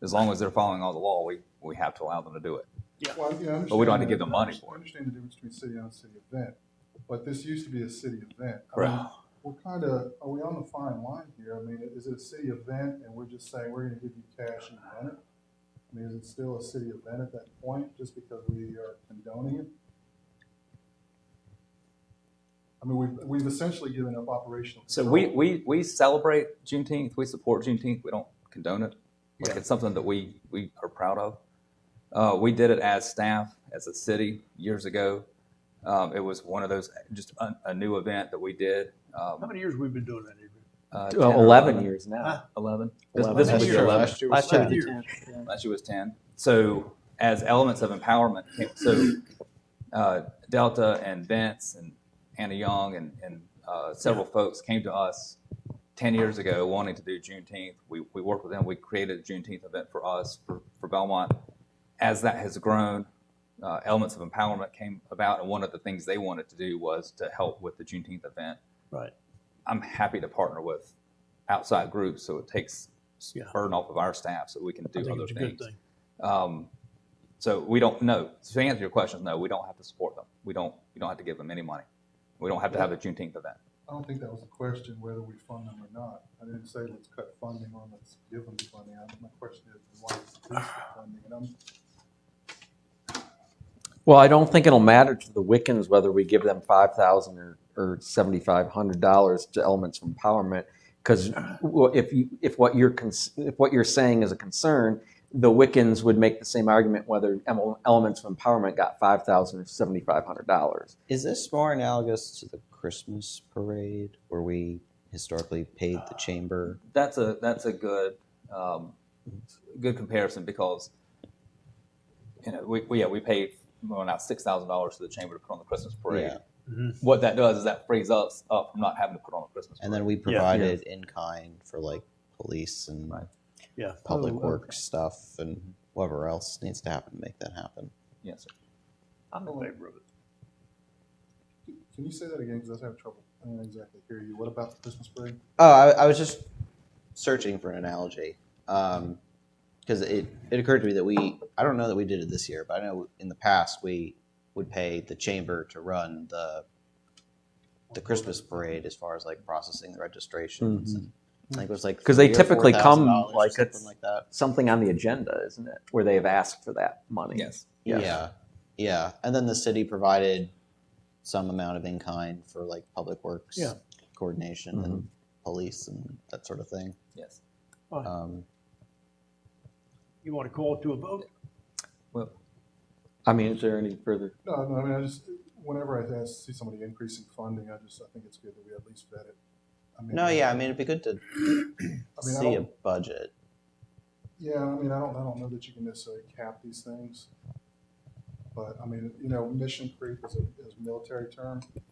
as long as they're following all the law, we have to allow them to do it. Well, yeah, I But we don't have to understand give them that. money I for it. understand the difference between city and city event, but this used to be a city event. I Right. mean, we're kind of, are we on the fine line here? I mean, is it a city event and we're just saying we're going to give you cash and run it? I mean, is it still a city event at that point, just because we are condoning it? I mean, we've essentially given up operational So control. we celebrate Juneteenth, we support Juneteenth, we don't condone it. Like Yeah. it's something that we are proud of. We did it as staff, as a city years ago. It was one of those, just a new event that we did. How many years have we been doing that, Adrian? 10 or 11 years now. Huh? 11. 11. This was Last the year. 11. Last year was Last year 10. we Years. did 10. Last year was 10. So as elements of empowerment, Delta and Vince and Anna Young and several folks came to us 10 years ago wanting to do Juneteenth. We worked with them. We created a Juneteenth event for us, for Belmont. As that has grown, elements of empowerment came about, and one of the things they wanted to do was to help with the Juneteenth event. Right. I'm happy to partner with outside groups so it takes burden off of our staff so we can I do think other it's a things. good thing. So we don't know. So to answer your question, no, we don't have to support them. You don't have to give them any money. We don't have to have a Juneteenth event. I don't think that was the question, whether we fund them or not. I didn't say let's cut funding or let's give them the funding. My question is, why is this the funding? And Well, I don't think it'll matter to the Wiccans whether we give them $5,000 or $7,500 to Elements of Empowerment, because if what you're saying is a concern, the Wiccans would make the same argument whether Elements of Empowerment got $5,000 or $7,500. Is this more analogous to the Christmas parade where we historically paid the chamber? That's a good comparison, because we paid out $6,000 to the chamber to put on the Christmas parade. Yeah. Mm-hmm. What that does is that frees us up from not having to put on a Christmas parade. And then we provided in kind for like police and public works stuff and whatever else needs to happen to make that happen. Yes, sir. I'm in favor of it. can you say that again? Because I was having trouble. I didn't exactly hear you. What about the Christmas parade? Oh, I was just searching for an analogy. Because it occurred to me that I don't know that we did it this year, but I know in the past we would pay the chamber to run the Christmas parade as far as like processing the registrations. And I think it was like because they typically come like it's like that. Something on the agenda, isn't it? Where they have asked for that money. Yes. Yeah. And then the city provided some amount of in kind for like public works coordination and police and that sort of thing. Yes. You want to call it to a vote? Well, I mean, is there any further? No. I mean, whenever I see somebody increasing funding, I think it's good that we at least vet it. I mean, it'd be good to see a budget. Yeah, I mean, I don't know that you can necessarily cap these things, but I mean, mission creep is a military term. It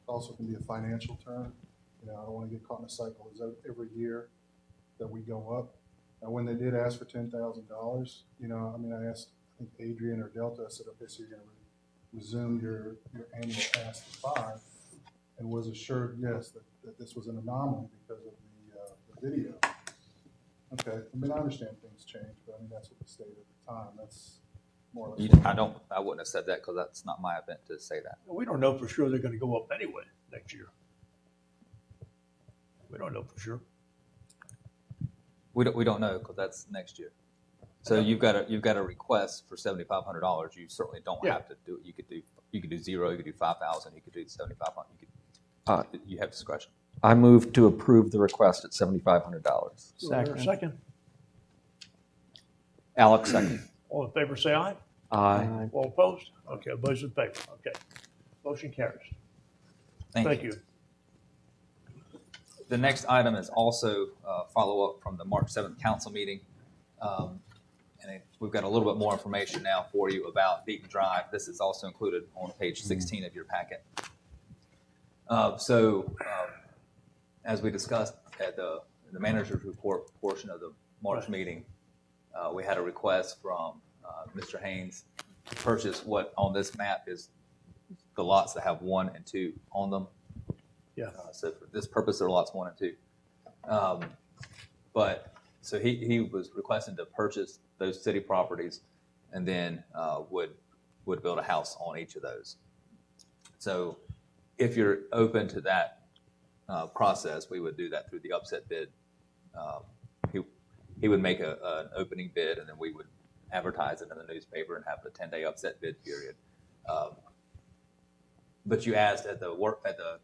also can be a financial term. I don't want to get caught in a cycle. Is that every year that we go up? And when they did ask for $10,000, I mean, I asked, I think Adrian or Delta, I said, okay, so you're going to resume your annual pass to 5, and was assured, yes, that this was an anomaly because of the video. Okay, I mean, I understand things change, but I mean, that's what the state at the time, that's more or less. I wouldn't have said that, because that's not my event to say that. We don't know for sure they're going to go up anyway next year. We don't know for sure. We don't know, because that's next year. So you've got a request for $7,500. You certainly don't have to do it. You could do 0. You could do 5,000. You could do 7,500. You have discretion. I move to approve the request at $7,500. Second. Alex, second. All in favor, say aye. Aye. All opposed? Okay, those in favor. Okay. Motion carries. Thank you. The next item is also follow-up from the March 7th council meeting. We've got a little bit more information now for you about Deaton Drive. This is also included on page 16 of your packet. As we discussed at the manager's report portion of the March meeting, we had a request from Mr. Haynes to purchase what on this map is the lots that have 1 and 2 on them. Yeah. So for this purpose, there are lots 1 and 2. So he was requesting to purchase those city properties, and then would build a house on each of those. So if you're open to that process, we would do that through the upset bid. He would make an opening bid, and then we would advertise it in the newspaper and have the 10-day upset bid period. But you asked at the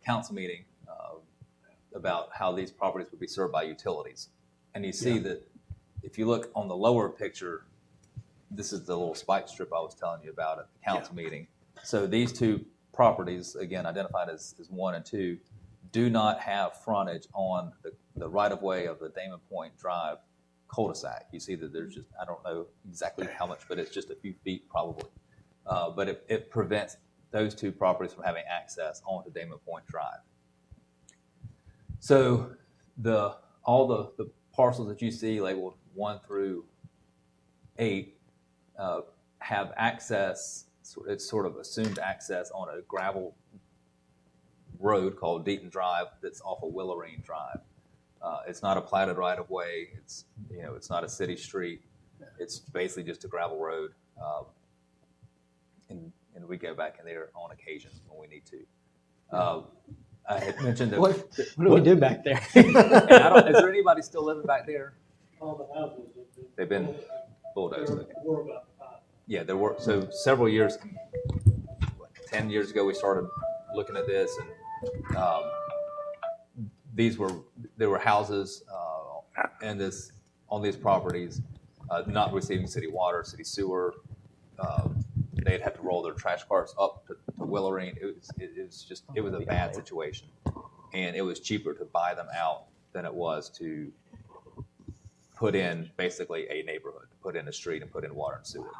council meeting about how these properties would be served by utilities. And you see that if you look on the lower picture, this is the little spike strip I was telling you about at the council meeting. So these 2 properties, again, identified as 1 and 2, do not have frontage on the right-of-way of the Damon Point Drive cul-de-sac. You see that there's just, I don't know exactly how much, but it's just a few feet probably. But it prevents those 2 properties from having access onto Damon Point Drive. So all the parcels that you see labeled 1 through 8 have access. It's sort of assumed access on a gravel road called Deaton Drive that's off of Willarine Drive. It's not a platted right of way. It's not a city street. It's basically just a gravel road. And we go back in there on occasion when we need to. I had mentioned that. What do we do back there? And is there anybody still living back there? All the houses They've been bulldozed. were about Yeah, there were, so several years, 10 years ago, we started looking at this, and there were houses on these properties not receiving city water, city sewer. They'd have to roll their trash carts up to Willerine. It was a bad situation, and it was cheaper to buy them out than it was to put in basically a neighborhood, put in a street and put in water and sewer.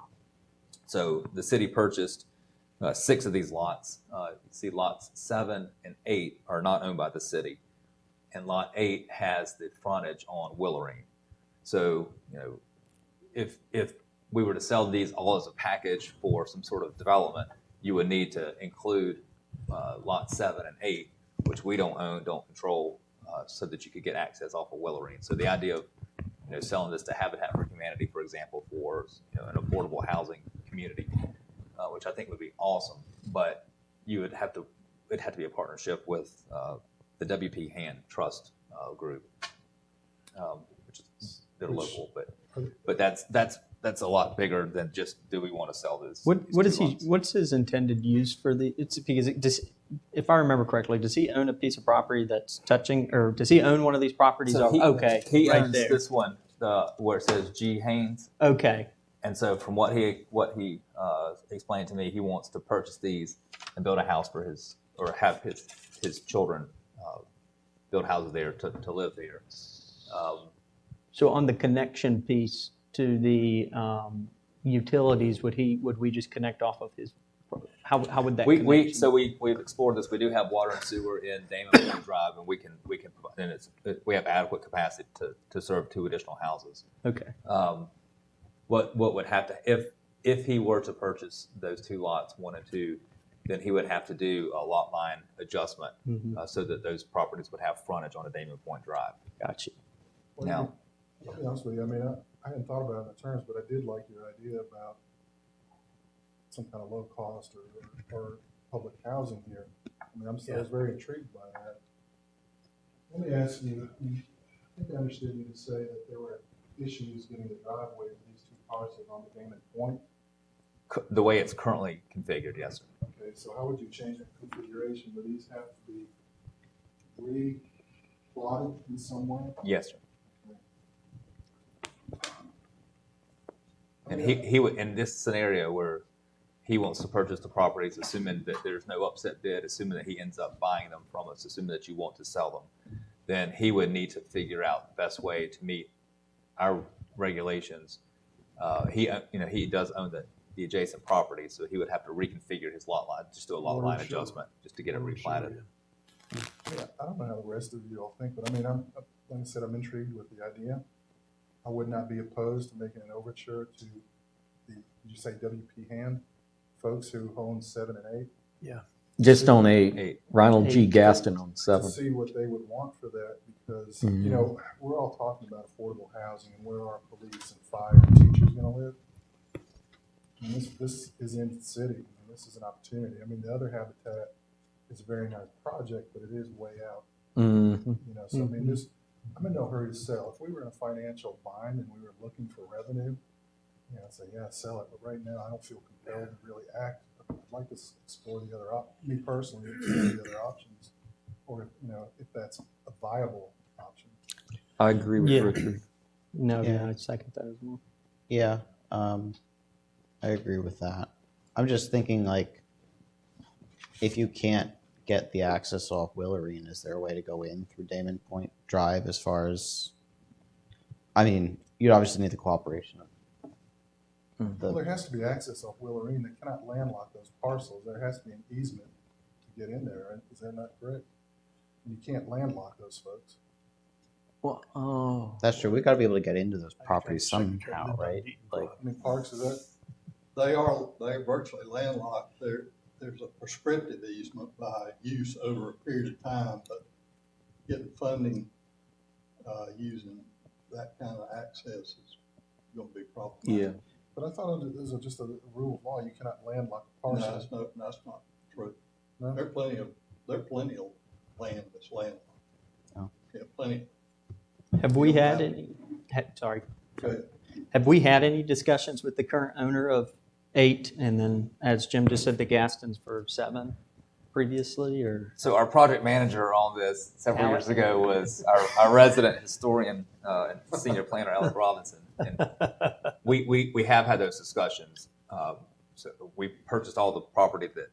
So the city purchased 6 of these lots. You see lots 7 and 8 are not owned by the city, and lot 8 has the frontage on Willerine. So, if we were to sell these all as a package for some sort of development, you would need to include lot 7 and 8, which we don't own, don't control, so that you could get access off of Willerine. So the idea of selling this to Habitat for Humanity, for example, for an affordable housing community, which I think would be awesome, but it'd have to be a partnership with the WP Hand Trust group, which is they're local, but that's a lot bigger than just do we want to sell this? What's his intended use for the? It's because if I remember correctly, does he own a piece of property that's touching, or does he own one of these properties? So he right owns there. this one, where it says G Haynes. Okay. And so from what he explained to me, he wants to purchase these and build a house for have his children build houses there to live there. So on the connection piece to the utilities, would we just connect off of his? How would that? We've explored this. We do have water and sewer in Damon Point Drive, and we can provide, and we have adequate capacity to serve 2 additional houses. Okay. What would have to, if he were to purchase those 2 lots, 1 and 2, then he would have to do a lot line adjustment so that those properties would have frontage on a Damon Point Drive. Gotcha. Now, I'll be honest with you. I mean, I hadn't thought about it in the terms, but I did like your idea about some kind of low cost or public housing here. I mean, I was very intrigued by that. Let me ask you, I think I understood you to say that there were issues getting the driveway for these 2 parcels on the Damon Point. the way it's currently configured, yes, sir. Okay, so how would you change that configuration? Would these have to be re-plotted in some way? Yes, sir. And he would, in this scenario where he wants to purchase the properties, assuming that there's no upset bid, assuming that he ends up buying them from us, assuming that you want to sell them, then he would need to figure out the best way to meet our regulations. He does own the adjacent property, so he would have to reconfigure his lot line, just do a lot line adjustment, just to get it replatted. Yeah, I don't know how the rest of you all think, but I mean, like I said, I'm intrigued with the idea. I would not be opposed to making an overture to the, did you say WP Hand folks who own 7 and 8? Yeah. Just on 8. Ronald G. Gaston on 7. To see what they would want for that, because, Mhm. you know, we're all talking about affordable housing and where our police and fire and teachers going to live. And this is in the city. I mean, this is an opportunity. I mean, the other habitat is a very nice project, but it is way out. Mm-hmm. You know, so I mean, I'm in no hurry to sell. If we were in a financial bind and we were looking for revenue, I'd say, yeah, sell it. But right now, I don't feel compelled to really act. I'd like to explore the other me personally, explore the other options, or if that's a viable option. I agree with Richard. No, yeah, I second that as well. Yeah, I agree with that. I'm just thinking, like, if you can't get the access off Willerine, is there a way to go in through Damon Point Drive as far as, I mean, you'd obviously need the cooperation of Well, there has to be access off Willerine. They cannot landlock those parcels. There has to be an easement to get in there, right? Is that not correct? You can't landlock those folks. Well, oh. That's true. We got to be able to get into those properties somehow, right? Like, I mean, Parks, is that? They're virtually landlocked. There's a prescriptive easement by use over a period of time, but getting funding using that kind of access is going to be problematic. Yeah. But I thought it was just a rule of law. You cannot landlock parcels. No, that's not true. No? There are plenty of there's plenty of land that's landlocked. Oh. Yeah, plenty. Have we had any, sorry, have we had any discussions with the current owner of 8, and then, as Jim just said, the Gastons for 7 previously, or? So our project manager on this several years ago was our resident historian and senior planner, Alex Robinson. And we have had those discussions. So we purchased all the property that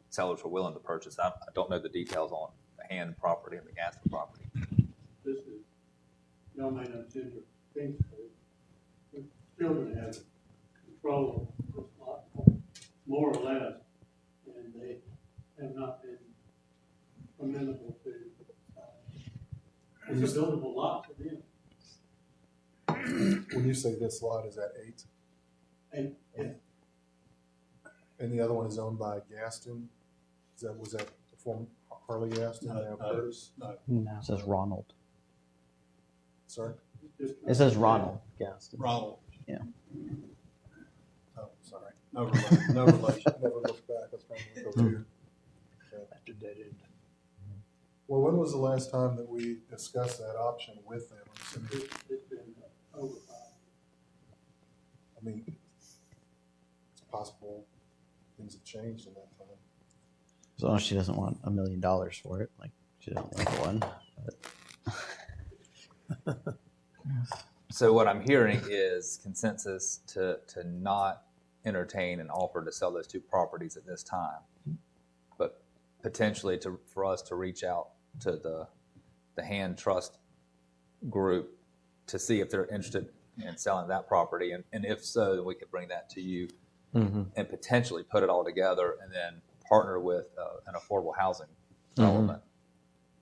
sellers were willing to purchase. I don't know the details on the Hand property and the Gaston property. This is, y'all may not see your things, but children have control of this lot, more or less, and they have not been amenable to. It's a buildable lot for them. When you say this lot is at 8? And And the other one is owned by Gaston? Was that the former Harley Gaston? Now Curtis? No. It says Ronald. Sorry? It says Ronald Gaston. Ronald. Yeah. Oh, sorry. No relation. No relation. Never looked back. That's probably what goes here. Okay. Well, when was the last time that we discussed that option with them? it's been over 5. I mean, it's possible things have changed in that time. As long as she doesn't want $1 million for it, like she doesn't want one. So what I'm hearing is consensus to not entertain an offer to sell those 2 properties at this time, but potentially for us to reach out to the Hand Trust group to see if they're interested in selling that property, and if so, then we could bring that to you and potentially put it all together and then partner with an affordable housing development.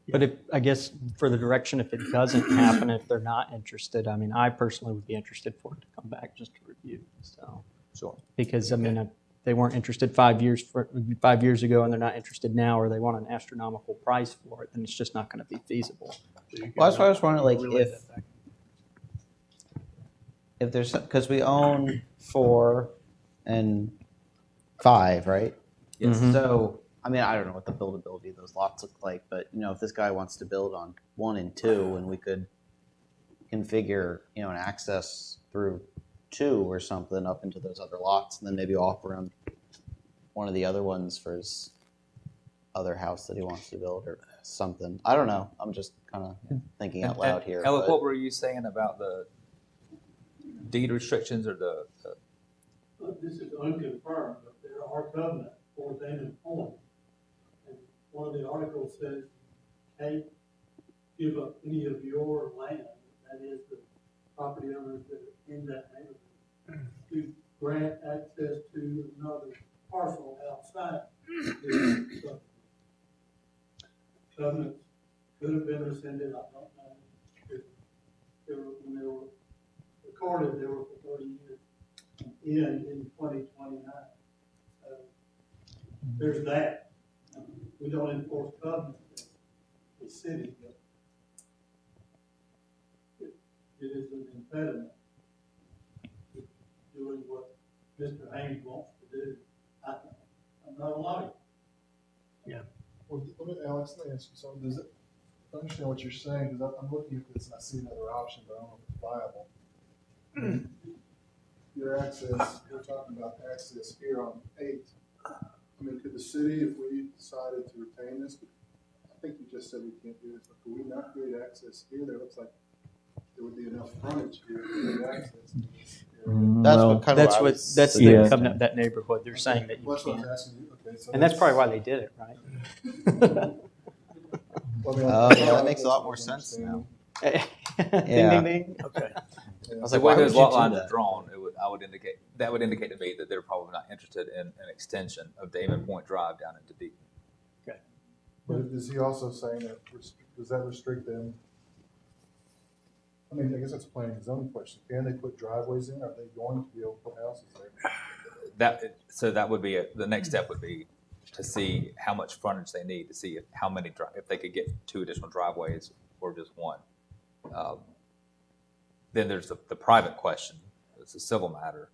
But if, I guess for the direction, if it doesn't happen, if they're not interested, I mean, I personally would be interested for it to come back just to review. So, sure. Because I mean, if they weren't interested 5 years ago, and they're not interested now, or they want an astronomical price for it, then it's just not going to be feasible. Well, that's why I was wondering, like, if there's, because we own 4 and 5, right? Yes. So, I mean, I don't know what the buildability of those lots look like, but you know, if this guy wants to build on 1 and 2, and we could configure, you know, an access through 2 or something up into those other lots, and then maybe offer him one of the other ones for his other house that he wants to build or something. I don't know. I'm just kind of thinking out loud here. Alec, what were you saying about the deed restrictions or the This is unconfirmed, but there are covenants for them in point. And one of the articles says, hey, give up any of your land, that is the property owners that are in that neighborhood, to grant access to another parcel outside. Covenants could have been rescinded, I don't know. If they were, when they were recorded, they were for 30 years, and in 2029. So there's that. We don't enforce covenants in the city, but it is an impediment to doing what Mr. Haynes wants to do. I'm not a lawyer. Yeah. Well, Alex, let me ask you something. Does it, I understand what you're saying, because I'm looking at this and I see another option, but I don't know if it's viable. Your access, we're talking about access here on 8. I mean, could the city, if we decided to retain this, I think you just said we can't do this, but could we not create access here? There looks like there would be enough frontage here to create access to this area. That's the covenant of that neighborhood. They're saying that you That's what I can't. was asking you. Okay, so And that's probably why they did it, right? Well, I mean, Oh, yeah, that makes a lot more sense now. Ding, Yeah. ding, ding. Okay. I was the like, way why would those you lot do lines that? are drawn, that would indicate to me that they're probably not interested in an extension of Damon Point Drive down into Deaton. Okay. But is he also saying that, does that restrict them? I mean, I guess that's a planning and zoning question. Can they put driveways in? Are they going to be able to put houses there? So that would be the next step would be to see how much frontage they need to see if they could get 2 additional driveways or just 1. Then there's the private question. It's a civil matter.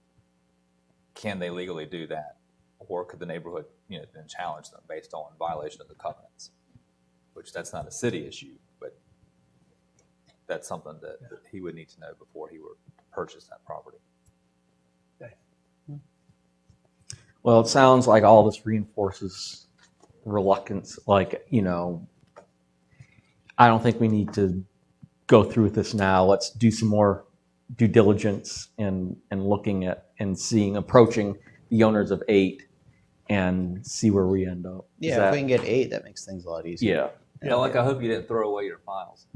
Can they legally do that, or could the neighborhood, then challenge them based on violation of the covenants? which that's not a city issue, but that's something that he would need to know before he were to purchase that property. Well, it sounds like all this reinforces reluctance. Like, I don't think we need to go through with this now. Let's do some more due diligence and looking at and approaching the owners of 8 and see where we end up. Yeah, if we can get 8, that makes things a lot easier. Yeah. Like, I hope you didn't throw away your files.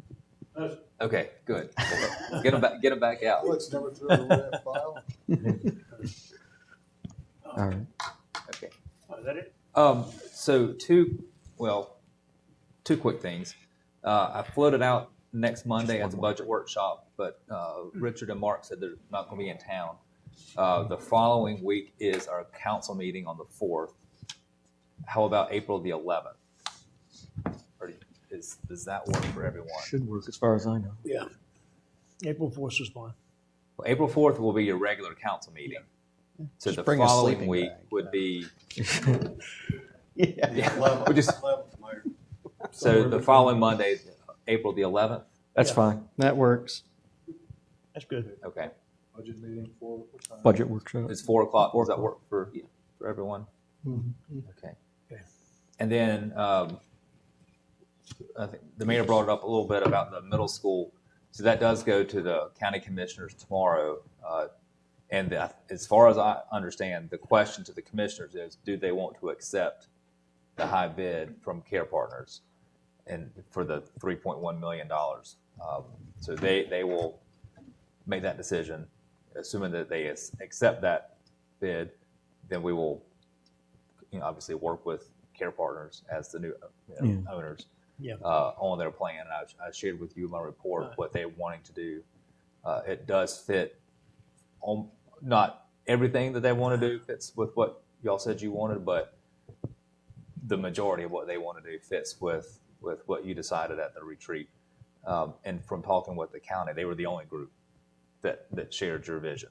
Okay, good. Get them back out. Let's never throw away a file. All right. Okay. Is that it? So two quick things. I floated out next Monday as a budget workshop, but Richard and Mark said they're not going to be in town. The following week is our council meeting on the 4th. How about April the 11th? Does that work for everyone? Should work as far as I know. Yeah. April 4th is fine. Well, April 4th will be your regular council meeting. So Just the bring a following sleeping week bag. would be. Yeah. We just, so the following Monday, April the 11th. That's fine. That works. That's good. Okay. Budget meeting for what time? Budget workshop. It's 4 o'clock. Does that work for everyone? Mm-hmm. Okay. Okay. And then I think the mayor brought it up a little bit about the middle school. So that does go to the county commissioners tomorrow. And as far as I understand, the question to the commissioners is, do they want to accept the high bid from Care Partners and for the $3.1 million? So they will make that decision. Assuming that they accept that bid, then we will obviously work with Care Partners as the new owners on their plan. And I shared with you in my report what they're wanting to do. It does fit on not everything that they want to do fits with what y'all said you wanted, but the majority of what they want to do fits with what you decided at the retreat. And from talking with the county, they were the only group that shared your vision.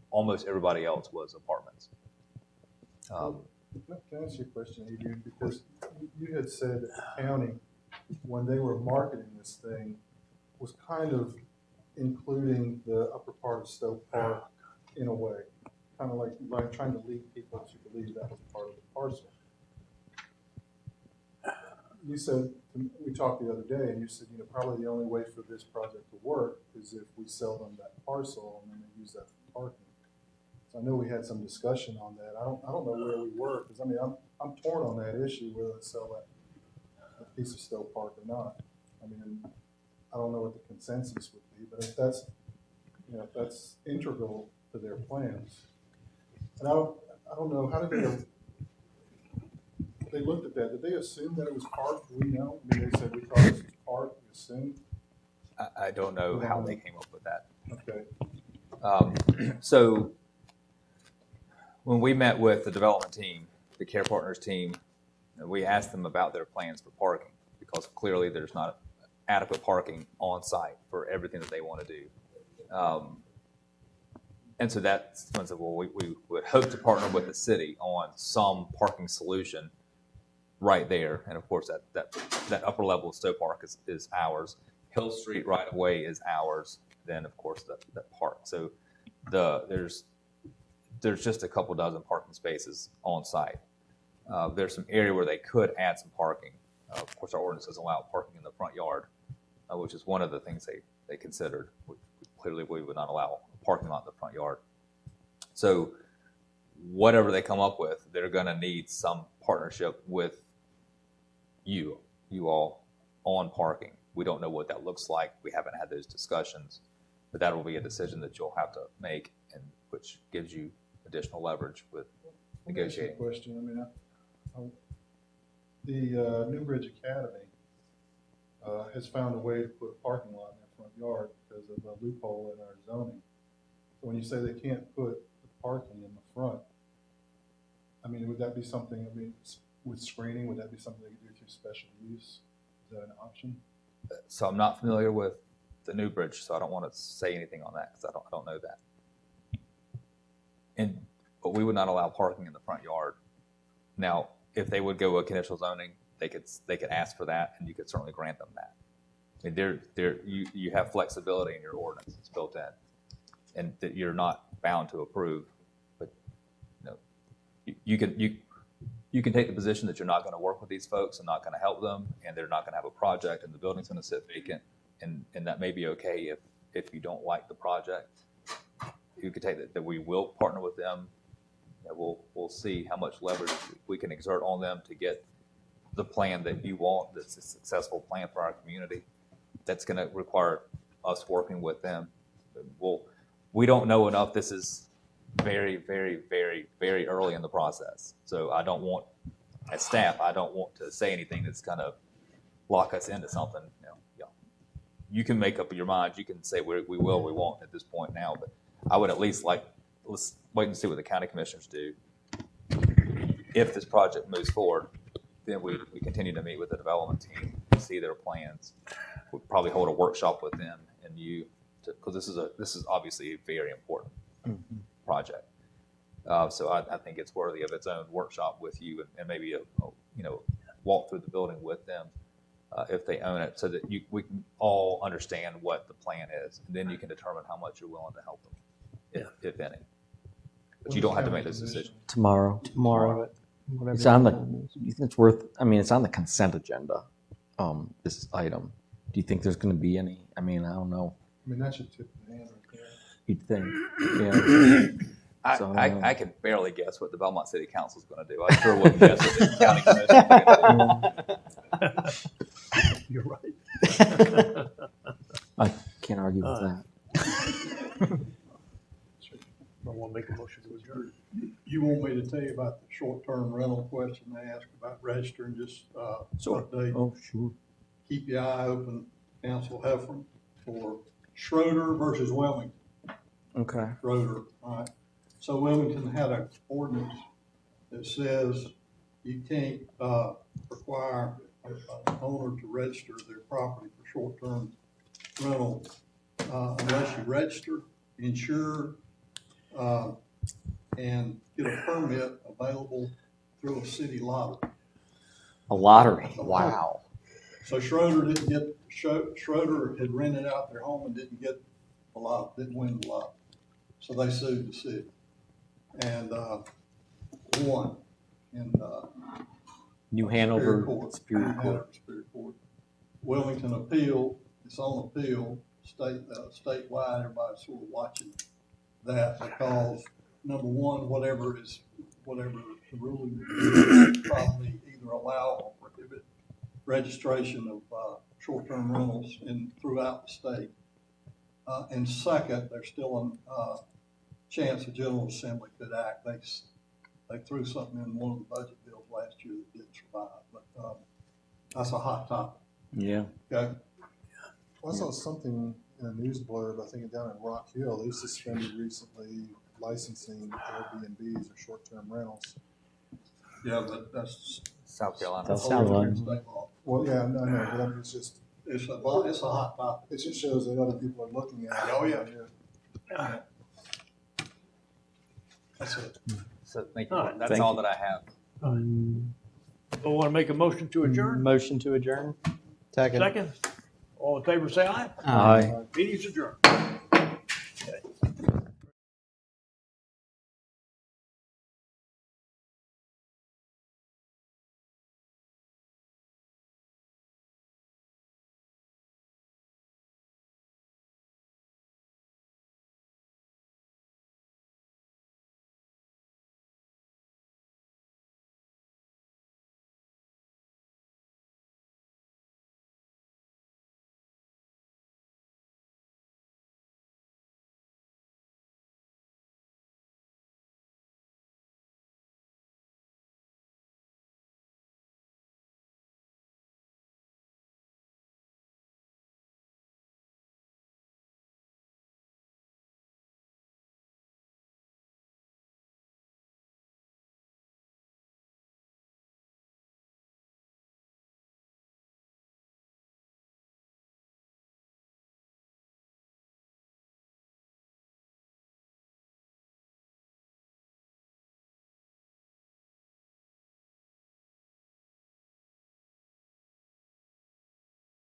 Almost everybody else was apartments. Can I ask you a question, Adrian? Because you had said that the county, when they were marketing this thing, was kind of including the upper part of Stowe Park in a way, kind of like trying to lead people to believe that was part of the parcel. You said, we talked the other day, and you said, probably the only way for this project to work is if we sell them that parcel and then they use that for parking. So I know we had some discussion on that. I don't know where we were, because I'm torn on that issue, whether to sell that piece of Stowe Park or not. I don't know what the consensus would be, but if that's integral to their plans, and I don't know, how did they looked at that? Did they assume that it was park? Do we know? They said we thought this was park. We assumed. I don't know how they came up with that. Okay. So when we met with the development team, the Care Partners team, we asked them about their plans for parking, because clearly there's not adequate parking on site for everything that they want to do. And so that's when I said, well, we would hope to partner with the city on some parking solution right there. And of course, that upper level of Stowe Park is ours. Hill Street right away is ours. Then of course that park. So there's just a couple dozen parking spaces on site. There's some area where they could add some parking. Of course, our ordinance doesn't allow parking in the front yard, which is one of the things they considered. Clearly, we would not allow a parking lot in the front yard. So whatever they come up with, they're going to need some partnership with you all on parking. We don't know what that looks like. We haven't had those discussions, but that will be a decision that you'll have to make, and which gives you additional leverage with negotiating. Question. The Newbridge Academy has found a way to put a parking lot in their front yard because of a loophole in our zoning. So when you say they can't put the parking in the front, would that be something, with screening, would that be something they could do through special use? Is that an option? So I'm not familiar with the Newbridge, so I don't want to say anything on that because I don't know that. But we would not allow parking in the front yard. Now, if they would go with conditional zoning, they could ask for that, and you could certainly grant them that. I mean, you have flexibility in your ordinance. It's built in, and that you're not bound to approve. But you can take the position that you're not going to work with these folks and not going to help them, and they're not going to have a project, and the building's going to sit vacant, and that may be okay if you don't like the project. You could take that we will partner with them. We'll see how much leverage we can exert on them to get the plan that you want. That's a successful plan for our community. That's going to require us working with them. We don't know enough. This is very, very, very, very early in the process. So I don't want, as staff, I don't want to say anything that's going to lock us into something. You can make up your mind. You can say we will, we won't at this point now. But I would at least let's wait and see what the county commissioners do. If this project moves forward, then we continue to meet with the development team, see their plans. We'll probably hold a workshop with them and you, because this is obviously a very important project. So I think it's worthy of its own workshop with you and maybe walk through the building with them if they own it, so that we can all understand what the plan is, and then you can determine how much you're willing to help them, if any. But you don't have to make those decisions. Tomorrow. It's on the. You think it's worth? I mean, it's on the consent agenda. This item. Do you think there's going to be any? I mean, I don't know. I mean, that should tip the hand right there. You'd think. Yeah. So, I can barely guess what the Belmont City Council is going to do. I sure wouldn't guess what the county commission is going to do. You're right. I can't argue with that. I want to make a motion to adjourn. You want me to tell you about the short-term rental question they asked about registering, just update? Oh, sure. Keep your eye open, Council Heffron, for Schroeder versus Wilmington. Okay. Schroeder, all right. So Wilmington had an ordinance that says you can't require an owner to register their property for short-term rental unless you register, insure, and get a permit available through a city lottery. A lottery. Wow. So Schroeder Schroeder had rented out their home and didn't win the lot. So they sued the city and won in New Hanover Superior Court. Wilmington appealed. It's on appeal statewide. Everybody's sort of watching that because number one, whatever the ruling is, probably either allow or prohibit registration of short-term rentals throughout the state. And second, there's still a chance the General Assembly could act. They threw something in one of the budget bills last year that didn't survive, but that's a hot topic. Yeah. Okay. Well, I saw something in a news blurb, I think down in Rock Hill, they suspended recently licensing Airbnbs or short-term rentals. Yeah, but that's South Carolina. South Carolina. state law. Well, yeah, no, but I mean, it's a hot topic. It just shows that other people are looking at it. Oh, yeah. That's it. So thank you. All right. That's all that I have. I want to make a motion to adjourn. Motion to adjourn. Second. All in favor, say aye. Aye. Meeting's adjourned.